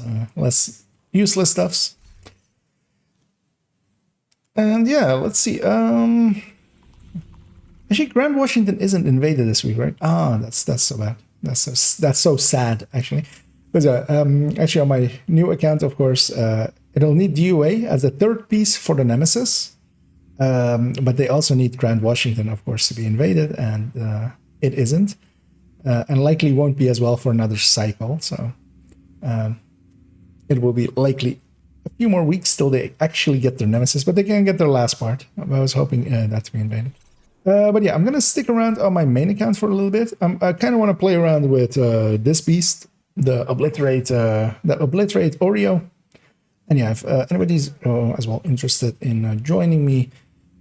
useless stuffs. And yeah, let's see. Actually, Grand Washington isn't invaded this week, right? Ah, that's so bad. That's so sad, actually. Because actually on my new account, of course, it'll need DUA as a third piece for the Nemesis. But they also need Grand Washington, of course, to be invaded, and it isn't. And likely won't be as well for another cycle. So it will be likely a few more weeks till they actually get their Nemesis, but they can get their last part. I was hoping that to be invaded. But yeah, I'm going to stick around on my main account for a little bit. I kind of want to play around with this beast, the Obliterate Oreo. And yeah, if anybody's as well interested in joining me,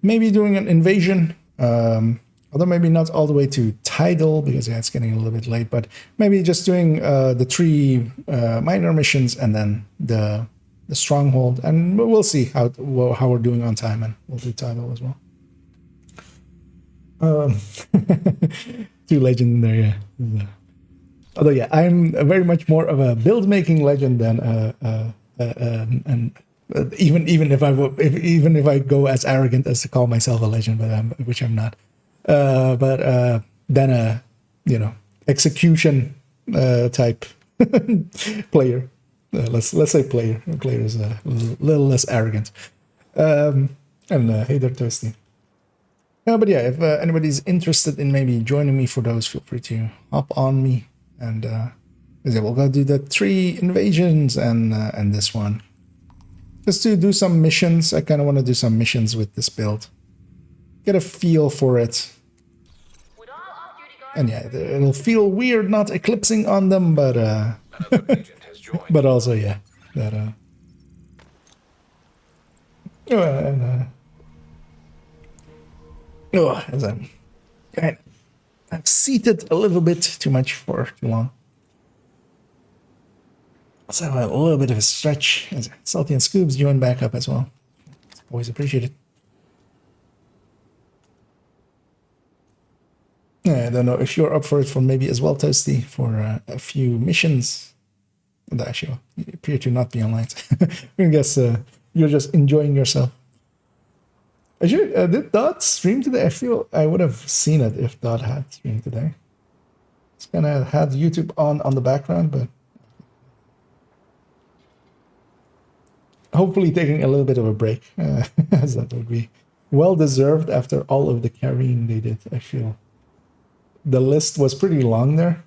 maybe doing an invasion, although maybe not all the way to Tidal, because yeah, it's getting a little bit late, but maybe just doing the 3 minor missions and then the stronghold, and we'll see how we're doing on time, and we'll do Tidal as well. 2 legend in there, yeah. Although yeah, I'm very much more of a build making legend than and even if I go as arrogant as to call myself a legend, but which I'm not. But then a execution type player. Let's say player. Player is a little less arrogant. And hey there, Toasty. But yeah, if anybody's interested in maybe joining me for those, feel free to hop on me, and we'll go do the 3 invasions and this one, just to do some missions. I kind of want to do some missions with this build, get a feel for it, and yeah, it'll feel weird not eclipsing on them, but Another agent has joined. but also yeah, that as I've seated a little bit too much for too long. Also have a little bit of a stretch. As Salty and Scoobs join back up as well. It's always appreciated. Yeah, I don't know if you're up for it, for maybe as well, Toasty, for a few missions. Actually, you appear to not be online. I guess you're just enjoying yourself. Did Dot stream today? I feel I would have seen it if Dot had streamed today. It's kind of had YouTube on the background, but hopefully taking a little bit of a break, as that would be well deserved after all of the carrying they did. I feel the list was pretty long there.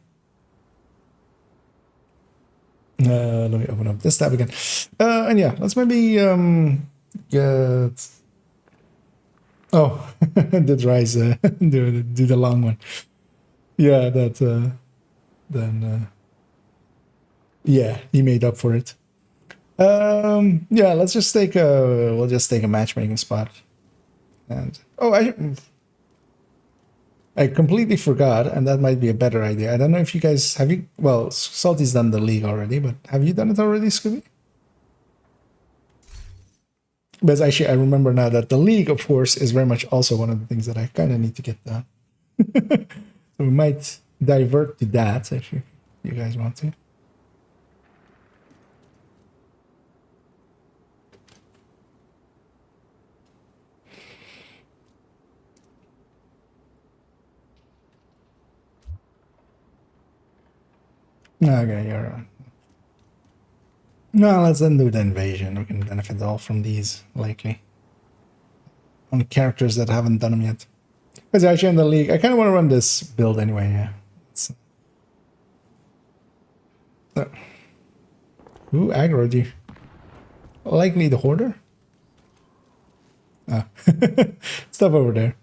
Let me open up this tab again, and yeah, let's maybe get. Oh, did Rise do the long one? Yeah, that then yeah, he made up for it. Yeah, let's just take a we'll just take a matchmaking spot. And oh, I completely forgot, and that might be a better idea. I don't know if you guys have you. Well, Salty's done the league already, but have you done it already, Scooby? Because actually, I remember now that the league, of course, is very much also one of the things that I kind of need to get done. So we might divert to that if you guys want to. Okay, you're right. No, let's then do the invasion. We can benefit all from these, likely. On characters that haven't done them yet. Because actually in the league, I kind of want to run this build anyway, yeah. Who aggroed you? Likely the Hoarder? Ah. Stuff over there.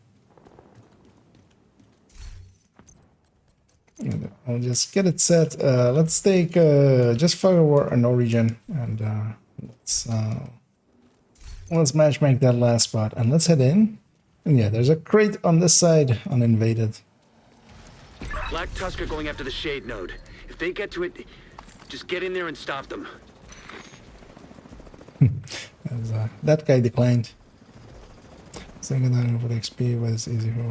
I'll just get it set. Let's take just Fire War and Origin, and let's matchmake that last spot, and let's head in. And yeah, there's a crate on this side, uninvaded. Black Tusk are going after the Shade Node. If they get to it, just get in there and stop them. As, that guy declined. Second time for the XP was easy for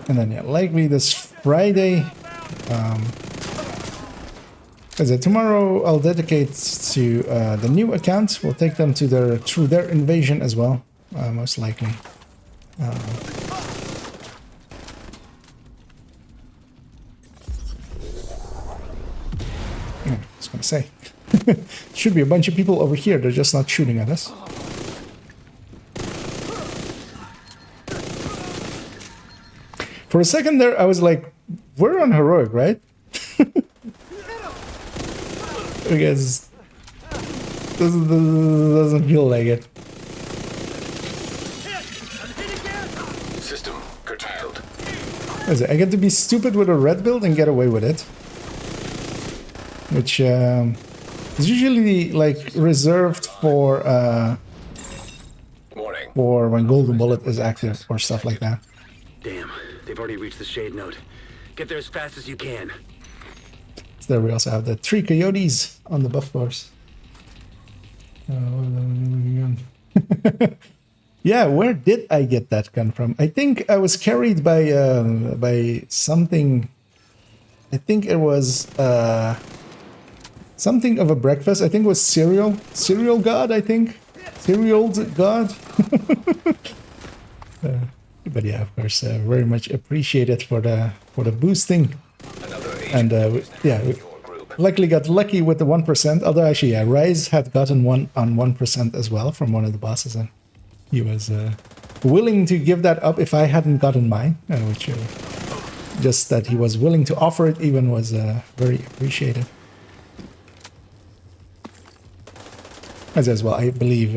and then yeah, likely this Friday. Tomorrow I'll dedicate to the new account. We'll take them to through their invasion as well, most likely. I was gonna say, should be a bunch of people over here. They're just not shooting at us. For a second there, I was like, we're on heroic, right? Because doesn't feel like it. System curtailed. I get to be stupid with a red build and get away with it, which is usually like reserved for when Golden Bullet is active or stuff like that. Damn, they've already reached the Shade Node. Get there as fast as you can. So there we also have the 3 coyotes on the buff bars. Yeah, where did I get that gun from? I think I was carried by something. I think it was something of a breakfast. I think it was cereal god. I think cereal god. But yeah, of course, very much appreciated for the boosting. And yeah, we luckily got lucky with the 1%. Although actually, yeah, Rise had gotten one on 1% as well from one of the bosses, and he was willing to give that up if I hadn't gotten mine, which just that he was willing to offer it even was very appreciated. As well, I believe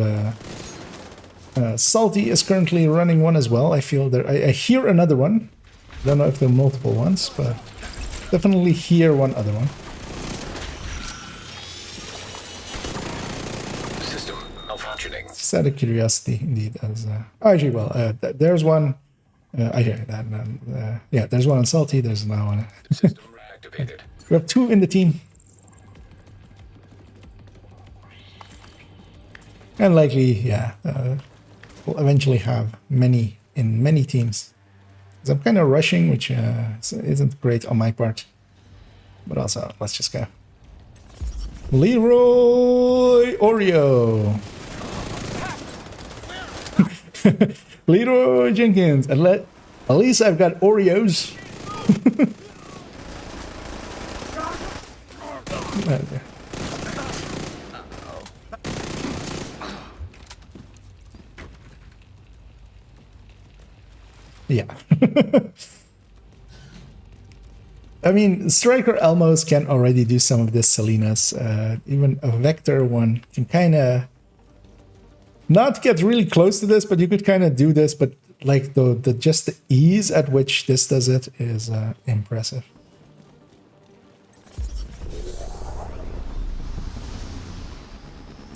Salty is currently running one as well. I feel there. I hear another one. Don't know if there are multiple ones, but definitely hear one other one. System malfunctioning. Just out of curiosity, indeed. Actually, well, there's one. I hear that. Yeah, there's one on Salty. There's now one. System reactivated. We have 2 in the team. And likely, yeah, we'll eventually have many in many teams. So I'm kind of rushing, which isn't great on my part. But also, let's just go. Leroy Oreo. Leroy Jenkins. And at least I've got Oreos. Yeah. I mean, Striker Elmos can already do some of this Selena's. Even a Vector one can kind of not get really close to this, but you could kind of do this, but like the just the ease at which this does it is impressive.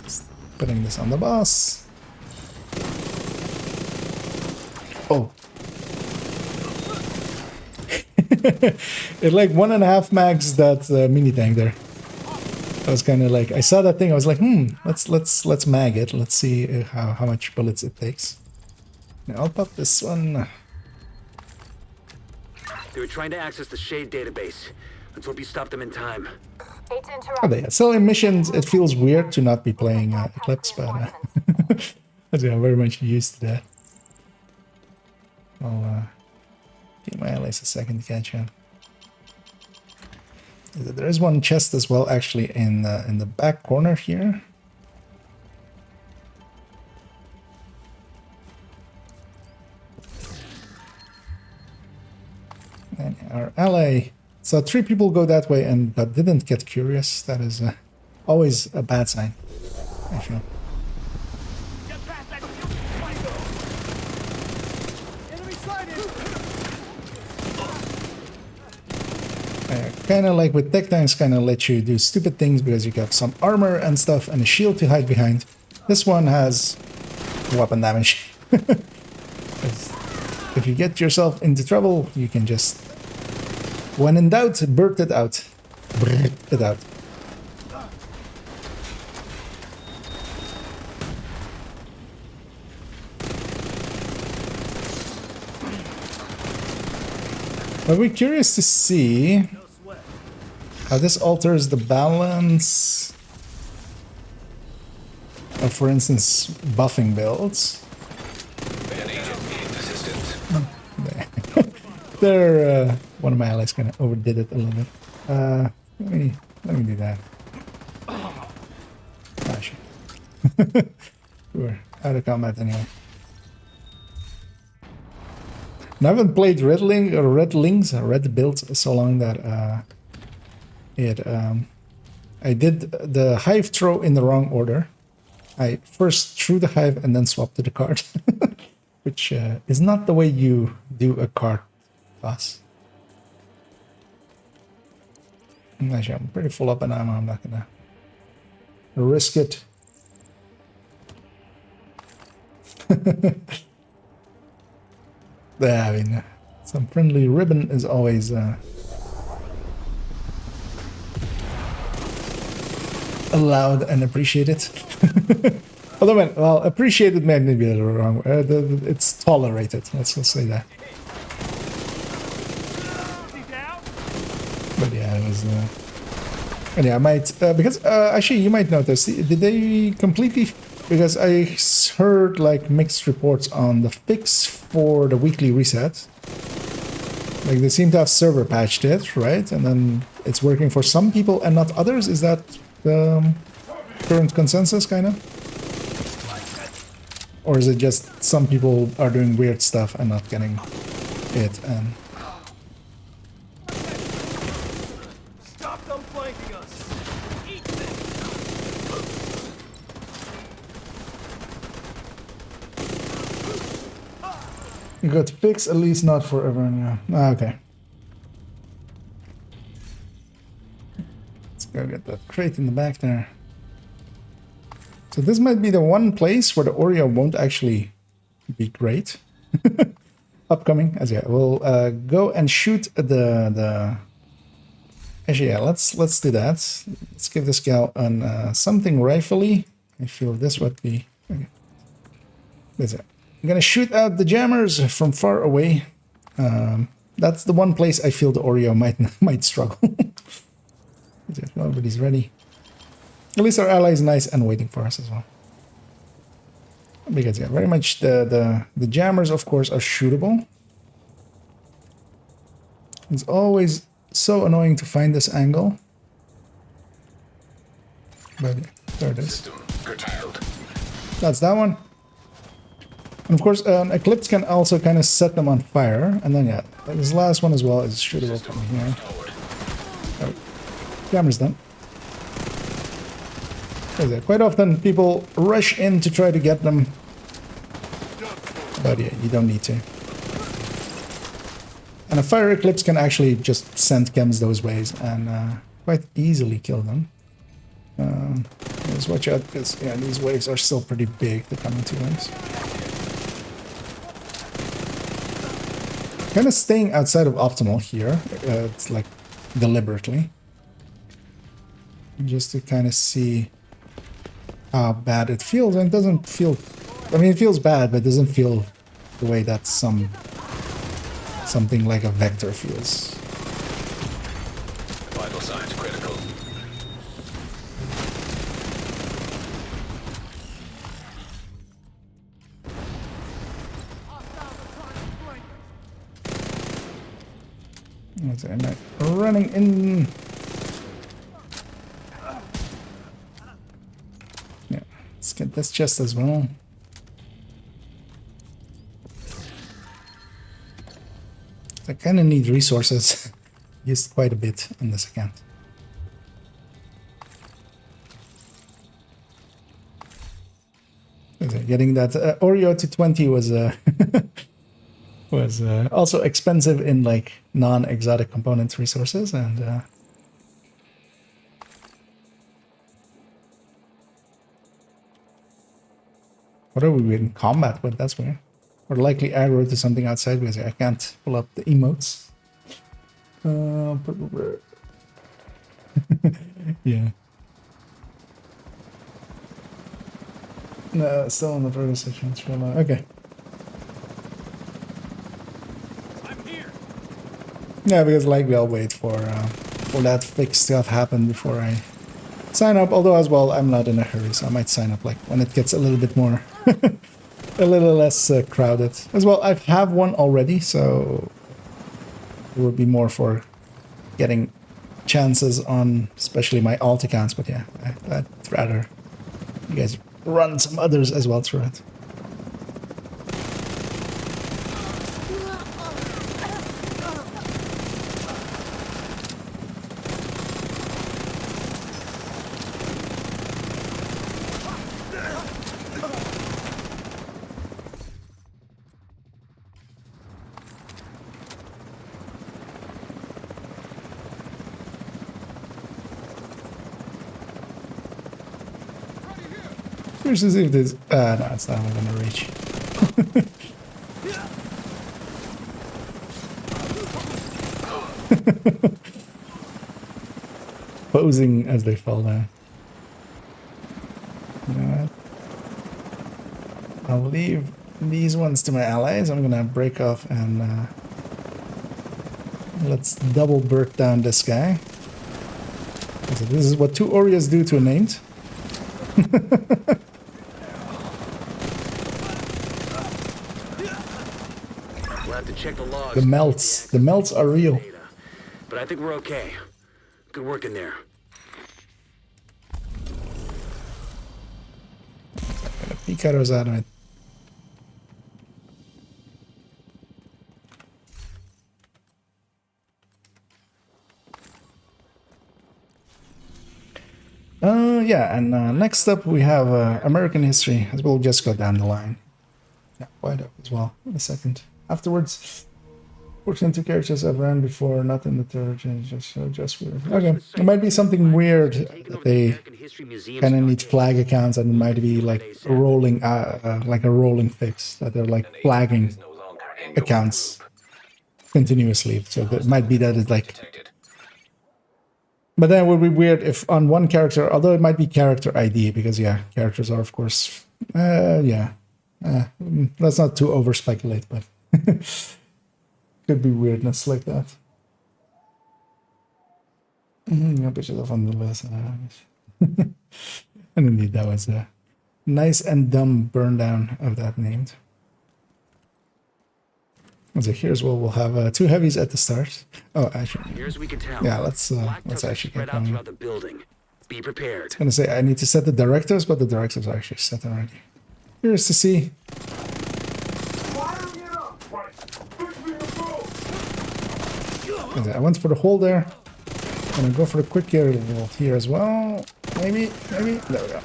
Just putting this on the boss. Oh. It like 1.5 mags that mini tank there. I was kind of like, I saw that thing, I was like, let's mag it. Let's see how much bullets it takes. Now I'll pop this one. They were trying to access the Shade database. Let's hope you stopped them in time. Hate to interrupt. Oh, yeah. So in missions, it feels weird to not be playing Eclipse, but yeah, I'm very much used to that. I'll give my allies a second to catch up. There is one chest as well, actually, in the back corner here. And our ally. So 3 people go that way and that didn't get curious. That is always a bad sign, I feel. Get past that stupid Fuego! Enemy sighted! Kind of like with tech tanks, kind of let you do stupid things because you got some armor and stuff and a shield to hide behind. This one has weapon damage. If you get yourself into trouble, you can just, when in doubt, burst it out. Burst it out. I'll be curious to see how this alters the balance of, for instance, buffing builds. An agent needs assistance. There, one of my allies kind of overdid it a little bit. Let me do that. Ah, shit. We're out of combat anyway. And I haven't played Red builds so long that I did the hive throw in the wrong order. I first threw the hive and then swapped to the card, which is not the way you do a card toss. Actually, I'm pretty full up on ammo. I'm not gonna risk it. Yeah, I mean, some friendly ribbon is always allowed and appreciated. Although, well, appreciated may be the wrong word. It's tolerated. Let's just say that. But yeah, it was. And yeah, I might because actually you might notice. Did they completely? Because I heard like mixed reports on the fix for the weekly reset. Like they seem to have server patched it, right? And then it's working for some people and not others. Is that the current consensus, kind of? Or is it just some people are doing weird stuff and not getting it? And Stop them flanking us! Eat this! good fix, at least not forever. Yeah. Okay. Let's go get that crate in the back there. So this might be the one place where the Oreo won't actually be great. Upcoming, as yeah, we'll go and shoot the. Actually, yeah, let's do that. Let's give this gal an something rifle-y. I feel this would be. Okay. That's it. I'm gonna shoot out the jammers from far away. That's the one place I feel the Oreo might struggle. Nobody's ready. At least our ally is nice and waiting for us as well. Because yeah, very much the jammers, of course, are shootable. It's always so annoying to find this angle. But yeah, there it is. System curtailed. That's that one. And of course, an Eclipse can also kind of set them on fire. And then yeah, this last one as well is shootable from here. Oh, camera's done. Quite often people rush in to try to get them. But But yeah, you don't need to. And a fire eclipse can actually just send chems those ways and quite easily kill them. Just watch out because yeah, these waves are still pretty big, the coming 2 waves. Kind of staying outside of optimal here. It's like deliberately. Just to kind of see how bad it feels. And it doesn't feel... I mean, it feels bad, but it doesn't feel the way that something like a vector feels. Vital signs critical. I'm not running in. Yeah, let's get this chest as well. I kind of need resources. Used quite a bit on this account. Getting that Oreo to 20 was was also expensive in like non-exotic components resources, and what are we in combat with? That's weird. Or likely aggro to something outside because I can't pull up the emotes. Yeah. No, still on the progress section. Okay. I'm here. Yeah, because likely I'll wait for that fix to have happened before I sign up. Although as well, I'm not in a hurry, so I might sign up like when it gets a little bit more, a little less crowded. As well, I have one already, so it would be more for getting chances on, especially my alt accounts. But yeah, I'd rather you guys run some others as well through it. Let's see if this. No, it's not even gonna reach. Posing as they fall down. You know what? I'll leave these ones to my allies. I'm gonna break off and let's double burst down this guy. So this is what 2 Oreos do to a named. We'll have to check the logs. The melts are real. But I think we're okay. Good work in there. Gotta peek arrows out of it. Yeah, and next up we have American history, as we'll just go down the line. Yeah, wide up as well in a second. Afterwards, fortunately 2 characters I've ran before, not in the third, just weird. Okay, it might be something weird that they kind of need flag accounts, and it might be like a rolling fix that they're like flagging accounts continuously. So it might be that it's like. But then it would be weird if on one character, although it might be character ID, because yeah, characters are of course, yeah. Let's not too over speculate, but could be weirdness like that. Yeah, pictures of on the list. And indeed, that was a nice and dumb burn down of that named. So here's where we'll have 2 heavies at the start. Oh, actually, Here's we can tell. yeah. Let's actually get out going. throughout the building. Be prepared. I was gonna say I need to set the directives, but the directives are actually set already. Here's to see. Firing it up. Right. Fix me the boat. I went for the hole there. Gonna go for the quick gear here as well. Maybe. There we go.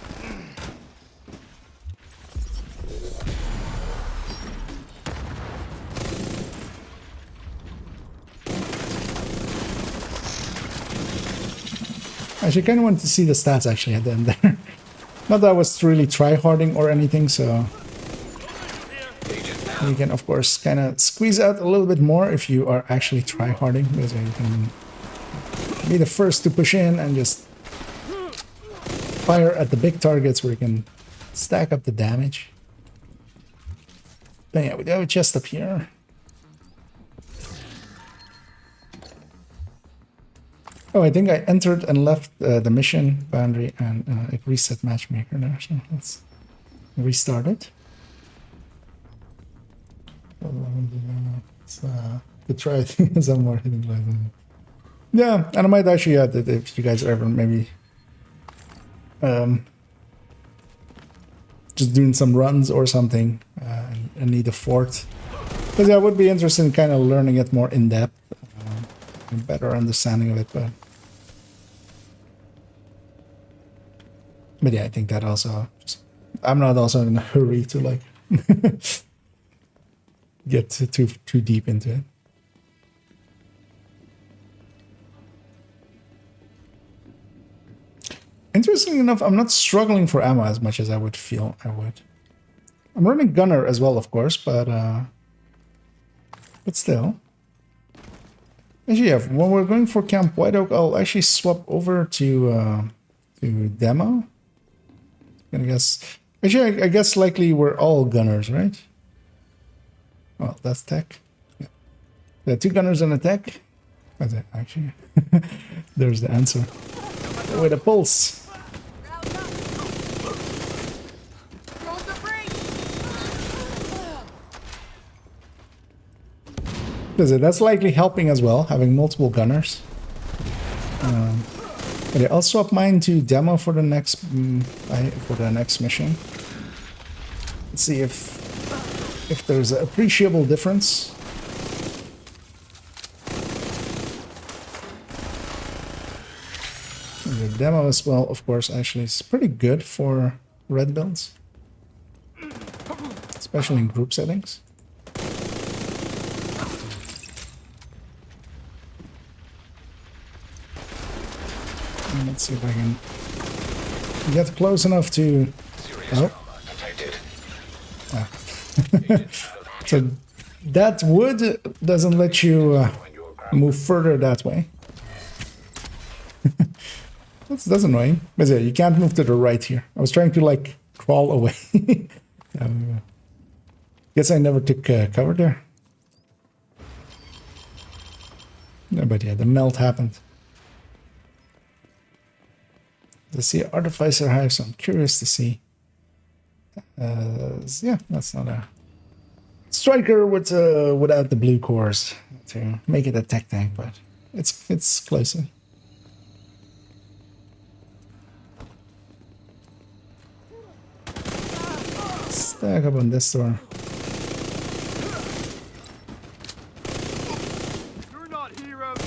Actually, kind of wanted to see the stats actually at the end there. Not that I was really try-harding or anything, so you can of course kind of squeeze out a little bit more if you are actually try-harding, because you can be the first to push in and just fire at the big targets where you can stack up the damage. But yeah, we do have a chest up here. Oh, I think I entered and left the mission boundary and it reset matchmaker there, so let's restart it. Let's try some more hidden places. Yeah, and I might actually add that if you guys are ever maybe just doing some runs or something and need a fort. Because I would be interested in kind of learning it more in depth. A better understanding of it, but yeah, I think that also I'm not also in a hurry to like get too deep into it. Interestingly enough, I'm not struggling for ammo as much as I would feel I would. I'm running gunner as well, of course, but still. Actually, yeah, when we're going for Camp White Oak, I'll actually swap over to demo. I guess. Actually, I guess likely we're all gunners, right? Well, that's tech. Yeah, there are 2 gunners and a tech. That's it, actually. There's the answer. With a pulse. That's likely helping as well, having multiple gunners. But yeah, I'll swap mine to demo for the next mission. Let's see if there's an appreciable difference. The demo as well, of course, actually is pretty good for red builds, especially in group settings. Let's see if I can get close enough to. Oh. Ah. So that wood doesn't let you move further that way. That's annoying. But yeah, you can't move to the right here. I was trying to like crawl away. Guess I never took cover there. No, but yeah, the melt happened. I see Artificer Hive, so I'm curious to see. Yeah, that's not a striker with without the blue cores to make it a tech tank, but it's closer. Stack up on this door. You're not heroes.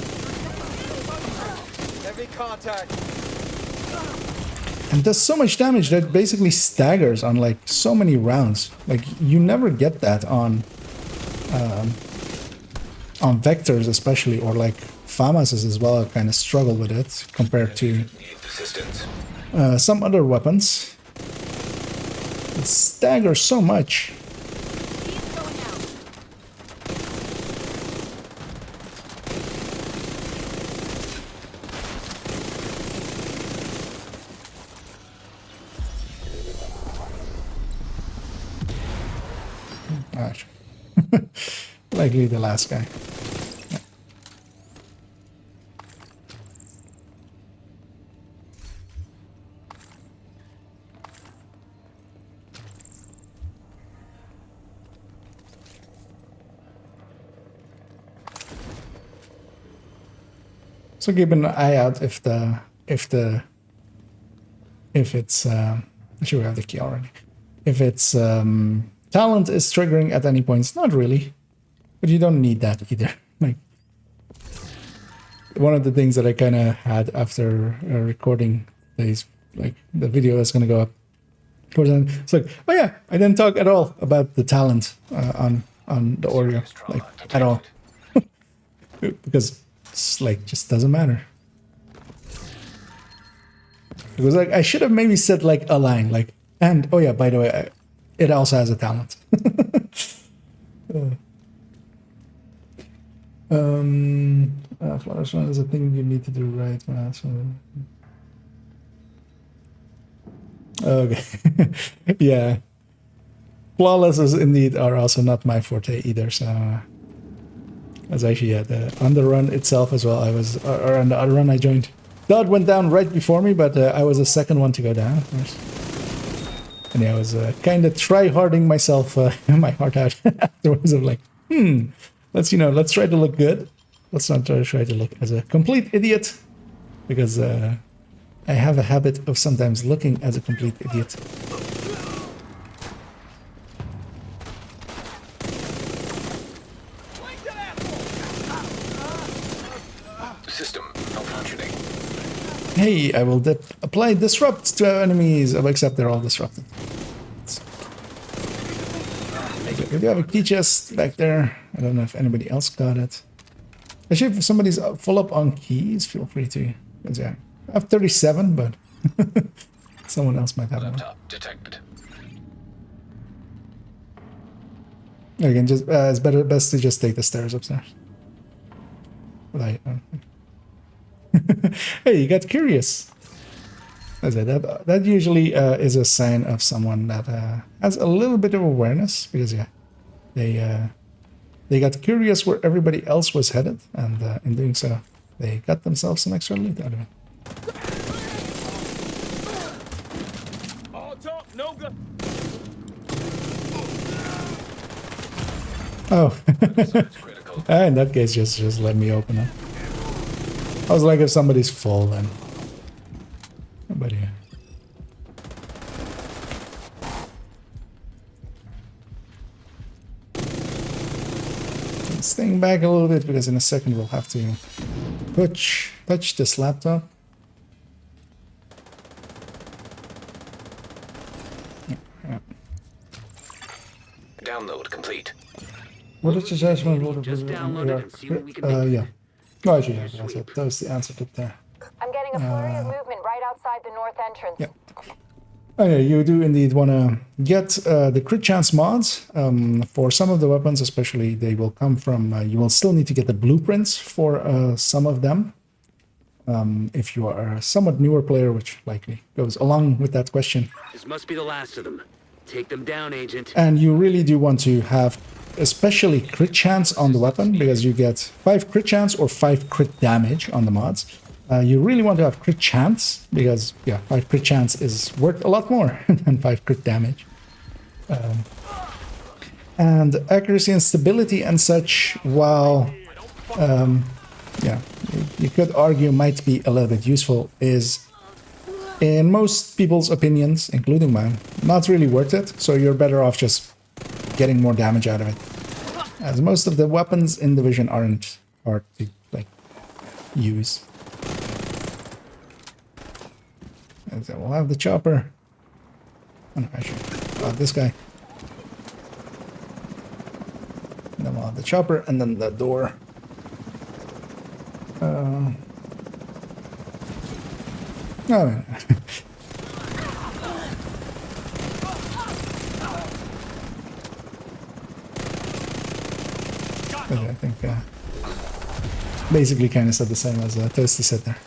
Heavy contact. And does so much damage that basically staggers on like so many rounds. Like you never get that on vectors especially, or like FAMASs as well kind of struggle with it compared to some other weapons. It staggers so much. Likely the last guy. Yeah. So keep an eye out if it's actually we have the key already. If it's talent is triggering at any points, not really. But you don't need that either. Like one of the things that I kind of had after recording these, like the video that's going to go up towards the end, it's like, oh yeah, I didn't talk at all about the talent on the Oreo, like at all, because it's like just doesn't matter. It was like I should have maybe said like a line like, and oh yeah, by the way, it also has a talent. Flawless run is a thing you need to do right. Okay, yeah. Flawlesses indeed are also not my forte either. So, as actually on the run itself as well. I was or on the other run I joined. Dot went down right before me, but I was the second one to go down, of course. And yeah, I was kind of try-harding myself, my heart out afterwards of like, let's try to look good. Let's not try to look as a complete idiot, because I have a habit of sometimes looking as a complete idiot. System malfunctioning. Hey, I will apply disrupt to our enemies, except they're all disrupted. We do have a key chest back there. I don't know if anybody else got it. Actually, if somebody's full up on keys, feel free to. Yeah, I have 37, but someone else might have one. Laptop detected. Again, just it's best to just take the stairs upstairs. But hey, you got curious. That usually is a sign of someone that has a little bit of awareness, because yeah, they got curious where everybody else was headed, and in doing so, they got themselves some extra loot out of it. All talk, no good. Oh, It's critical. in that case, just let me open it. I was like, if somebody's full, then. But yeah. Staying back a little bit, because in a second we'll have to touch this laptop. Download complete. What is the judgment? Just download it and see what we can make. Yeah. No, actually, yeah, that was the answer to there. I'm getting a flurry of movement right outside the north entrance. Yeah. Oh yeah, you do indeed want to get the crit chance mods. For some of the weapons, especially, they will come from. You will still need to get the blueprints for some of them. If you are a somewhat newer player, which likely goes along with that question. This must be the last of them. Take them down, Agent. And you really do want to have especially crit chance on the weapon, because you get 5 crit chance or 5 crit damage on the mods. You really want to have crit chance, because yeah, 5 crit chance is worth a lot more than 5 crit damage. And accuracy and stability and such, while yeah, you could argue might be a little bit useful, is in most people's opinions, including mine, not really worth it. So you're better off just getting more damage out of it, as most of the weapons in Division aren't hard to like use. And so we'll have the chopper. Oh, no, actually, this guy. And then we'll have the chopper, and then the door. Oh, yeah. I think basically kind of said the same as Toasty said there.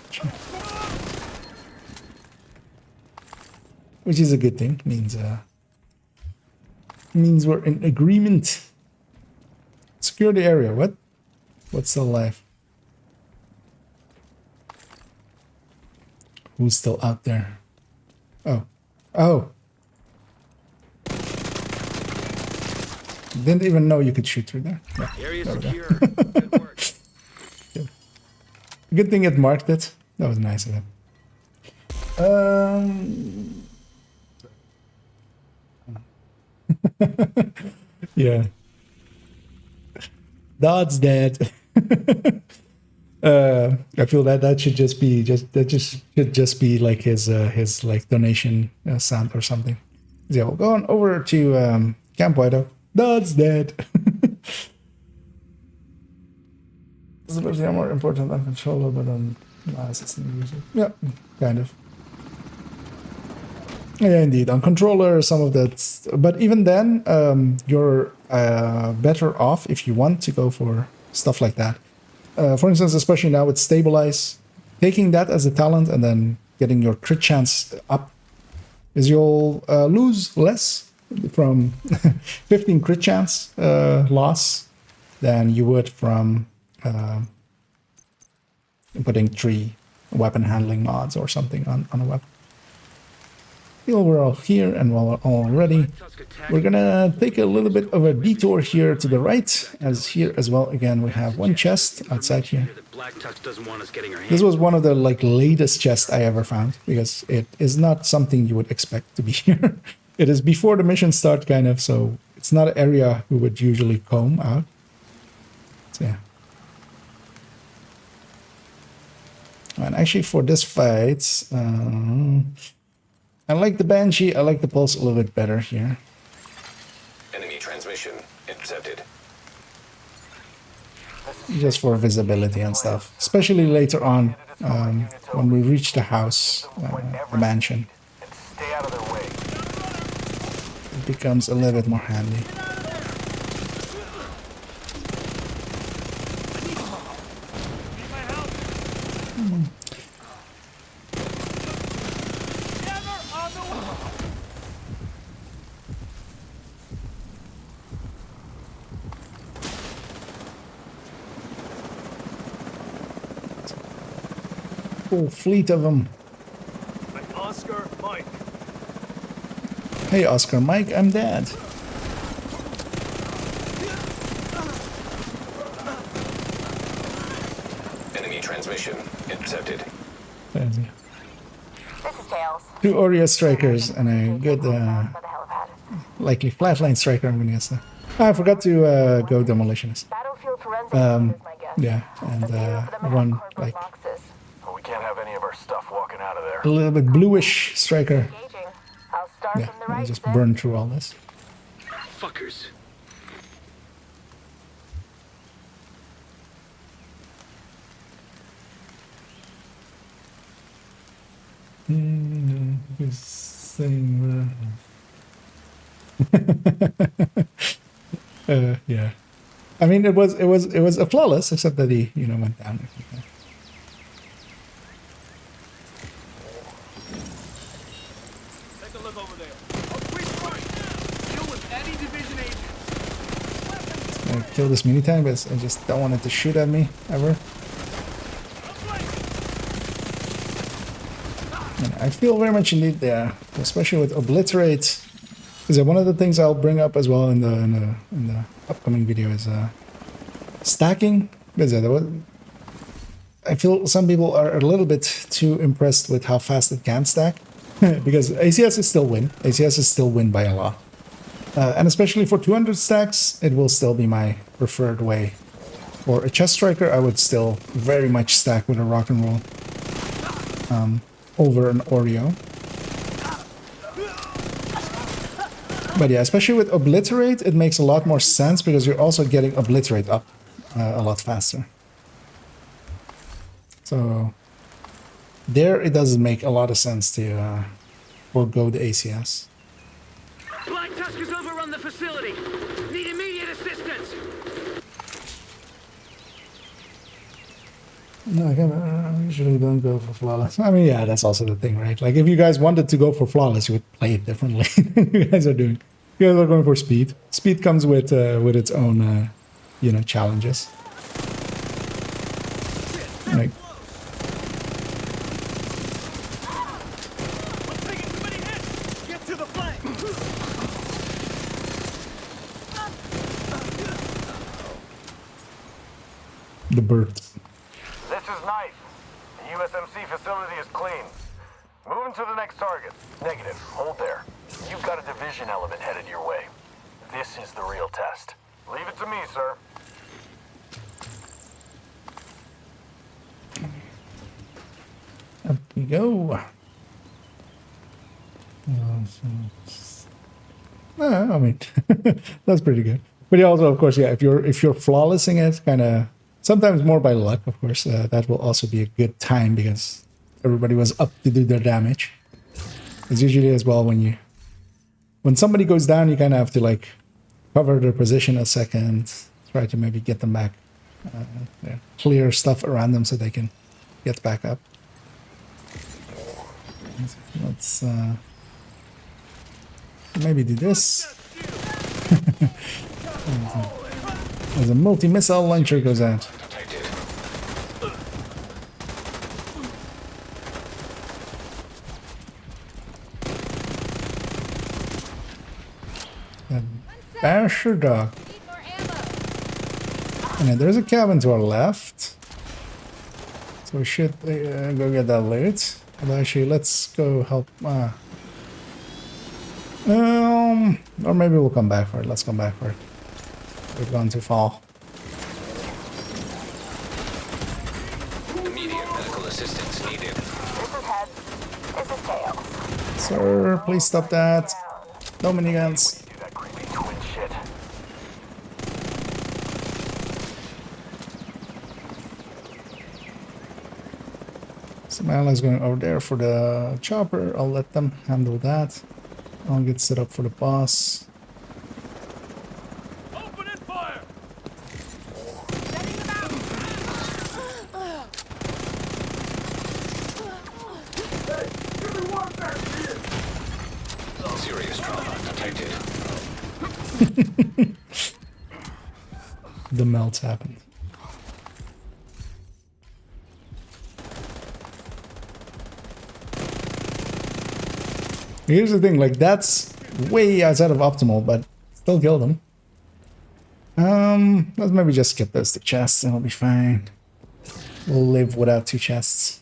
Which is a good thing. Means we're in agreement. Secure the area. What? What's still alive? Who's still out there? Oh. Oh. Didn't even know you could shoot through there. Yeah, Area there we go. secure. Good work. Good thing it marked it. That was nice of it. Yeah. Dod's dead. I feel that should just be like his like donation sound or something. Yeah, we'll go on over to Camp White Oak. Dod's dead. Is more important than controller, but assistant user. Yeah, kind of. Yeah, indeed. On controller, some of that, but even then, you're better off if you want to go for stuff like that. For instance, especially now with stabilize, taking that as a talent and then getting your crit chance up, is you'll lose less from 15 crit chance loss than you would from putting 3 weapon handling mods or something on a weapon. Feel we're all here and we're all ready. We're gonna take a little bit of a detour here to the right, as here as well. Again, we have one chest outside here. This was one of the latest chests I ever found, because it is not something you would expect to be here. It is before the mission start, kind of, so it's not an area we would usually comb out. So yeah. And actually for this fight, I like the Banshee, I like the Pulse a little bit better here. Enemy transmission intercepted. Just for visibility and stuff. Especially later on, when we reach the house, the mansion. Stay out of their way. It becomes a little bit more handy. Full fleet of them. Oscar, Mike. Hey Oscar, Mike, I'm dead. Enemy transmission intercepted. There's This is Tails. 2 Oreo strikers and a good, By the helipad. likely flatline striker, I'm gonna guess. I forgot to go demolitionist. Battlefield forensics is my guess. Yeah, and run like Boxes. Well, we can't have any of our stuff walking out of there. a little bit bluish striker. Engaging. I'll start Yeah, from the and right. just Sid. burn through all this. Fuckers. This thing. Yeah. I mean, it was a flawless, except that he went down. Take a look over there. Deal with any division agents. I kill this mini tank, but I just don't want it to shoot at me ever. And I feel very much in need there, especially with obliterate. Because one of the things I'll bring up as well in the upcoming video is stacking. Because I feel some people are a little bit too impressed with how fast it can stack. Because ACS is still win. ACS is still win by a lot. And especially for 200 stacks, it will still be my preferred way. For a chest striker, I would still very much stack with a rock and roll over an Oreo. But yeah, especially with obliterate, it makes a lot more sense because you're also getting obliterate up a lot faster. So there, it doesn't make a lot of sense to forego the ACS. Black Tuskers overrun the facility. Need immediate assistance. No, I usually don't go for flawless. I mean, yeah, that's also the thing, right? Like, if you guys wanted to go for flawless, you would play it differently. You guys are doing. You guys are going for speed. Speed comes with its own, challenges. Like, Get to the flank. the birds. This is Knife. The USMC facility is clean. Moving to the next target. Negative. Hold there. You've got a division element headed your way. This is the real test. Leave it to me, sir. Up we go. I mean, that's pretty good. But yeah, also, of course, yeah, if you're flawlessing it, kind of sometimes more by luck, of course, that will also be a good time because everybody was up to do their damage. It's usually as well when somebody goes down, you kind of have to like cover their position a second, try to maybe get them back, clear stuff around them so they can get back up. Let's maybe do this. As a multi-missile launcher goes out. Bash your dog. And then there's a cabin to our left. So we should go get that loot. Although actually, let's go help. Or maybe we'll come back for it. Let's come back for it. We've gone too far. Immediate medical assistance needed. This is heads. This is tails. Sir, please stop that. No miniguns. Do that creepy twin shit. Some allies going over there for the chopper. I'll let them handle that. I'll get set up for the boss. Open and fire! Serious trauma detected. The melts happened. Here's the thing, like that's way outside of optimal, but still killed him. Let's maybe just skip those 2 chests and it'll be fine. We'll live without 2 chests.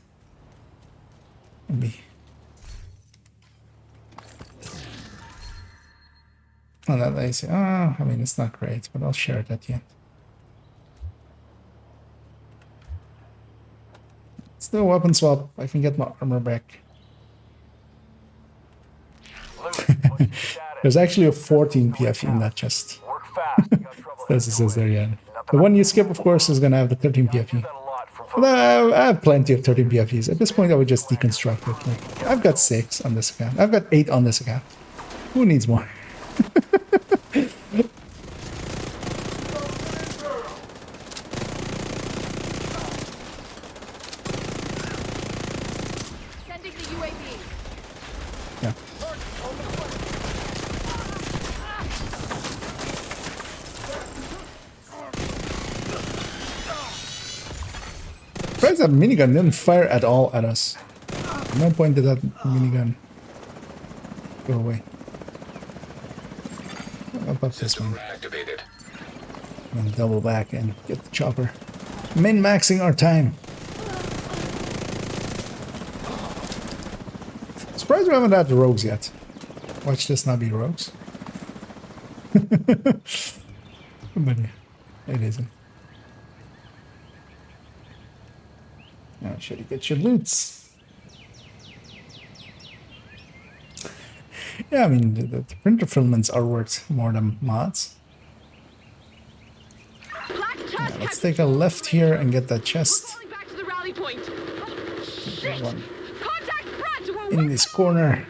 Maybe. Oh, that lazy. I mean, it's not great, but I'll share it at the end. Still weapon swap. I can get my armor back. There's actually a 14 PFE in that chest. Work fast. We got trouble As it headed says your there, way. yeah. Nothing The one you skip, of course, is going to have the 13 I've PFE. done a lot from But I have plenty of 13 PFEs. At this point, I would just deconstruct it. Like, I've got 6 on this account. I've got 8 on this account. Who needs more? Sending the UAV. Yeah. Surprised that minigun didn't fire at all at us. At no point did that minigun go away. How about this one? Activated. And double back and get the chopper. Min-maxing our time. Surprised we haven't had the rogues yet. Watch this not be rogues. But it isn't. Now should you get your loots? Yeah, I mean the printer filaments are worth more than mods. Yeah, let's take a left here and get that chest. Back to the rally point. There's one Contact front. in this corner.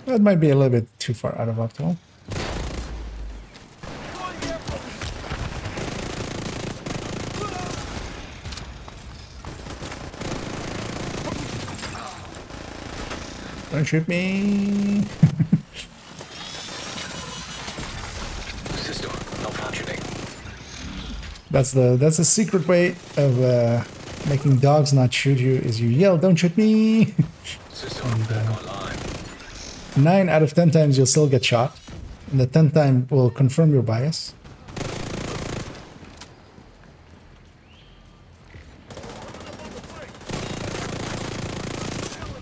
That might be a little bit too far out of optimal. Don't shoot me. System malfunctioning. That's the secret way of making dogs not shoot you is you yell, "Don't shoot me." System back online. 9 out of 10 times you'll still get shot. And the 10th time will confirm your bias.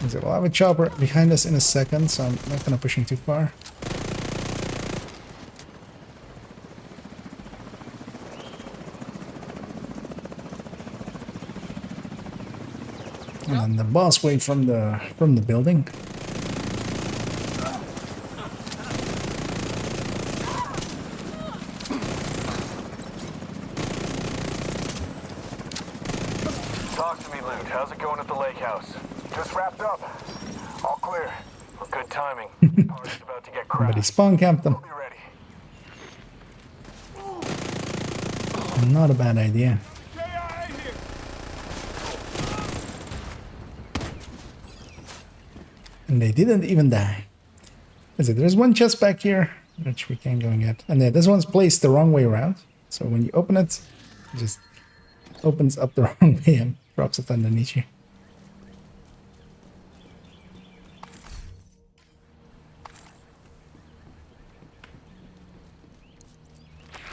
So we'll have a chopper behind us in a second, so I'm not gonna push him too far. And then the boss wave from the building. Talk to me, Luke. How's it going at the lake house? Just wrapped up. All clear. Well, good timing. Party's about to get Somebody crashed. spawn camped them. We'll be ready. Not a bad idea. And they didn't even die. There's one chest back here, which we can't go and get. And yeah, this one's placed the wrong way around. So when you open it, it just opens up the wrong way and drops it underneath you.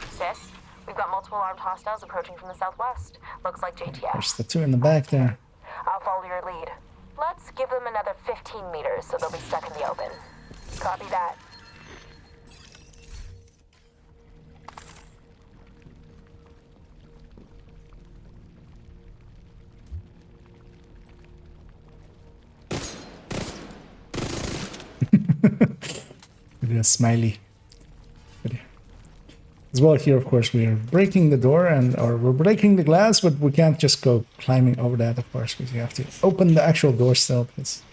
Sis, we've got multiple armed hostiles approaching from the southwest. Looks like JTF. There's the two in the back there. I'll follow your lead. Let's give them another 15 meters so they'll be stuck in the open. Copy that. With a smiley. But yeah. As well here, of course, we are breaking the door or we're breaking the glass, but we can't just go climbing over that, of course, because you have to open the actual door still. Because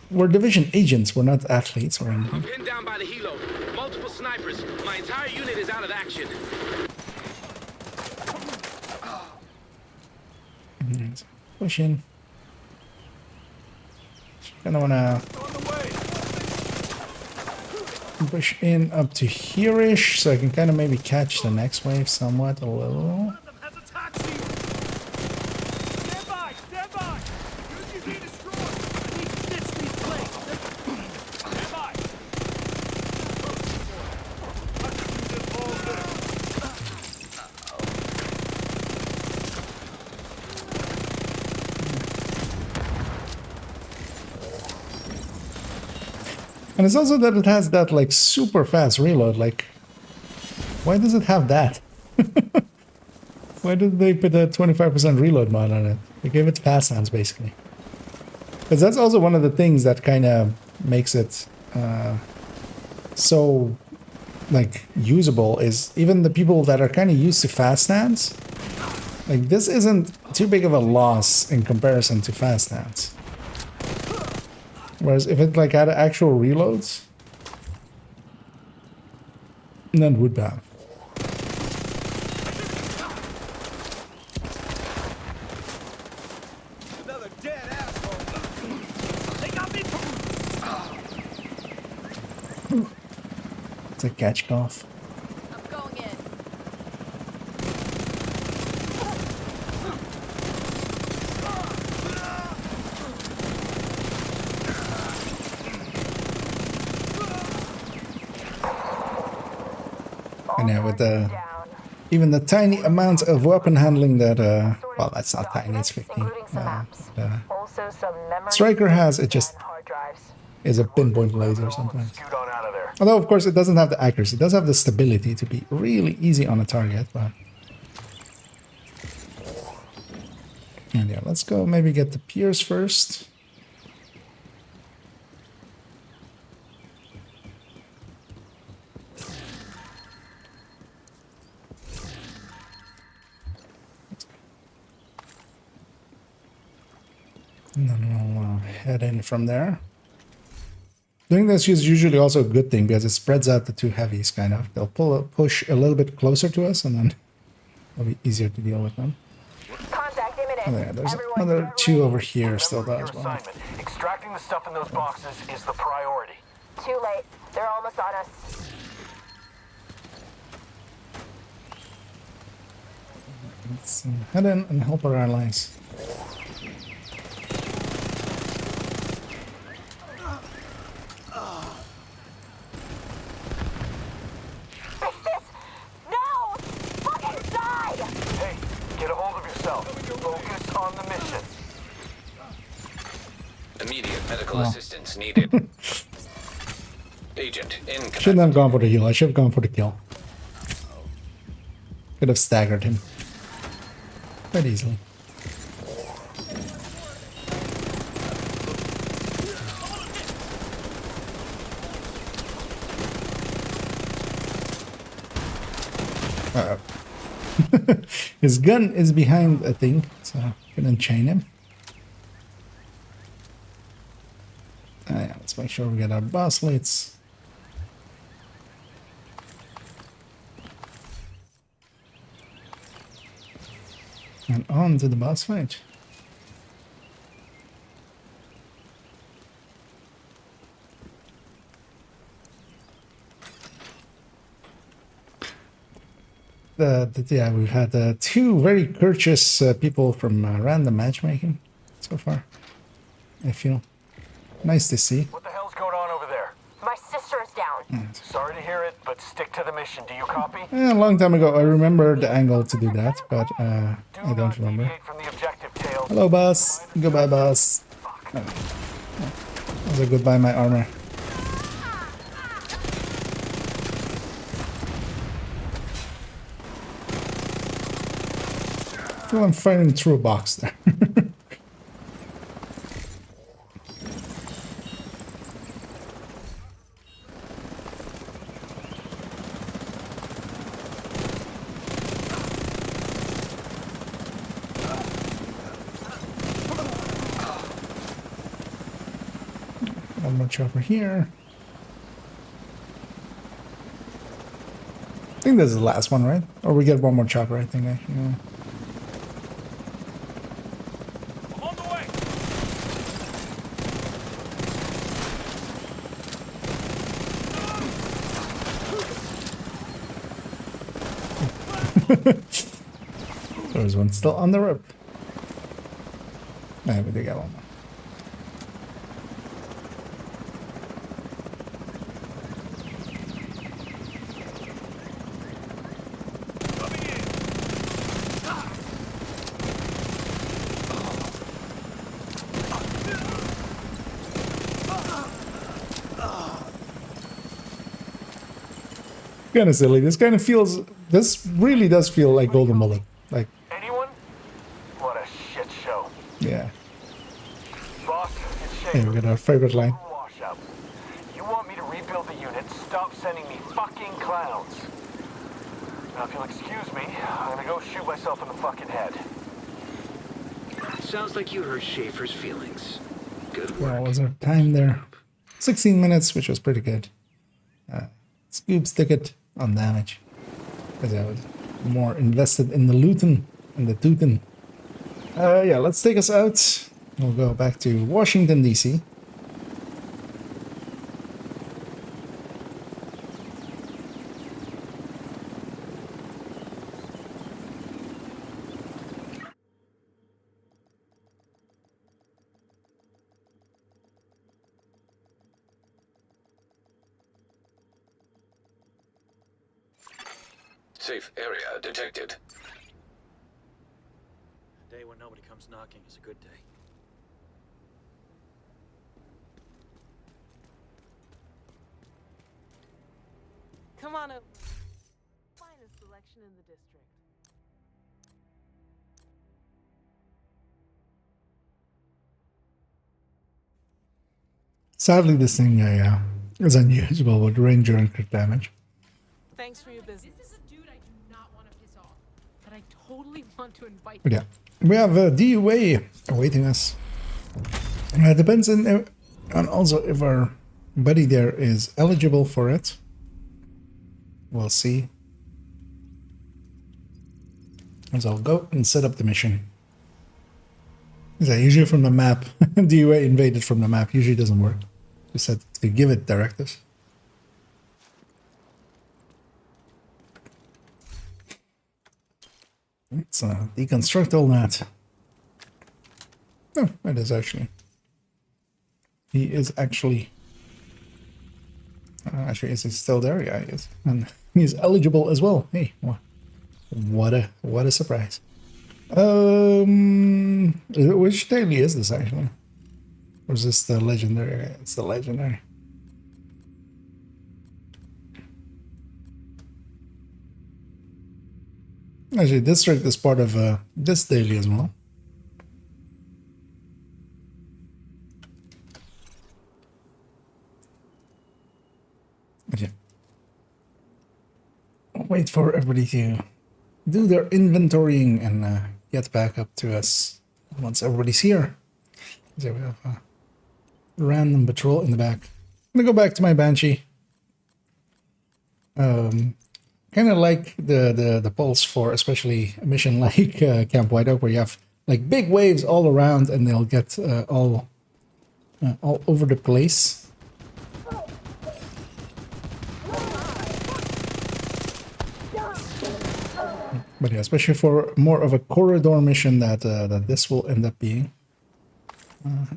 we're division agents, we're not athletes or anything. I'm pinned down by the helo. Multiple snipers. My entire unit is out of action. Right. Push in. Kind of wanna push in up to here-ish, so I can kind of maybe catch the next wave somewhat a little. And it's also that it has that like super fast reload. Like, why does it have that? Why did they put a 25% reload mod on it? They gave it fast hands basically. Because that's also one of the things that kind of makes it so like usable is even the people that are kind of used to fast hands. Like this isn't too big of a loss in comparison to fast hands. Whereas if it like had actual reloads, then it would be bad. Another dead asshole. They got me. It's a catch golf. I'm going in. And yeah, with the even the tiny amount of weapon handling that well, that's not tiny, it's 15. Striker has, it just is a pinpoint laser sometimes. Scoot on out of there. Although of course it doesn't have the accuracy, it does have the stability to be really easy on a target, but and yeah, let's go maybe get the piers first. And then we'll head in from there. Doing this is usually also a good thing because it spreads out the two heavies, kind of. They'll push a little bit closer to us, and then it'll be easier to deal with them. Contact imminent. Oh, yeah, there's Everyone another get two ready. over here still Remember as your well. assignment. Extracting the stuff in those boxes is the priority. Too late. They're almost on us. Let's head in and help our allies. No! Fucking die! Hey, get a hold of yourself. Focus on the mission. Immediate medical assistance needed. Agent in Shouldn't have gone for the heal. I should have gone for the kill. Could have staggered him quite easily. His gun is behind a thing, so I can unchain him. Yeah, let's make sure we get our boss lights. And on to the boss fight. Yeah, we've had two very courteous people from random matchmaking so far. I feel nice to see. What the hell's going on over there? My sister is down. Sorry to hear it, but stick to the mission. Do you copy? A long time ago, I remember the angle to do that, but I don't not remember. deviate from the objective, Tails. Hello, boss. Goodbye, boss. Oh. Also, goodbye, my armor. I feel I'm firing through a box there. One more chopper here. I think this is the last one, right? Or we get one more chopper, I think, actually. Yeah. On the way. There's one still on the rope. Yeah, we did get one more. Kind of silly. This kind of feels. This really does feel like Golden Bullet. Like, Anyone? What a shit show. yeah. Boss, it's Here Schaefer. we got our favorite line. Washout. You want me to rebuild the unit? Stop sending me fucking clowns. Now, if you'll excuse me, I'm gonna go shoot myself in the fucking head. Sounds like you hurt Schaefer's feelings. Good work. What was our time there? 16 minutes, which was pretty good. Scoop's ticket on damage. Because I was more invested in the looting and the tooting. Yeah, let's take us out. We'll go back to Washington, D.C. Safe area detected. A day when nobody comes knocking is a good day. Come on up. Finest selection in the district. Sadly, this thing is unusable with ranger and crit damage. Thanks for your business. This is a dude I do not want to piss off, but I totally want to invite. But yeah, we have a DUA awaiting us. Depends on also if our buddy there is eligible for it. We'll see. So I'll go and set up the mission. Is that usually from the map? DUA invaded from the map usually doesn't work. We said to give it directives. Let's deconstruct all that. No, it is actually. He is actually. Actually, is he still there? Yeah, he is, and he's eligible as well. Hey, what a surprise! Which daily is this actually? Or is this the legendary? It's the legendary. Actually, district is part of this daily as well. But yeah. I'll wait for everybody to do their inventorying and get back up to us once everybody's here. So we have a random patrol in the back. I'm gonna go back to my Banshee. Kind of like the pulse for especially a mission like Camp White Oak, where you have like big waves all around and they'll get all over the place. But yeah, especially for more of a corridor mission that this will end up being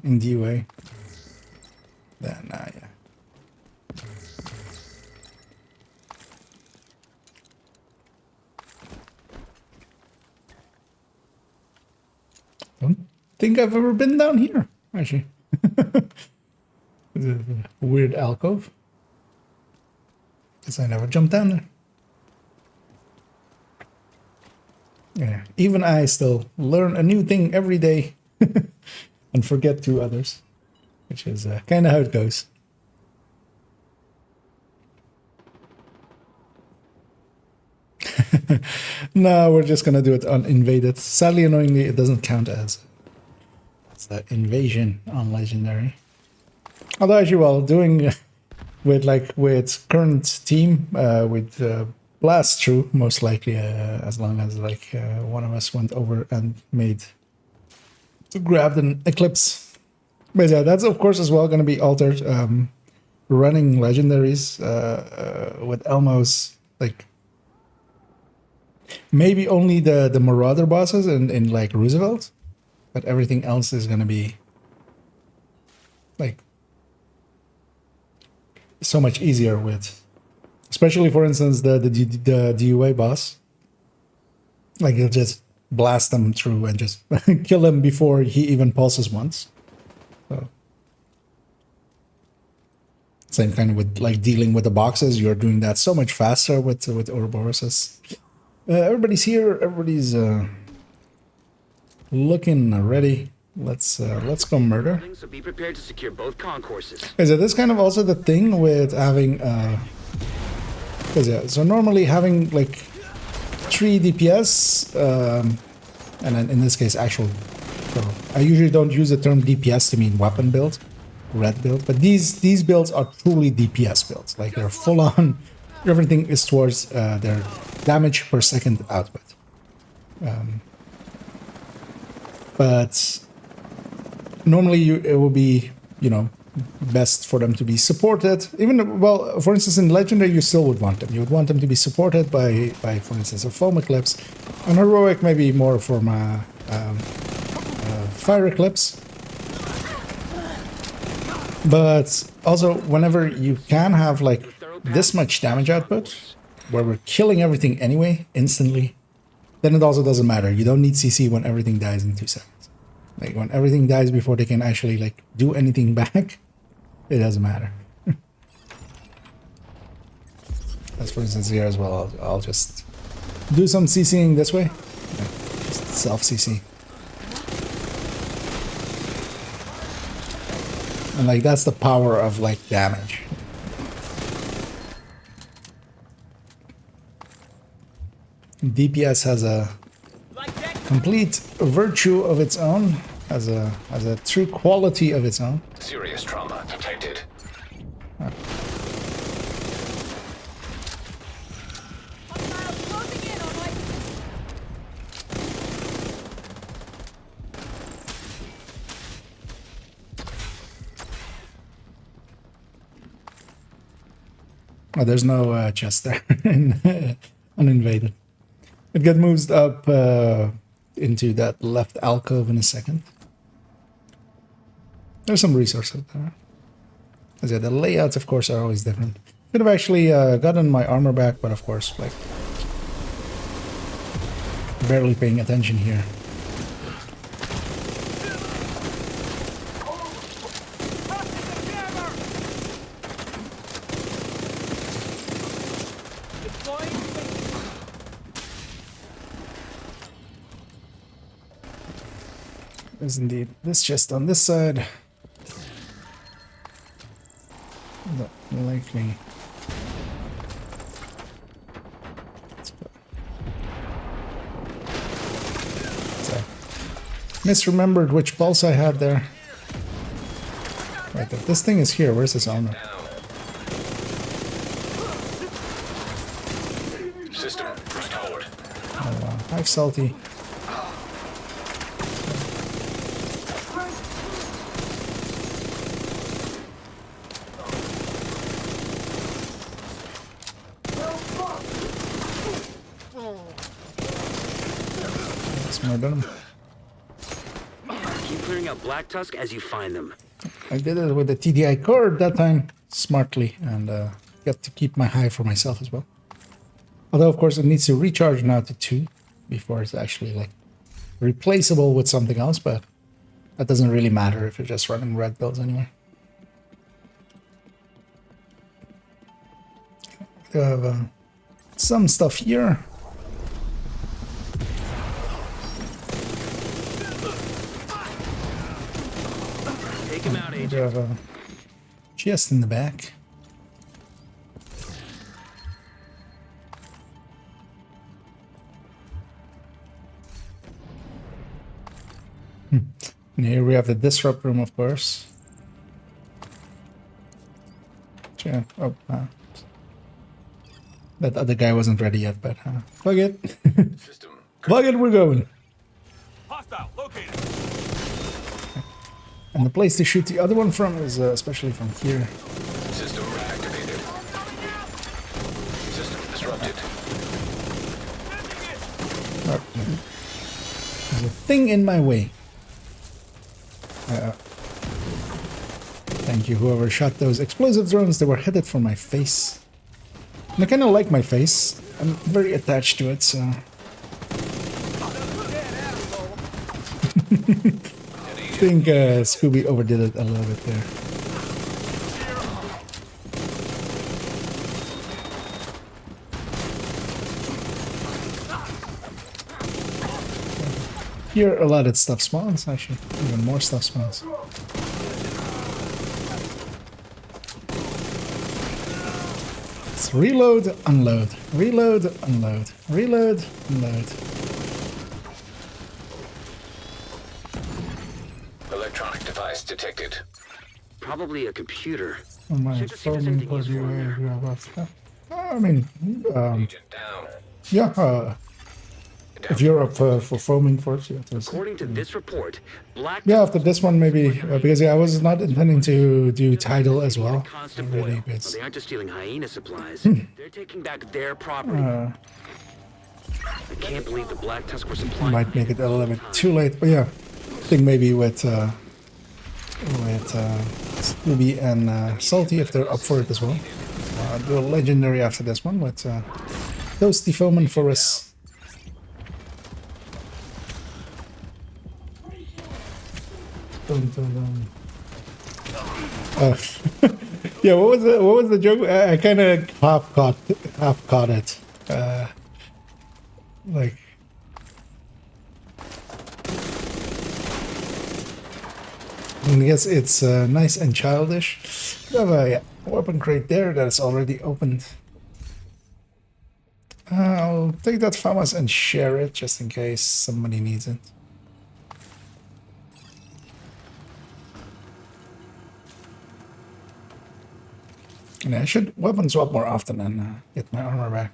in DUA. Then yeah. Don't think I've ever been down here, actually. It's a weird alcove. Guess I never jumped down there. Yeah, even I still learn a new thing every day and forget 2 others, which is kind of how it goes. No, we're just gonna do it on invaded. Sadly, annoyingly, it doesn't count as it's the invasion on legendary. Although, as you well, doing with current team with blast through, most likely, as long as one of us went over and grabbed an eclipse. But yeah, that's of course as well going to be altered. Running legendaries with Elmos, like maybe only the Marauder bosses in like Roosevelt, but everything else is going to be like so much easier with. Especially, for instance, the DUA boss. Like, you'll just blast them through and just kill him before he even pulses once. So. Same kind of with, like, dealing with the boxes. You're doing that so much faster with Ouroboroses. Everybody's here. Everybody's looking ready. Let's go murder. So be prepared to secure both concourses. Okay, so this kind of also the thing with having... Because yeah, so normally having like 3 DPS, and then in this case actual, so I usually don't use the term DPS to mean weapon build, red build, but these builds are truly DPS builds. Like they're full on, everything is towards their damage per second output. But normally it will be, best for them to be supported. Even, well, for instance, in Legendary, you still would want them. You would want them to be supported by for instance, a Foam Eclipse. On Heroic, maybe more from a Fire Eclipse. But also, whenever you can have, like, this much damage output, where we're killing everything anyway, instantly, then it also doesn't matter. You don't need CC when everything dies in 2 seconds. Like, when everything dies before they can actually, like, do anything back, it doesn't matter. As for instance here as well, I'll just do some CCing this way. Just self-CC. And, like, that's the power of, like, damage. DPS has a complete virtue of its own, has a true quality of its own. Serious trauma detected. Oh, there's no chest there. Uninvaded. It gets moved up into that left alcove in a second. There's some resources there. As yeah, the layouts, of course, are always different. Could have actually gotten my armor back, but of course, like, barely paying attention here. There's indeed this chest on this side. Not likely. Let's go. Misremembered which pulse I had there. Right, this thing is here. Where's this armor? System restored. Oh, wow. Hi, Salty. That's more done. Keep clearing out Black Tusk as you find them. I did it with the TDI cord that time smartly and got to keep my high for myself as well. Although, of course, it needs to recharge now to 2 before it's actually like replaceable with something else, but that doesn't really matter if you're just running red builds anyway. I have some stuff here. Take him out, I Agent. have a chest in the back. And here we have the disrupt room, of course. Yeah. Oh, that other guy wasn't ready yet, but fuck it. System. Fuck it, we're going. Hostile located. And the place to shoot the other one from is especially from here. System reactivated. System disrupted. Oh, there's a thing in my way. Thank you, whoever shot those explosive drones. They were headed for my face. And I kind of like my face. I'm very attached to it, so... I think Scooby overdid it a little bit there. Here, a lot of stuff spawns, actually. Even more stuff spawns. It's reload, unload, reload, unload, reload, unload. Electronic device detected. Probably a computer. Oh my Check to see if there's foaming anything body useful in there. area. I mean, Agent down. yeah, if you're up for foaming for it, yeah. According to this report, Black Yeah, after this one, maybe, because yeah, I was not intending to do Tidal as well. constant Really, boil. because They aren't just stealing hyena supplies. They're taking back their property. I can't believe the Black Tusk were supplying. might make it a little bit too late, but yeah, I think maybe with Scooby and Salty, if they're up for it as well. Do a legendary after this one with Toasty Foaming for us. Dun, dun, dun. Yeah, what was the joke? I kind of half caught it. Like, I guess it's nice and childish. We have a weapon crate there that is already opened. I'll take that from us and share it just in case somebody needs it. And I should weapon swap more often and get my armor back.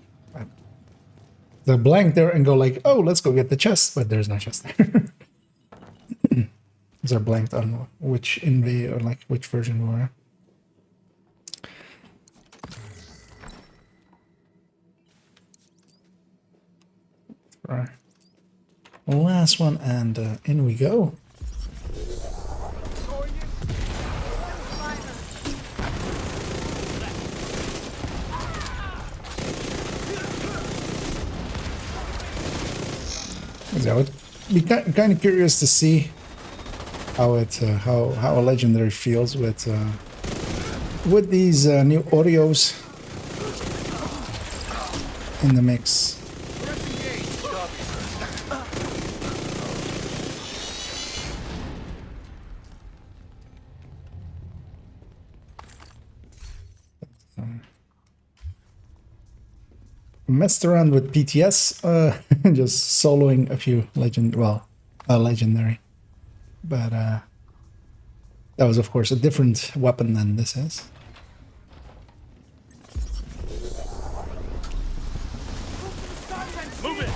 The blank there and go like, oh, let's go get the chest, but there's no chest there. These are blanked on which invade or like which version we're. Right. Last one, and in we go. I would be kind of curious to see how it how a legendary feels with these new audios in the mix. Messed around with PTS, just soloing a few legendary. but that was of course a different weapon than this is. Move it!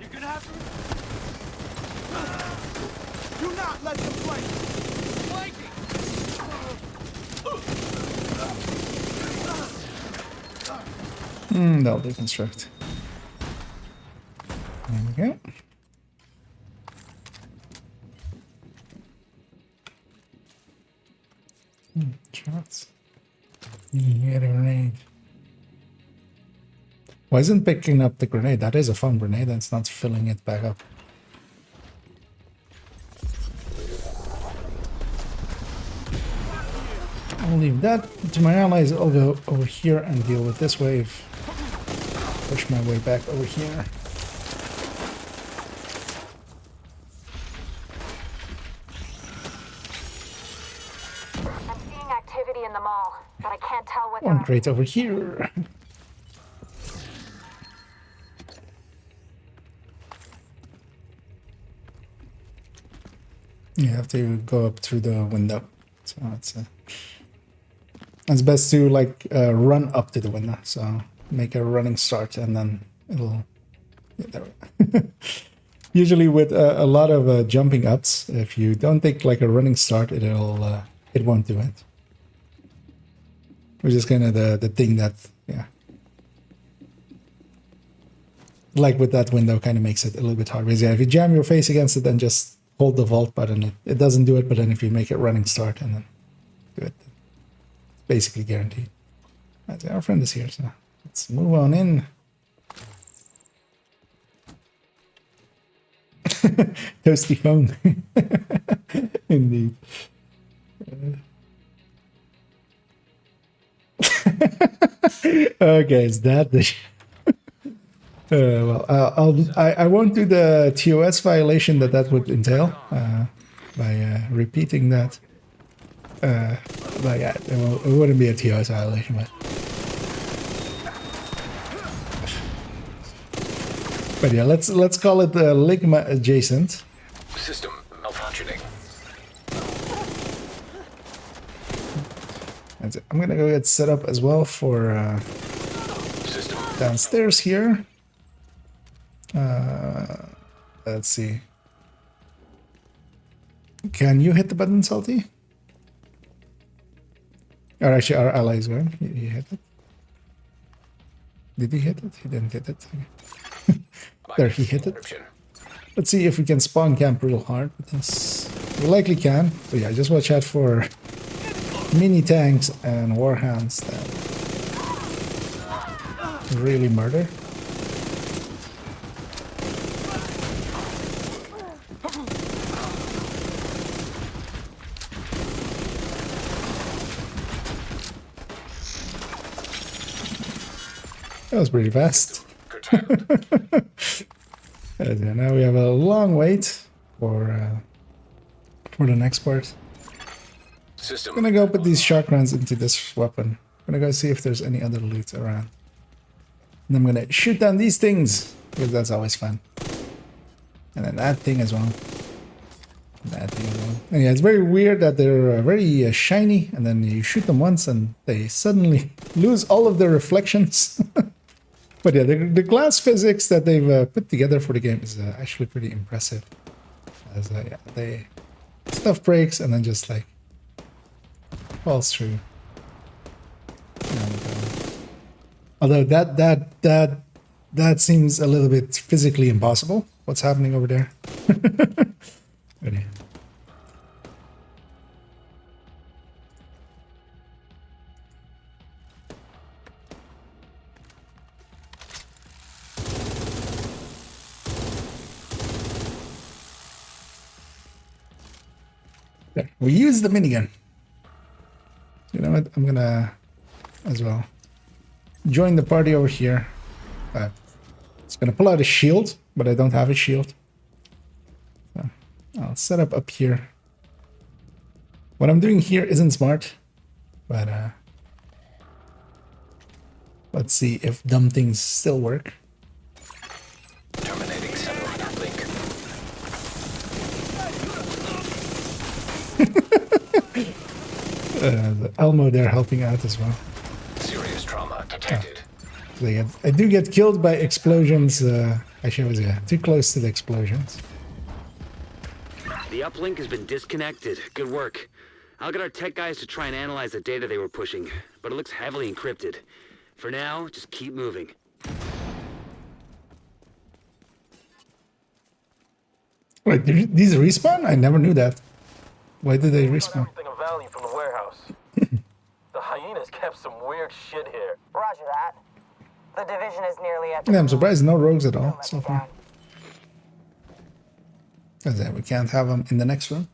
You can have him. Do not let them flank. Flanking. That'll deconstruct. There we go. Shots. Yeah, a grenade. Why isn't picking up the grenade? That is a fun grenade, and it's not filling it back up. I'll leave that to my allies. I'll go over here and deal with this wave. Push my way back over here. I'm seeing activity in the mall, but I can't tell what One they're... crate over here. You have to go up through the window, so it's best to like run up to the window. So make a running start, and then it'll. Yeah, there we go. Usually with a lot of jumping ups, if you don't take like a running start, it won't do it. Which is kind of the thing that, yeah. Like with that window, kind of makes it a little bit hard. Because yeah, if you jam your face against it and just hold the vault button, it doesn't do it. But then if you make it running start and then do it, it's basically guaranteed. Right, our friend is here, so let's move on in. Toasty phone. Indeed. Okay, is that the... well, I won't do the TOS violation that would entail by repeating that. But yeah, it wouldn't be a TOS violation. But yeah, let's call it Ligma adjacent. System malfunctioning. That's it. I'm gonna go get set up as well for System downstairs here. Let's see. Can you hit the button, Salty? Or actually, our ally is going. He hit it. Did he hit it? He didn't hit it. Okay. There, he hit it. encryption. Let's see if we can spawn camp real hard with this. We likely can. But yeah, just watch out for mini tanks and warhounds that really murder. That was pretty fast. And now we have a long wait for the next part. System. I'm gonna go put these shotguns into this weapon. I'm gonna go see if there's any other loot around. And I'm gonna shoot down these things, because that's always fun. And then that thing as well. That thing as well. And yeah, it's very weird that they're very shiny, and then you shoot them once and they suddenly lose all of their reflections. But yeah, the glass physics that they've put together for the game is actually pretty impressive. As yeah, stuff breaks and then just like falls through. And, although that seems a little bit physically impossible. What's happening over there? But yeah. There, we use the minigun. You know what? I'm gonna as well join the party over here. It's gonna pull out a shield, but I don't have a shield. So I'll set up here. What I'm doing here isn't smart, but Let's see if dumb things still work. Terminating center link. The Elmo there helping out as well. Serious trauma detected. I do get killed by explosions. Actually, I was too close to the explosions. The uplink has been disconnected. Good work. I'll get our tech guys to try and analyze the data they were pushing, but it looks heavily encrypted. For now, just keep moving. Wait, these respawn? I never knew that. Why did they respawn? Everything of value from the warehouse. The hyenas kept some weird shit here. Roger that. The division is nearly at Yeah, I'm surprised no rogues at all Don't let so me far. down. Because we can't have them in the next room.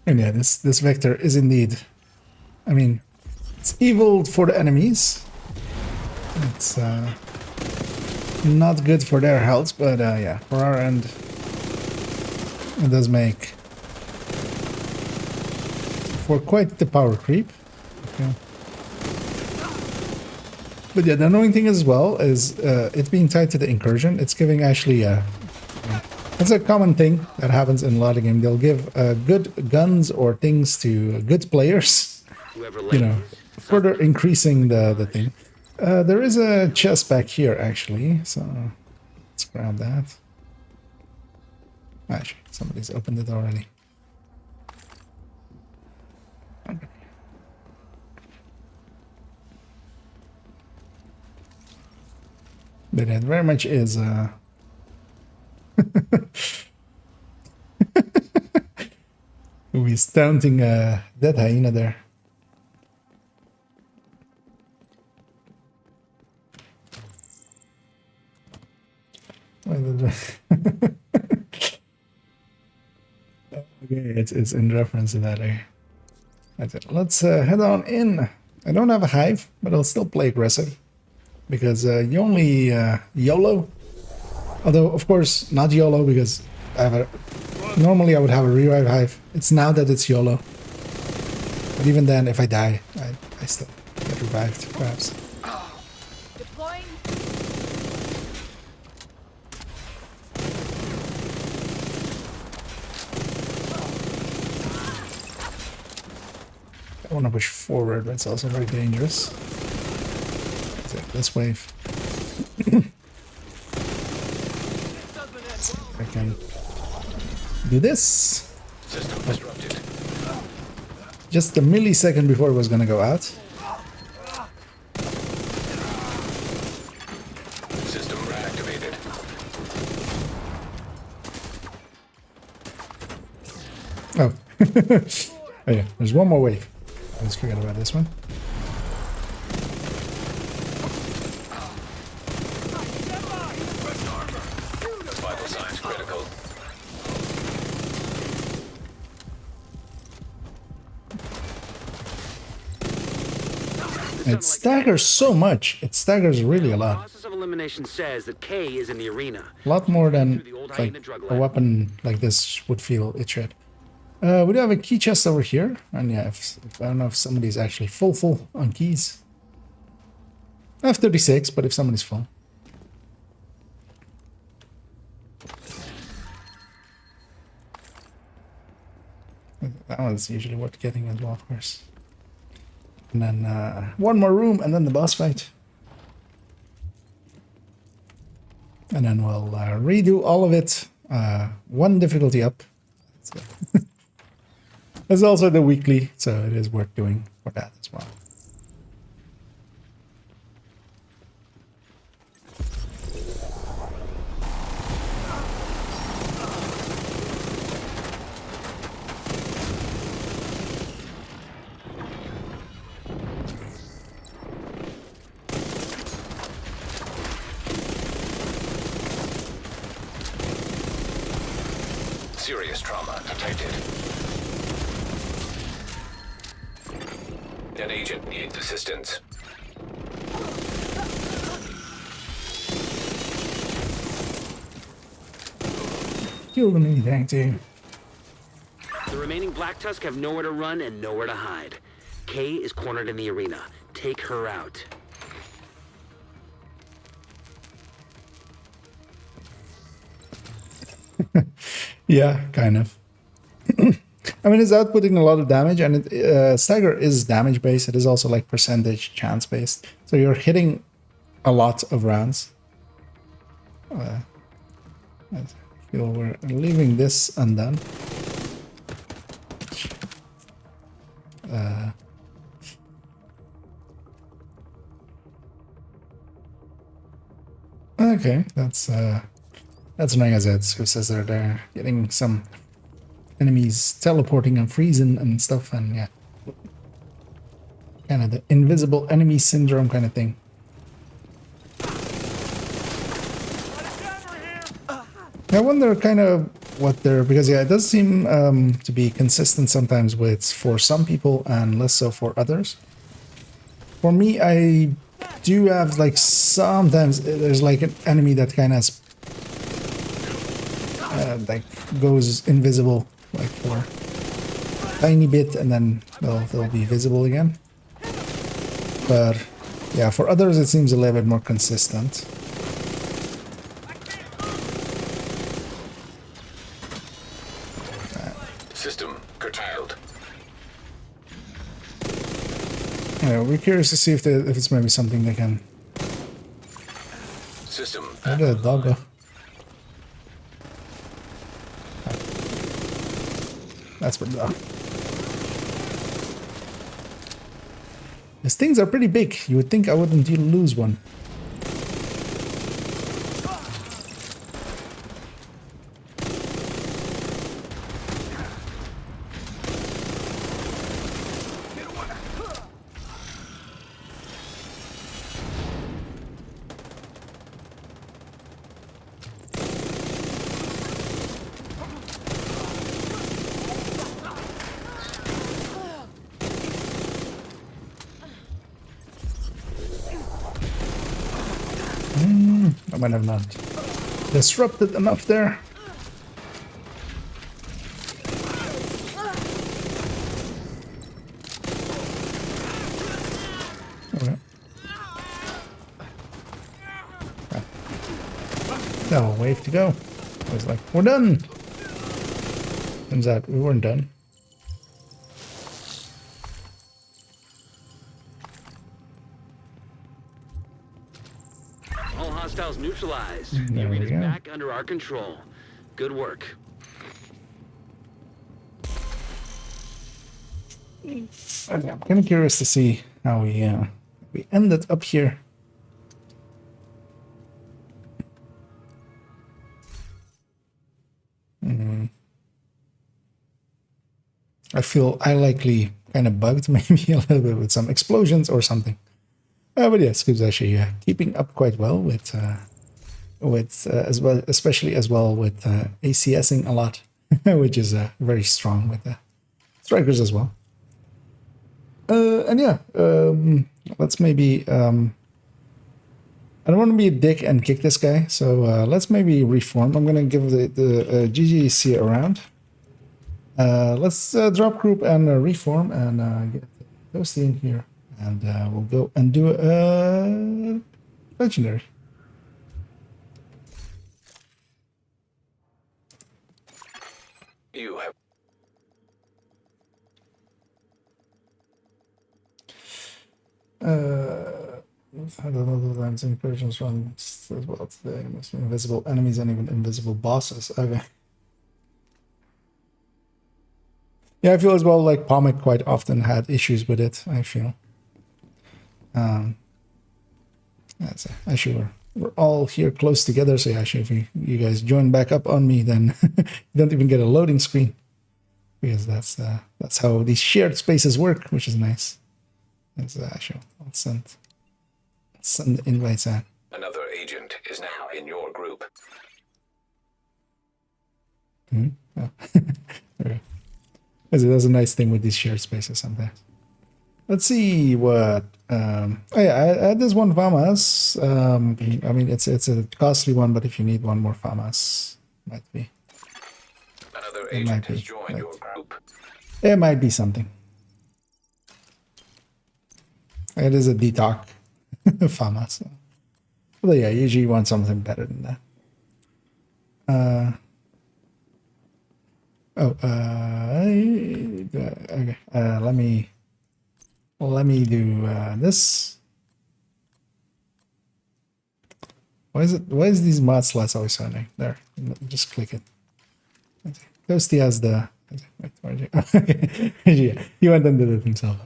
And yeah, this vector is indeed, I mean, it's evil for the enemies. It's not good for their health, but yeah, for our end, it does make for quite the power creep. Okay. But yeah, the annoying thing as well is it being tied to the incursion. It's giving actually it's a common thing that happens in a lot of games. They'll give good guns or things to good players, you know, further increasing the thing. There is a chest back here actually, so let's grab that. Actually, somebody's opened it already. Okay. But it very much is we're taunting that hyena there. Okay, it's in reference to that. That's it. Let's head on in. I don't have a hive, but I'll still play aggressive because you only YOLO. Although, of course, not YOLO because I have a. Normally, I would have a revive hive. It's now that it's YOLO. But even then, if I die, I still get revived, perhaps. Deploying. I want to push forward, but it's also very dangerous. So, this wave. I can do this. System disrupted. Just a millisecond before it was gonna go out. System reactivated. Oh. Oh yeah, there's one more wave. Let's forget about this one. Vital signs critical. It staggers so much. It staggers really a lot. Process of elimination says that K is in the arena. A lot more than like a weapon like this would feel it should. We do have a key chest over here, and yeah, if I don't know if somebody's actually full on keys. I have 36, but if somebody's full. That one's usually worth getting as well, of course. And then one more room, and then the boss fight. And then we'll redo all of it. One difficulty up. So there's also the weekly, so it is worth doing for that as well. Serious trauma detected. An agent needs assistance. Kill them anything too. The remaining Black Tusk have nowhere to run and nowhere to hide. Kay is cornered in the arena. Take her out. Yeah, kind of. I mean, it's outputting a lot of damage, and Stagger is damage based. It is also like percentage chance based. So you're hitting a lot of rounds. I feel we're leaving this undone. Okay, that's annoying as it. Who says they're getting some enemies teleporting and freezing and stuff, and yeah, kind of the invisible enemy syndrome kind of thing. I wonder kind of what they're, because yeah, it does seem to be consistent sometimes with for some people and less so for others. For me, I do have like sometimes there's like an enemy that kind of like goes invisible like for a tiny bit, and then they'll be visible again. But yeah, for others it seems a little bit more consistent. System curtailed. Yeah, we're curious to see if it's maybe something they can. System. Where did the dog go? That's for the dog. These things are pretty big. You would think I wouldn't lose one. I might have not disrupted enough there. Okay. No, wave to go. I was like, we're done. Turns out we weren't done. All hostiles neutralized. The There we arena's go. back under our control. Good work. I'm kind of curious to see how we ended up here. I feel I likely kind of bugged maybe a little bit with some explosions or something. But yeah, Scoob's actually keeping up quite well with as well, especially as well with ACSing a lot, which is very strong with strikers as well. And yeah, let's maybe. I don't want to be a dick and kick this guy, so let's maybe reform. I'm gonna give the GGC a round. Let's drop group and reform and get Toasty in here. And we'll go and do a legendary. You have. We've had a lot of times incursions run as well today. Must be invisible enemies and even invisible bosses. Okay. Yeah, I feel as well like Pomic quite often had issues with it, I feel. That's actually we're all here close together, so actually if you guys join back up on me, then you don't even get a loading screen, because that's how these shared spaces work, which is nice. It's actually I'll send the invites out. Another agent is now in your group. Oh. Okay. That's a nice thing with these shared spaces sometimes. Let's see what. Oh yeah, I had this one FAMAS. I mean, it's a costly one, but if you need one more FAMAS, might be. Another It agent might has be, joined like- your group. It might be something. It is a detox Fama. So. But yeah, usually you want something better than that. Okay. Let me do this. Why is these mod slots always sounding? There, just click it. Toasty has the. Wait, where'd you? Okay. Yeah, he went and did it himself.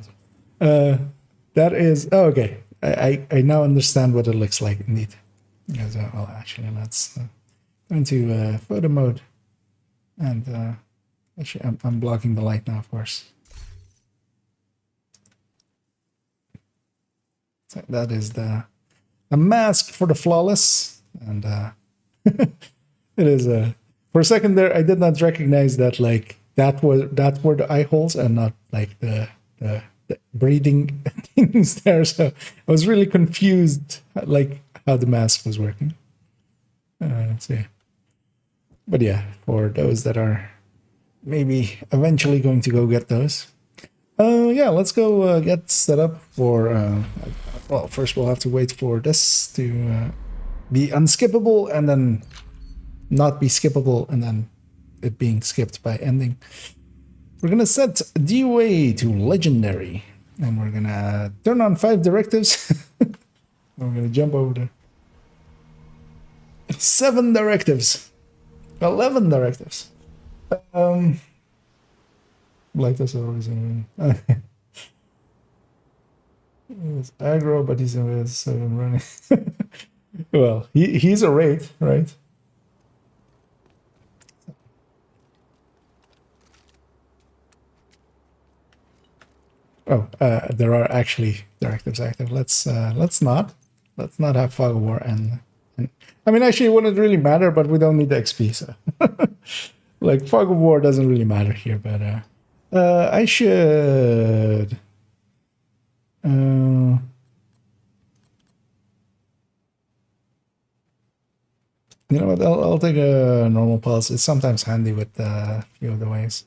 That is. Oh, okay. I now understand what it looks like indeed. Yes, well, actually, let's go into photo mode, and actually, I'm blocking the light now, of course. So that is the mask for the flawless, and it is for a second there I did not recognize that like that were the eye holes and not like the breathing things there. So I was really confused like how the mask was working. So yeah. But yeah, for those that are maybe eventually going to go get those. Yeah, let's go get set up for well, first we'll have to wait for this to be unskippable and then not be skippable and then it being skipped by ending. We're gonna set DOA to legendary and we're gonna turn on 5 directives. We're gonna jump over there. 7 directives. 11 directives. Like this always in He's aggro, but he's in 7 running. Well, he's a raid, right? Oh, there are actually directives active. Let's not have fog of war and I mean actually it wouldn't really matter, but we don't need the XP, so like fog of war doesn't really matter here, but I should you know what, I'll take a normal pulse. It's sometimes handy with a few of the ways.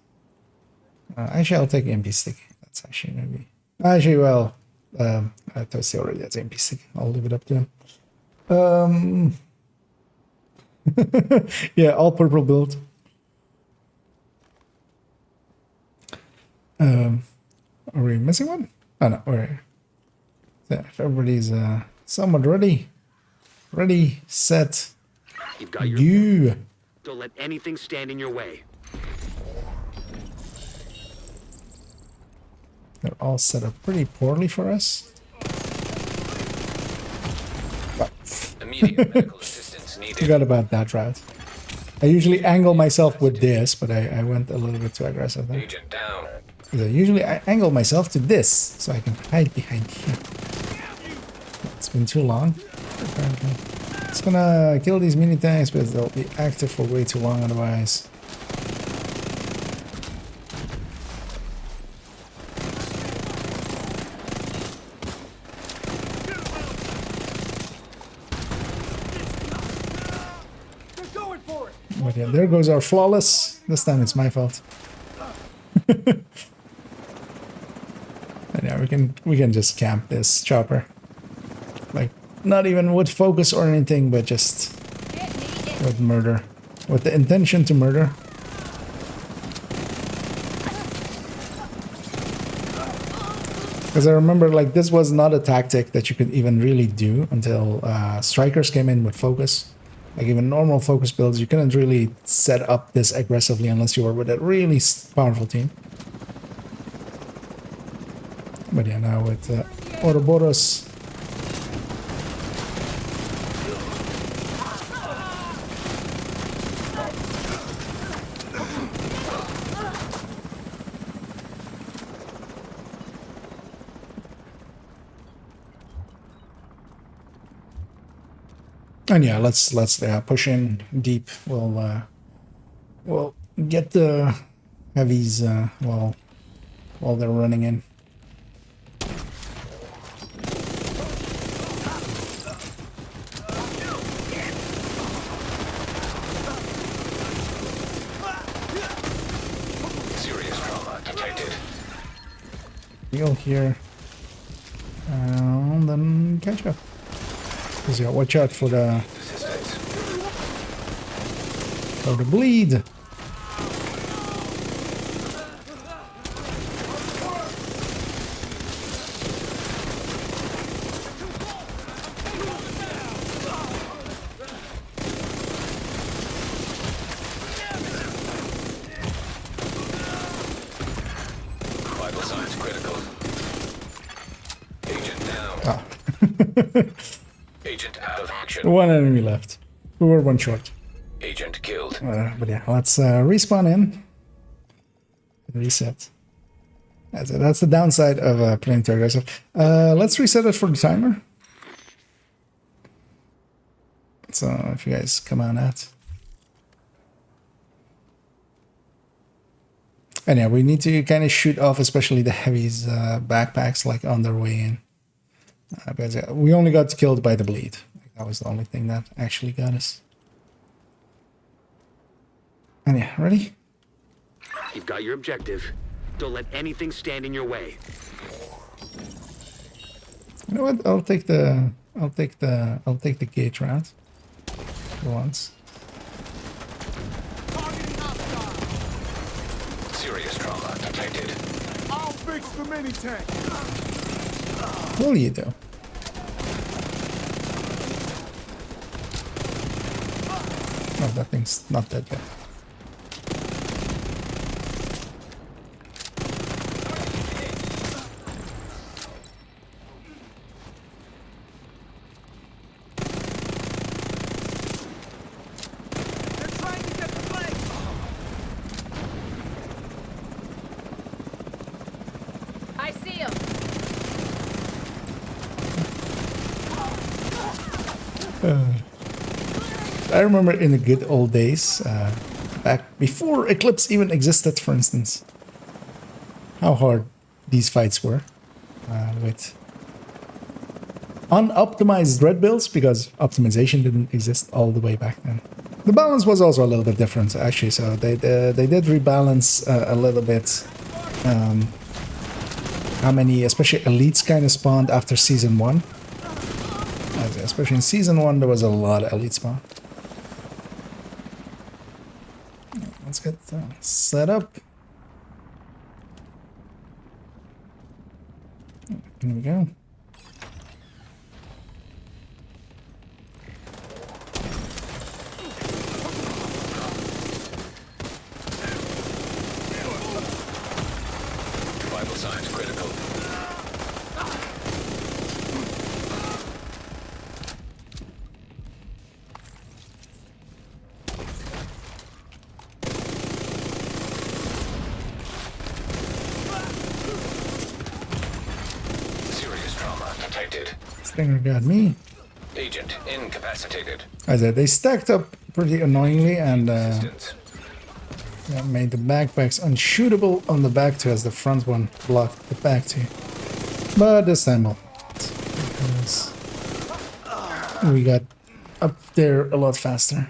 Actually I'll take MP stick. That's actually maybe actually well Toasty already has MP stick. I'll leave it up to him. Yeah, all purple build. Are we missing one? Oh no, we're if everybody's somewhat ready, set, You've got your go. Don't let anything stand in your way. They're all set up pretty poorly for us. Immediate medical assistance needed. Forgot about that route. I usually angle myself with this, but I went a little bit too aggressive there. Agent down. So usually I angle myself to this, so I can hide behind here. It's been too long, apparently. It's gonna kill these mini tanks, but they'll be active for way too long otherwise. But yeah, there goes our flawless. This time it's my fault. And yeah, we can just camp this chopper. Like, not even with focus or anything, but just with murder. With the intention to murder. Because I remember, like, this was not a tactic that you could even really do until strikers came in with focus. Like, even normal focus builds, you couldn't really set up this aggressively unless you were with a really powerful team. But yeah, now with Ouroboros. And yeah, let's push in deep. We'll get the heavies while they're running in. Serious trauma detected. Heal here. And then catch up. Because yeah, watch out for the bleed. Vital signs critical. Agent down. Ah. Agent out of action. One enemy left. We were one short. Agent killed. But yeah, let's respawn in. Reset. That's it. That's the downside of playing too aggressive. Let's reset it for the timer. So if you guys come on out. And yeah, we need to kind of shoot off, especially the heavies backpacks, like on their way in. Because we only got killed by the bleed. That was the only thing that actually got us. And yeah, ready? You've got your objective. Don't let anything stand in your way. You know what? I'll take the gauge route for once. Serious trauma detected. I'll fix the mini tank. Will you though? Oh, that thing's not dead yet. They're trying to get the blade. I see him. I remember in the good old days, back before Eclipse even existed, for instance, how hard these fights were with unoptimized red builds, because optimization didn't exist all the way back then. The balance was also a little bit different, actually, so they did rebalance a little bit how many, especially elites, kind of spawned after Season 1. Especially in Season 1, there was a lot of elite spawn. Let's get set up. Here we go. Vital signs critical. Serious trauma detected. Stinger got me. Agent incapacitated. As I said, they stacked up pretty annoyingly and Distance. yeah, made the backpacks unshootable on the back two as the front one blocked the back two. But this time we'll because we got up there a lot faster.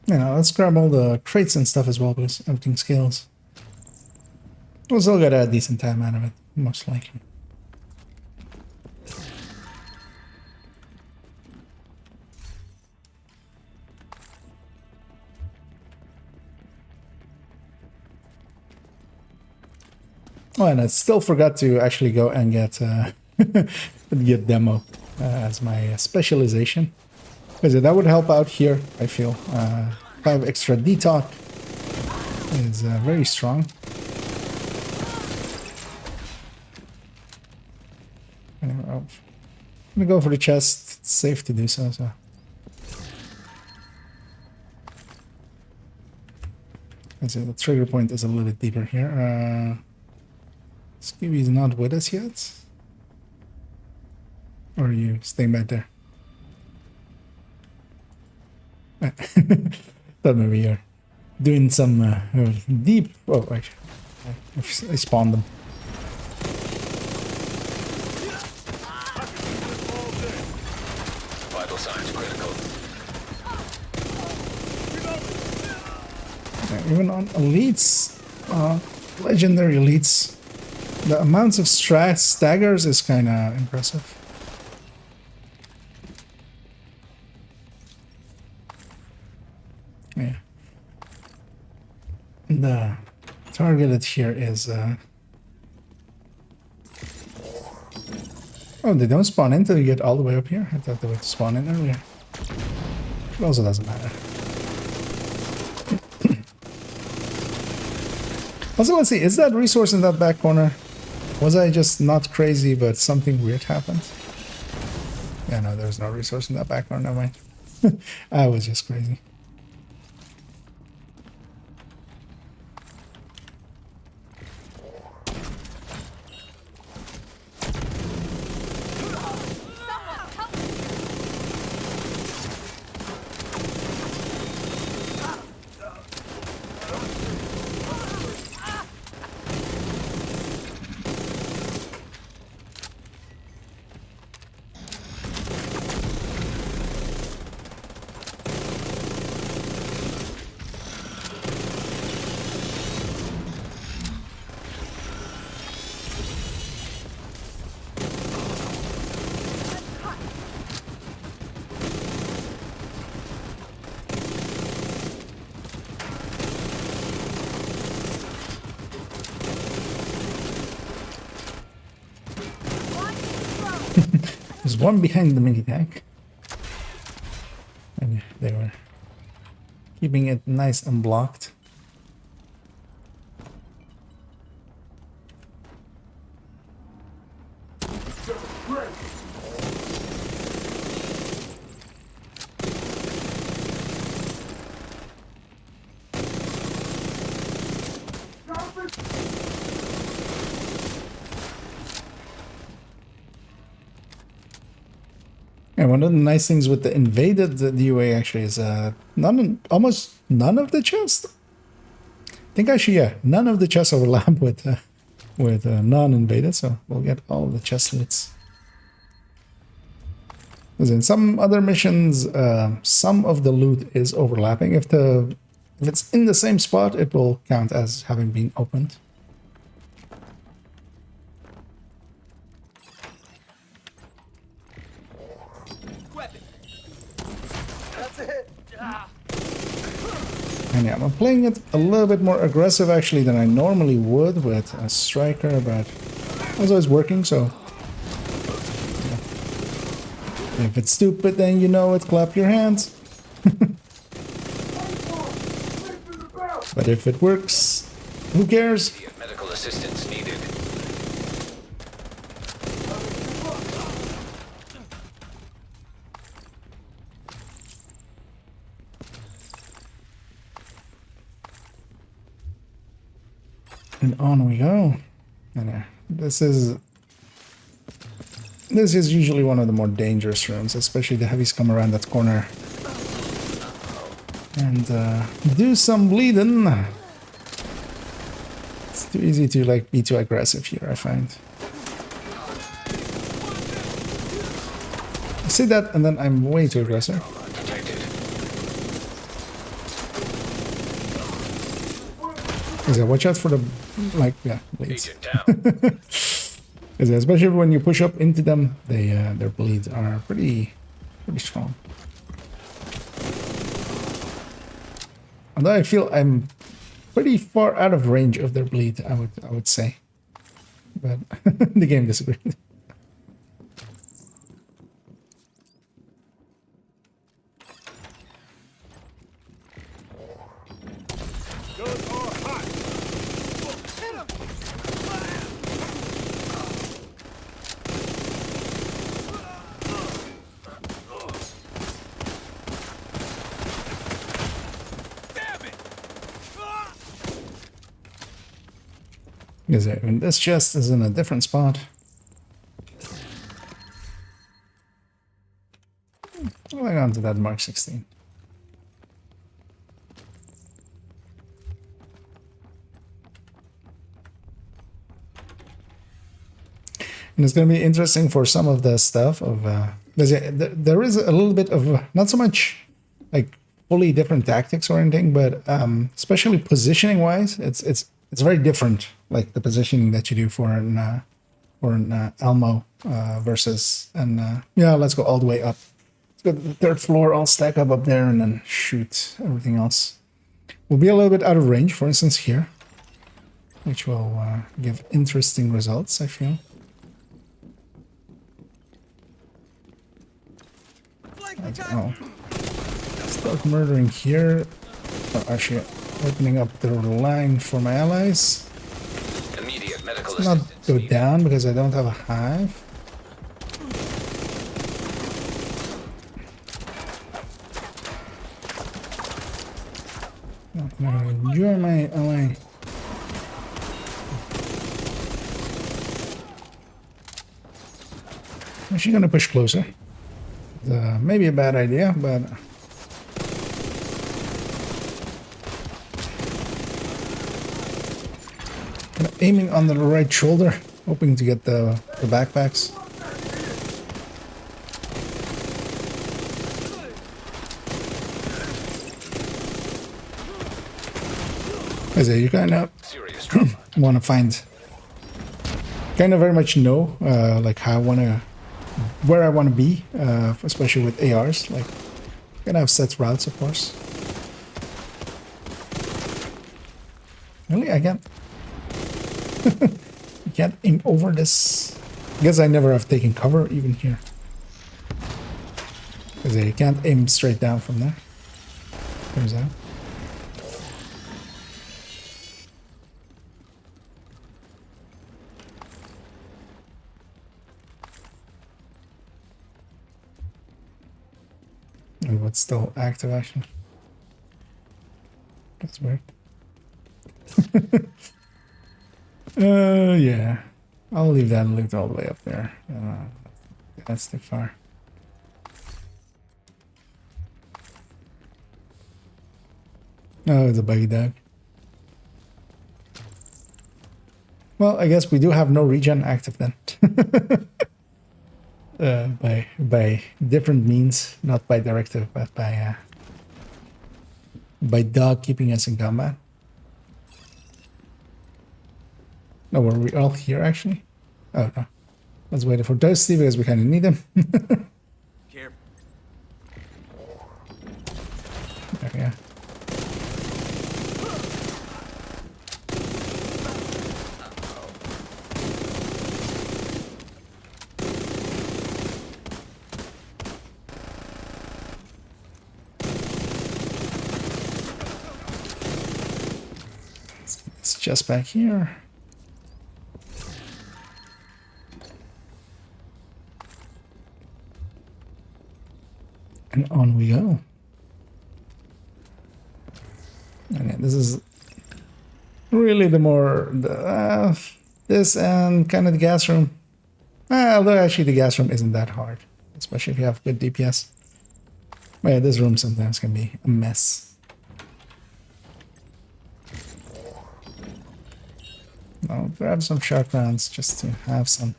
You know, let's grab all the crates and stuff as well because everything scales. We'll still get a decent time out of it, most likely. Oh, and I still forgot to actually go and get get demo as my specialization. Because that would help out here, I feel. 5 extra detox is very strong. Anyway, I'm gonna go for the chest. It's safe to do so. Let's see, the trigger point is a little bit deeper here. Skibby is not with us yet. Or are you staying back there? Thought maybe you're doing some deep. Oh, actually, I spawned them. Vital signs critical. Even on elites, legendary elites. The amounts of staggers is kind of impressive. Yeah. The targeted here is oh, they don't spawn in until you get all the way up here? I thought they would spawn in earlier. It also doesn't matter. Also, let's see, is that resource in that back corner? Was I just not crazy, but something weird happened? Yeah, no, there's no resource in that back corner, never mind. I was just crazy. There's one behind the mini tank. And they were keeping it nice and blocked. And one of the nice things with the invaded DOA actually is almost none of the chests. I think actually, yeah, none of the chests overlap with non-invaded, so we'll get all of the chest hits. Because in some other missions, some of the loot is overlapping. If it's in the same spot, it will count as having been opened. And yeah, I'm playing it a little bit more aggressive actually than I normally would with a striker, but also it's working, so yeah. If it's stupid, then you know it, clap your hands. But if it works, who cares? Medical assistance needed. And on we go. And yeah, this is usually one of the more dangerous rooms, especially the heavies come around that corner and do some bleeding. It's too easy to like be too aggressive here, I find. I say that and then I'm way too aggressive. Is that watch out for the bleeds. Especially when you push up into them, their bleeds are pretty strong. Although I feel I'm pretty far out of range of their bleed, I would say, but the game disagreed. Because even this chest is in a different spot. Going on to that Mark 16. And it's going to be interesting for some of the stuff of there is a little bit of not so much like fully different tactics or anything, but especially positioning wise, it's it's very different, like the positioning that you do for an Elmo versus an yeah. Let's go all the way up. Let's go to the third floor. I'll stack up there and then shoot everything else. We'll be a little bit out of range, for instance, here, which will give interesting results, I feel. Oh, start murdering here. Oh, actually, opening up the line for my allies. Immediate medical Let's not assistance go needed. down because I don't have a hive. I'm gonna enjoy my ally. I'm actually gonna push closer. Maybe a bad idea, but aiming on the right shoulder, hoping to get the backpacks. As you kind of Serious trauma. want to find, kind of very much know, like how I want to, where I want to be, especially with ARs. Like, gonna have set routes, of course. Really, I can't. You can't aim over this. I guess I never have taken cover even here. Because you can't aim straight down from there. Turns out. And what's still active actually? That's weird. Yeah. I'll leave that linked all the way up there. That's too far. Oh, it's a buggy dog. Well, I guess we do have no regen active then. By different means, not by directive, but by dog keeping us in combat. No, were we all here actually? Oh no. Let's wait for Toasty because we kind of need him. Careful. There we go. It's just back here. And on we go. And yeah, this is really this and kind of the gas room. Although actually the gas room isn't that hard, especially if you have good DPS. But yeah, this room sometimes can be a mess. I'll grab some sharp rounds just to have some.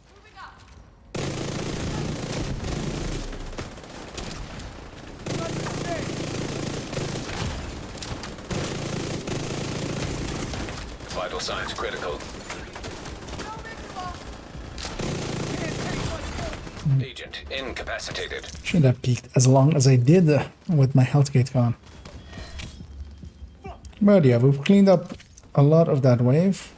Vital signs critical. Agent incapacitated. Should have peeked as long as I did with my health gate gone. But yeah, we've cleaned up a lot of that wave.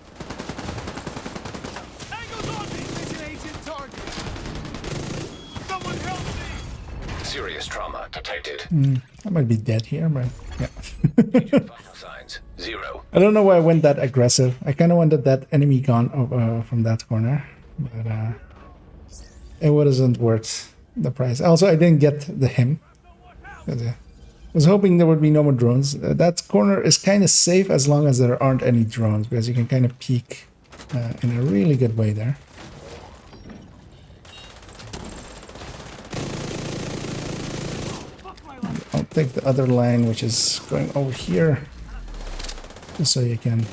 Serious trauma detected. I might be dead here, but yeah. Vital signs 0. I don't know why I went that aggressive. I kind of wanted that enemy gone from that corner, but it wasn't worth the price. Also, I didn't get the him. I was hoping there would be no more drones. That corner is kind of safe as long as there aren't any drones, because you can kind of peek in a really good way there. I'll take the other line, which is going over here, just so you can.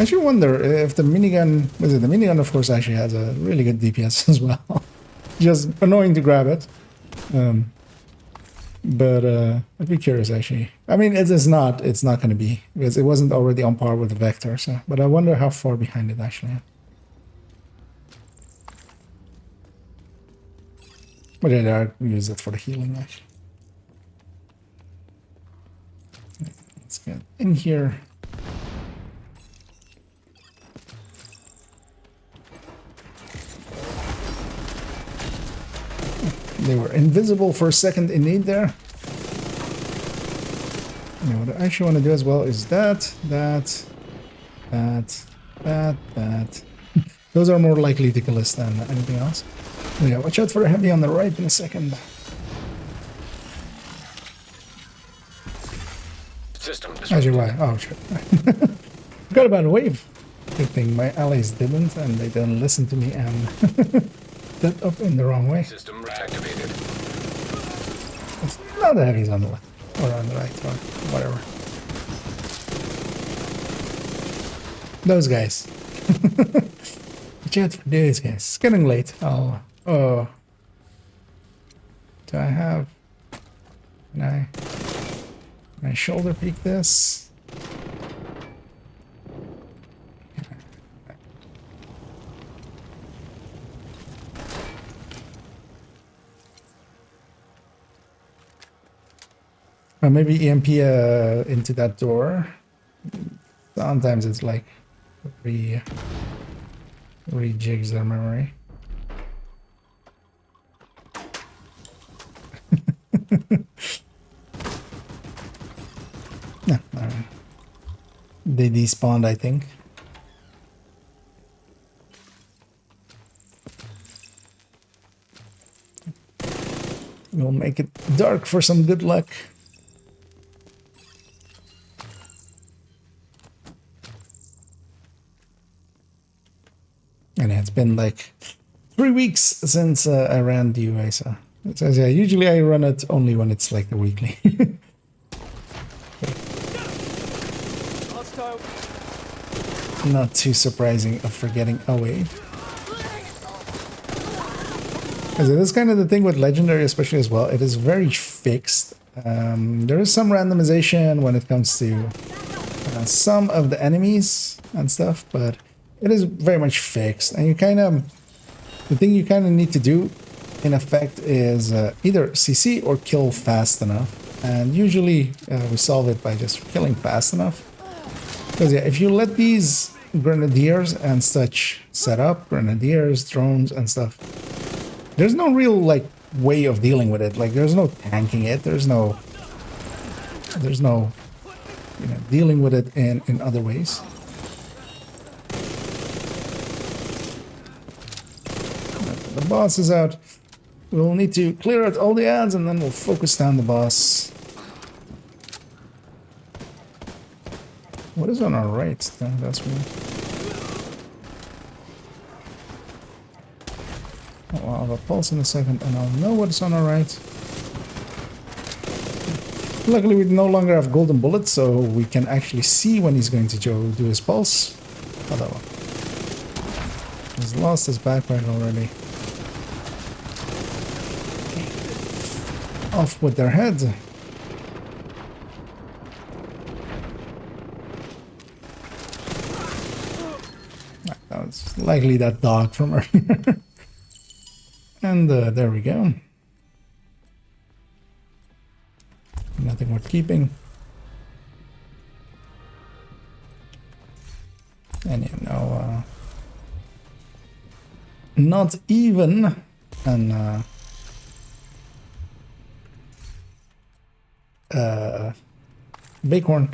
I should wonder if the minigun, the minigun of course actually has a really good DPS as well. Just annoying to grab it. But I'd be curious actually. I mean, it's not going to be, because it wasn't already on par with the Vector, so, but I wonder how far behind it actually is. But yeah, I use it for the healing actually. Let's get in here. They were invisible for a second indeed there. Now what I actually want to do as well is that. Those are more likely to kill us than anything else. Yeah, watch out for a heavy on the right in a second. System As you disrupted. right. Oh shit. Forgot about a wave. Good thing my allies didn't, and they didn't listen to me and that up in the wrong way. System reactivated. It's not the heavies on the left or on the right or whatever. Those guys. Watch out for those guys. It's getting late. Oh. Do I have? Can I shoulder peek this? Or maybe EMP into that door. Sometimes it's like rejigs their memory. No, alright. They despawned, I think. We'll make it dark for some good luck. And it's been like 3 weeks since I ran the UA, so it says, yeah, usually I run it only when it's like the weekly. Not too surprising of forgetting a wave. Because it is kind of the thing with Legendary especially as well, it is very fixed. There is some randomization when it comes to some of the enemies and stuff, but it is very much fixed, and you kind of, the thing you kind of need to do in effect is either CC or kill fast enough, and usually we solve it by just killing fast enough. Because yeah, if you let these grenadiers and such set up, grenadiers, drones and stuff, there's no real like way of dealing with it. Like there's no tanking it, there's no dealing with it in other ways. The boss is out. We'll need to clear out all the ads and then we'll focus down the boss. What is on our right? That's weird. Oh, I'll have a pulse in a second and I'll know what's on our right. Luckily we no longer have golden bullets, so we can actually see when he's going to do his pulse. Although he's lost his backpack already. Off with their head. That was likely that dog from earlier. And there we go. Nothing worth keeping. And you know, not even an bighorn.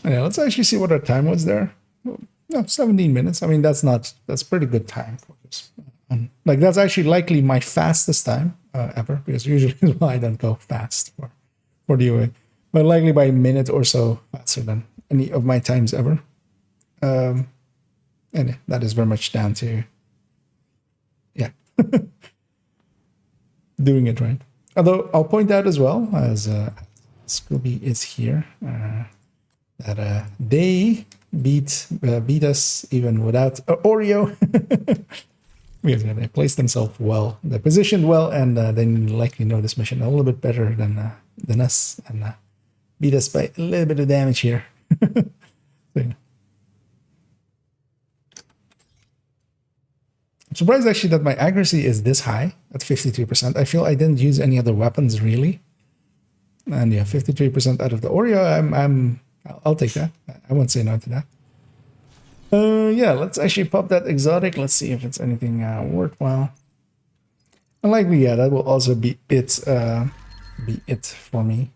Yeah, let's actually see what our time was there. No, 17 minutes. I mean, that's pretty good time for this. Like that's actually likely my fastest time ever, because usually I don't go fast for the UA, but likely by a minute or so faster than any of my times ever. And yeah, that is very much down to doing it right. Although I'll point out as well, as Scooby is here. That they beat us even without Oreo. Because they placed themselves well, they positioned well, and they likely know this mission a little bit better than us, and beat us by a little bit of damage here. So, yeah. I'm surprised actually that my accuracy is this high at 53%. I feel I didn't use any other weapons really, and yeah, 53% out of the Oreo. I'll take that. I won't say no to that. Yeah, let's actually pop that exotic. Let's see if it's anything worthwhile. Unlikely, yeah, that will also be it for me.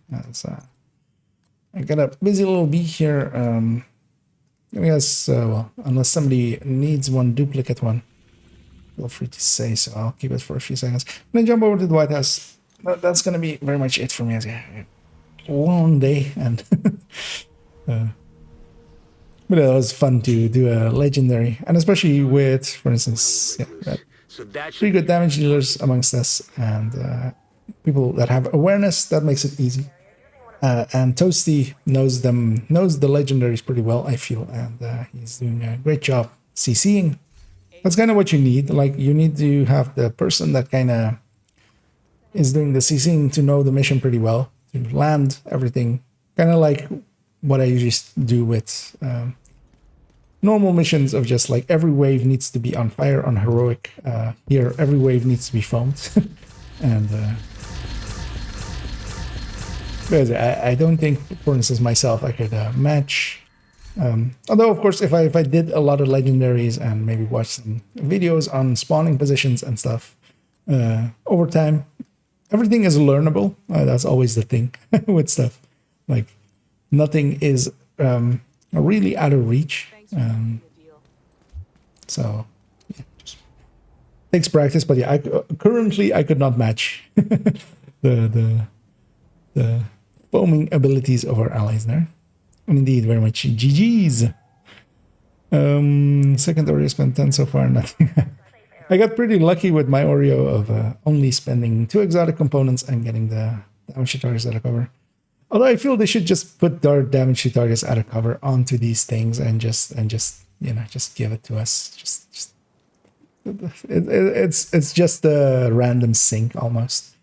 I got a busy little bee here. I guess, well, unless somebody needs one duplicate one, feel free to say so. I'll keep it for a few seconds. Then jump over to the White House. That's gonna be very much it for me. As a long day, and but it was fun to do a legendary, and especially with, for instance, yeah, pretty good damage dealers amongst us, and people that have awareness. That makes it easy. And Toasty knows the legendaries pretty well, I feel, and he's doing a great job CCing. That's kind of what you need. Like, you need to have the person that kind of is doing the CCing to know the mission pretty well, to land everything, kind of like what I usually do with normal missions of just like every wave needs to be on fire on heroic. Here, every wave needs to be foamed. And because I don't think, for instance, myself, I could match. Although, of course, if I did a lot of legendaries and maybe watch some videos on spawning positions and stuff, over time, everything is learnable. That's always the thing with stuff. Like, nothing is really out of reach. So, yeah, just takes practice. But yeah, currently I could not match the foaming abilities of our allies there. And indeed, very much GG's. Second Oreo spent 10 so far, nothing. I got pretty lucky with my Oreo of only spending 2 exotic components and getting the damage to targets out of cover. Although I feel they should just put their damage to targets out of cover onto these things and just you know, just give it to us. It's just a random sync almost.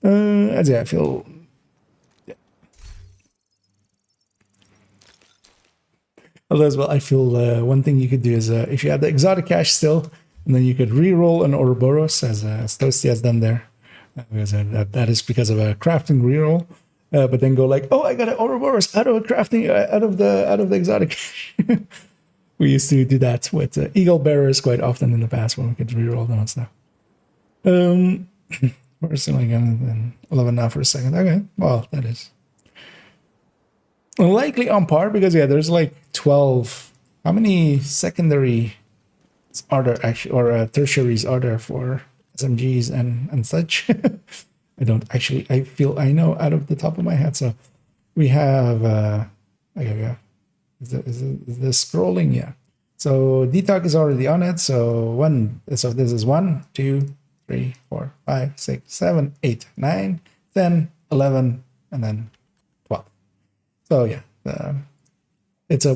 As yeah, I feel. Although as well, I feel one thing you could do is if you have the exotic cache still, and then you could re-roll an Ouroboros as Toasty has done there, because that is because of a crafting re-roll. But then go like, oh, I got an Ouroboros out of a crafting out of the exotic cache. We used to do that with Eagle Bearers quite often in the past when we could re-roll them and stuff. We're still like 11 now for a second. Okay, well, that is likely on par because yeah, there's like 12. How many secondary are there actually, or tertiaries are there for SMGs and such? I don't actually. I feel I know out of the top of my head. So we have. Okay, is the scrolling? Yeah. So DTOC is already on it. So So this is 1, 2, 3, 4, 5, 6, 7, 8, 9, 10, 11, and then 12. So yeah, it's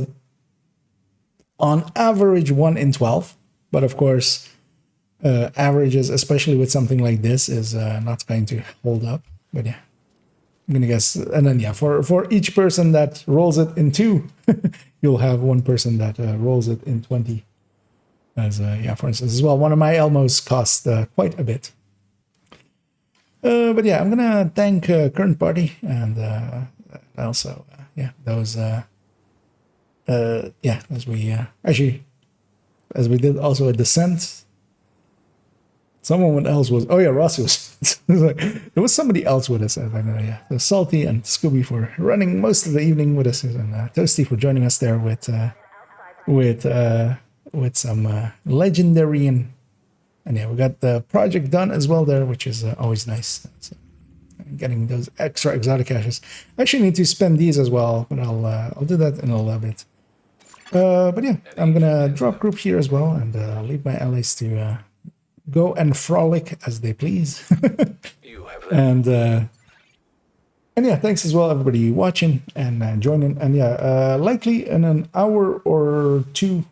on average 1 in 12. But of course, averages, especially with something like this, is not going to hold up. But yeah, I'm gonna guess. And then yeah, for each person that rolls it in 2, you'll have one person that rolls it in 20. As yeah, for instance, as well, one of my Elmos cost quite a bit. But yeah, I'm gonna thank current party and also yeah, those yeah, as we actually. As we did also a descent. Someone else was. Oh yeah, Rossi was. There was somebody else with us. I know. Yeah, so Salty and Scooby for running most of the evening with us, and Toasty for joining us there with some legendary and yeah, we got the project done as well there, which is always nice. So, getting those extra exotic caches. I actually need to spend these as well, but I'll do that in a little bit. But yeah, I'm gonna drop group here as well, and leave my allies to go and frolic as they please. You have And And yeah, thanks as well, everybody watching and joining. And yeah, likely in an hour or two,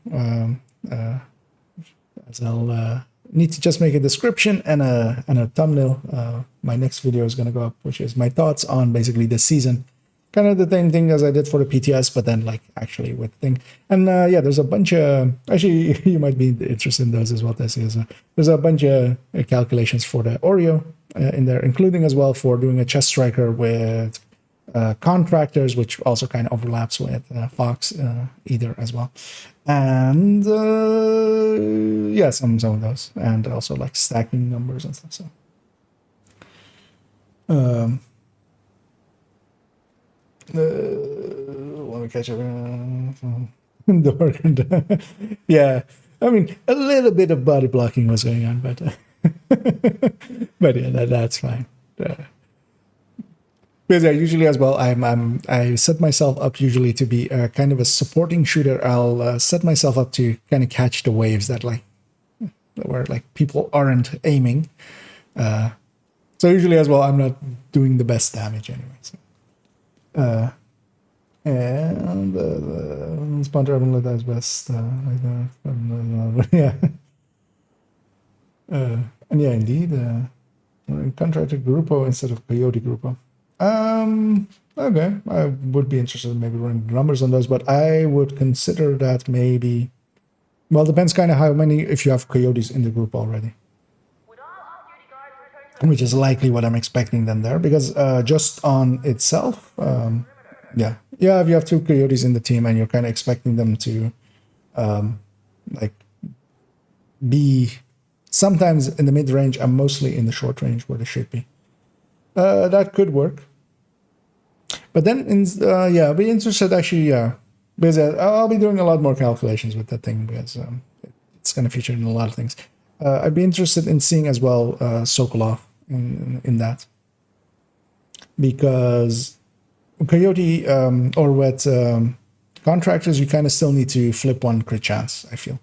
as I'll need to just make a description and a thumbnail. My next video is going to go up, which is my thoughts on basically this season. Kind of the same thing as I did for the PTS, but then like actually with thing. And yeah, there's a bunch of, actually you might be interested in those as well. There's a bunch of calculations for the Oreo in there, including as well for doing a chest striker with contractors, which also kind of overlaps with Fox either as well. And yeah, some of those, and also like stacking numbers and stuff. So let me catch up. Yeah, I mean a little bit of body blocking was going on, but but yeah, that's fine. Because yeah, usually as well, I set myself up usually to be kind of a supporting shooter. I'll set myself up to kind of catch the waves that like where like people aren't aiming. So usually as well, I'm not doing the best damage anyway. So. And the sponsor haven't let best like that. Yeah. And yeah, indeed, we're in contracted Grupo instead of Coyote Grupo. Okay, I would be interested in maybe running the numbers on those, but I would consider that maybe. Well, depends kind of how many if you have Coyotes in the group already. Which is likely what I'm expecting then there, because just on itself, yeah, if you have 2 Coyotes in the team and you're kind of expecting them to, like, be sometimes in the mid range and mostly in the short range where they should be, that could work. But then, yeah, I'll be interested actually, yeah, because I'll be doing a lot more calculations with that thing because it's going to feature in a lot of things. I'd be interested in seeing as well Sokolov in that, because Coyote or with contractors, you kind of still need to flip 1 crit chance, I feel.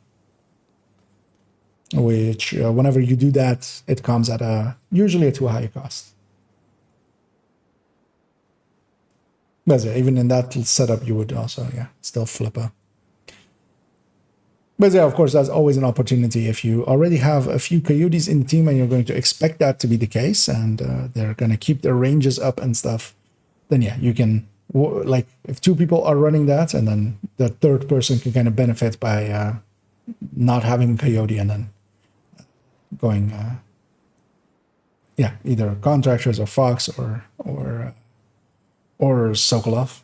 Which whenever you do that, it comes at usually to a higher cost. But yeah, even in that setup, you would also still flip a. But yeah, of course, that's always an opportunity. If you already have a few Coyotes in the team and you're going to expect that to be the case, and they're going to keep their ranges up and stuff, then yeah, you can, like, if 2 people are running that, and then the 3rd person can kind of benefit by not having Coyote and then going, yeah, either contractors or Fox or Sokolov.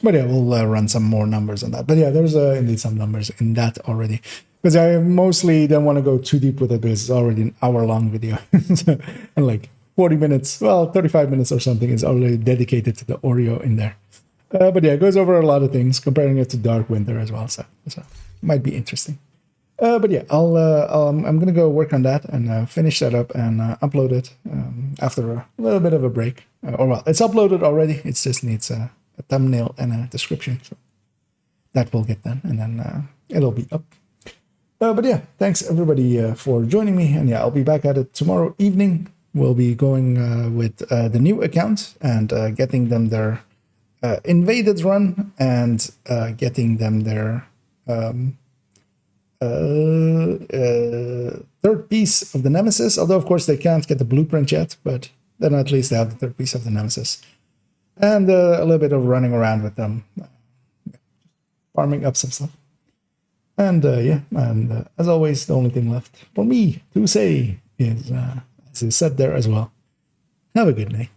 But yeah, we'll run some more numbers on that. But yeah, there's indeed some numbers in that already. Because I mostly don't want to go too deep with it because it's already an hour-long video. And like 40 minutes, well, 35 minutes or something is already dedicated to the Oreo in there. But yeah, it goes over a lot of things, comparing it to Dark Winter as well. So might be interesting. But yeah, I'm going to go work on that and finish that up and upload it after a little bit of a break. Or well, it's uploaded already. It just needs a thumbnail and a description. So that will get done and then it'll be up. But yeah, thanks everybody for joining me. And yeah, I'll be back at it tomorrow evening. We'll be going with the new account and getting them their invaded run and getting them their 3rd piece of the Nemesis. Although, of course, they can't get the blueprint yet, but then at least they have the 3rd piece of the Nemesis. And a little bit of running around with them, farming up some stuff. And yeah, and as always, the only thing left for me to say is, as is said there as well, have a good night.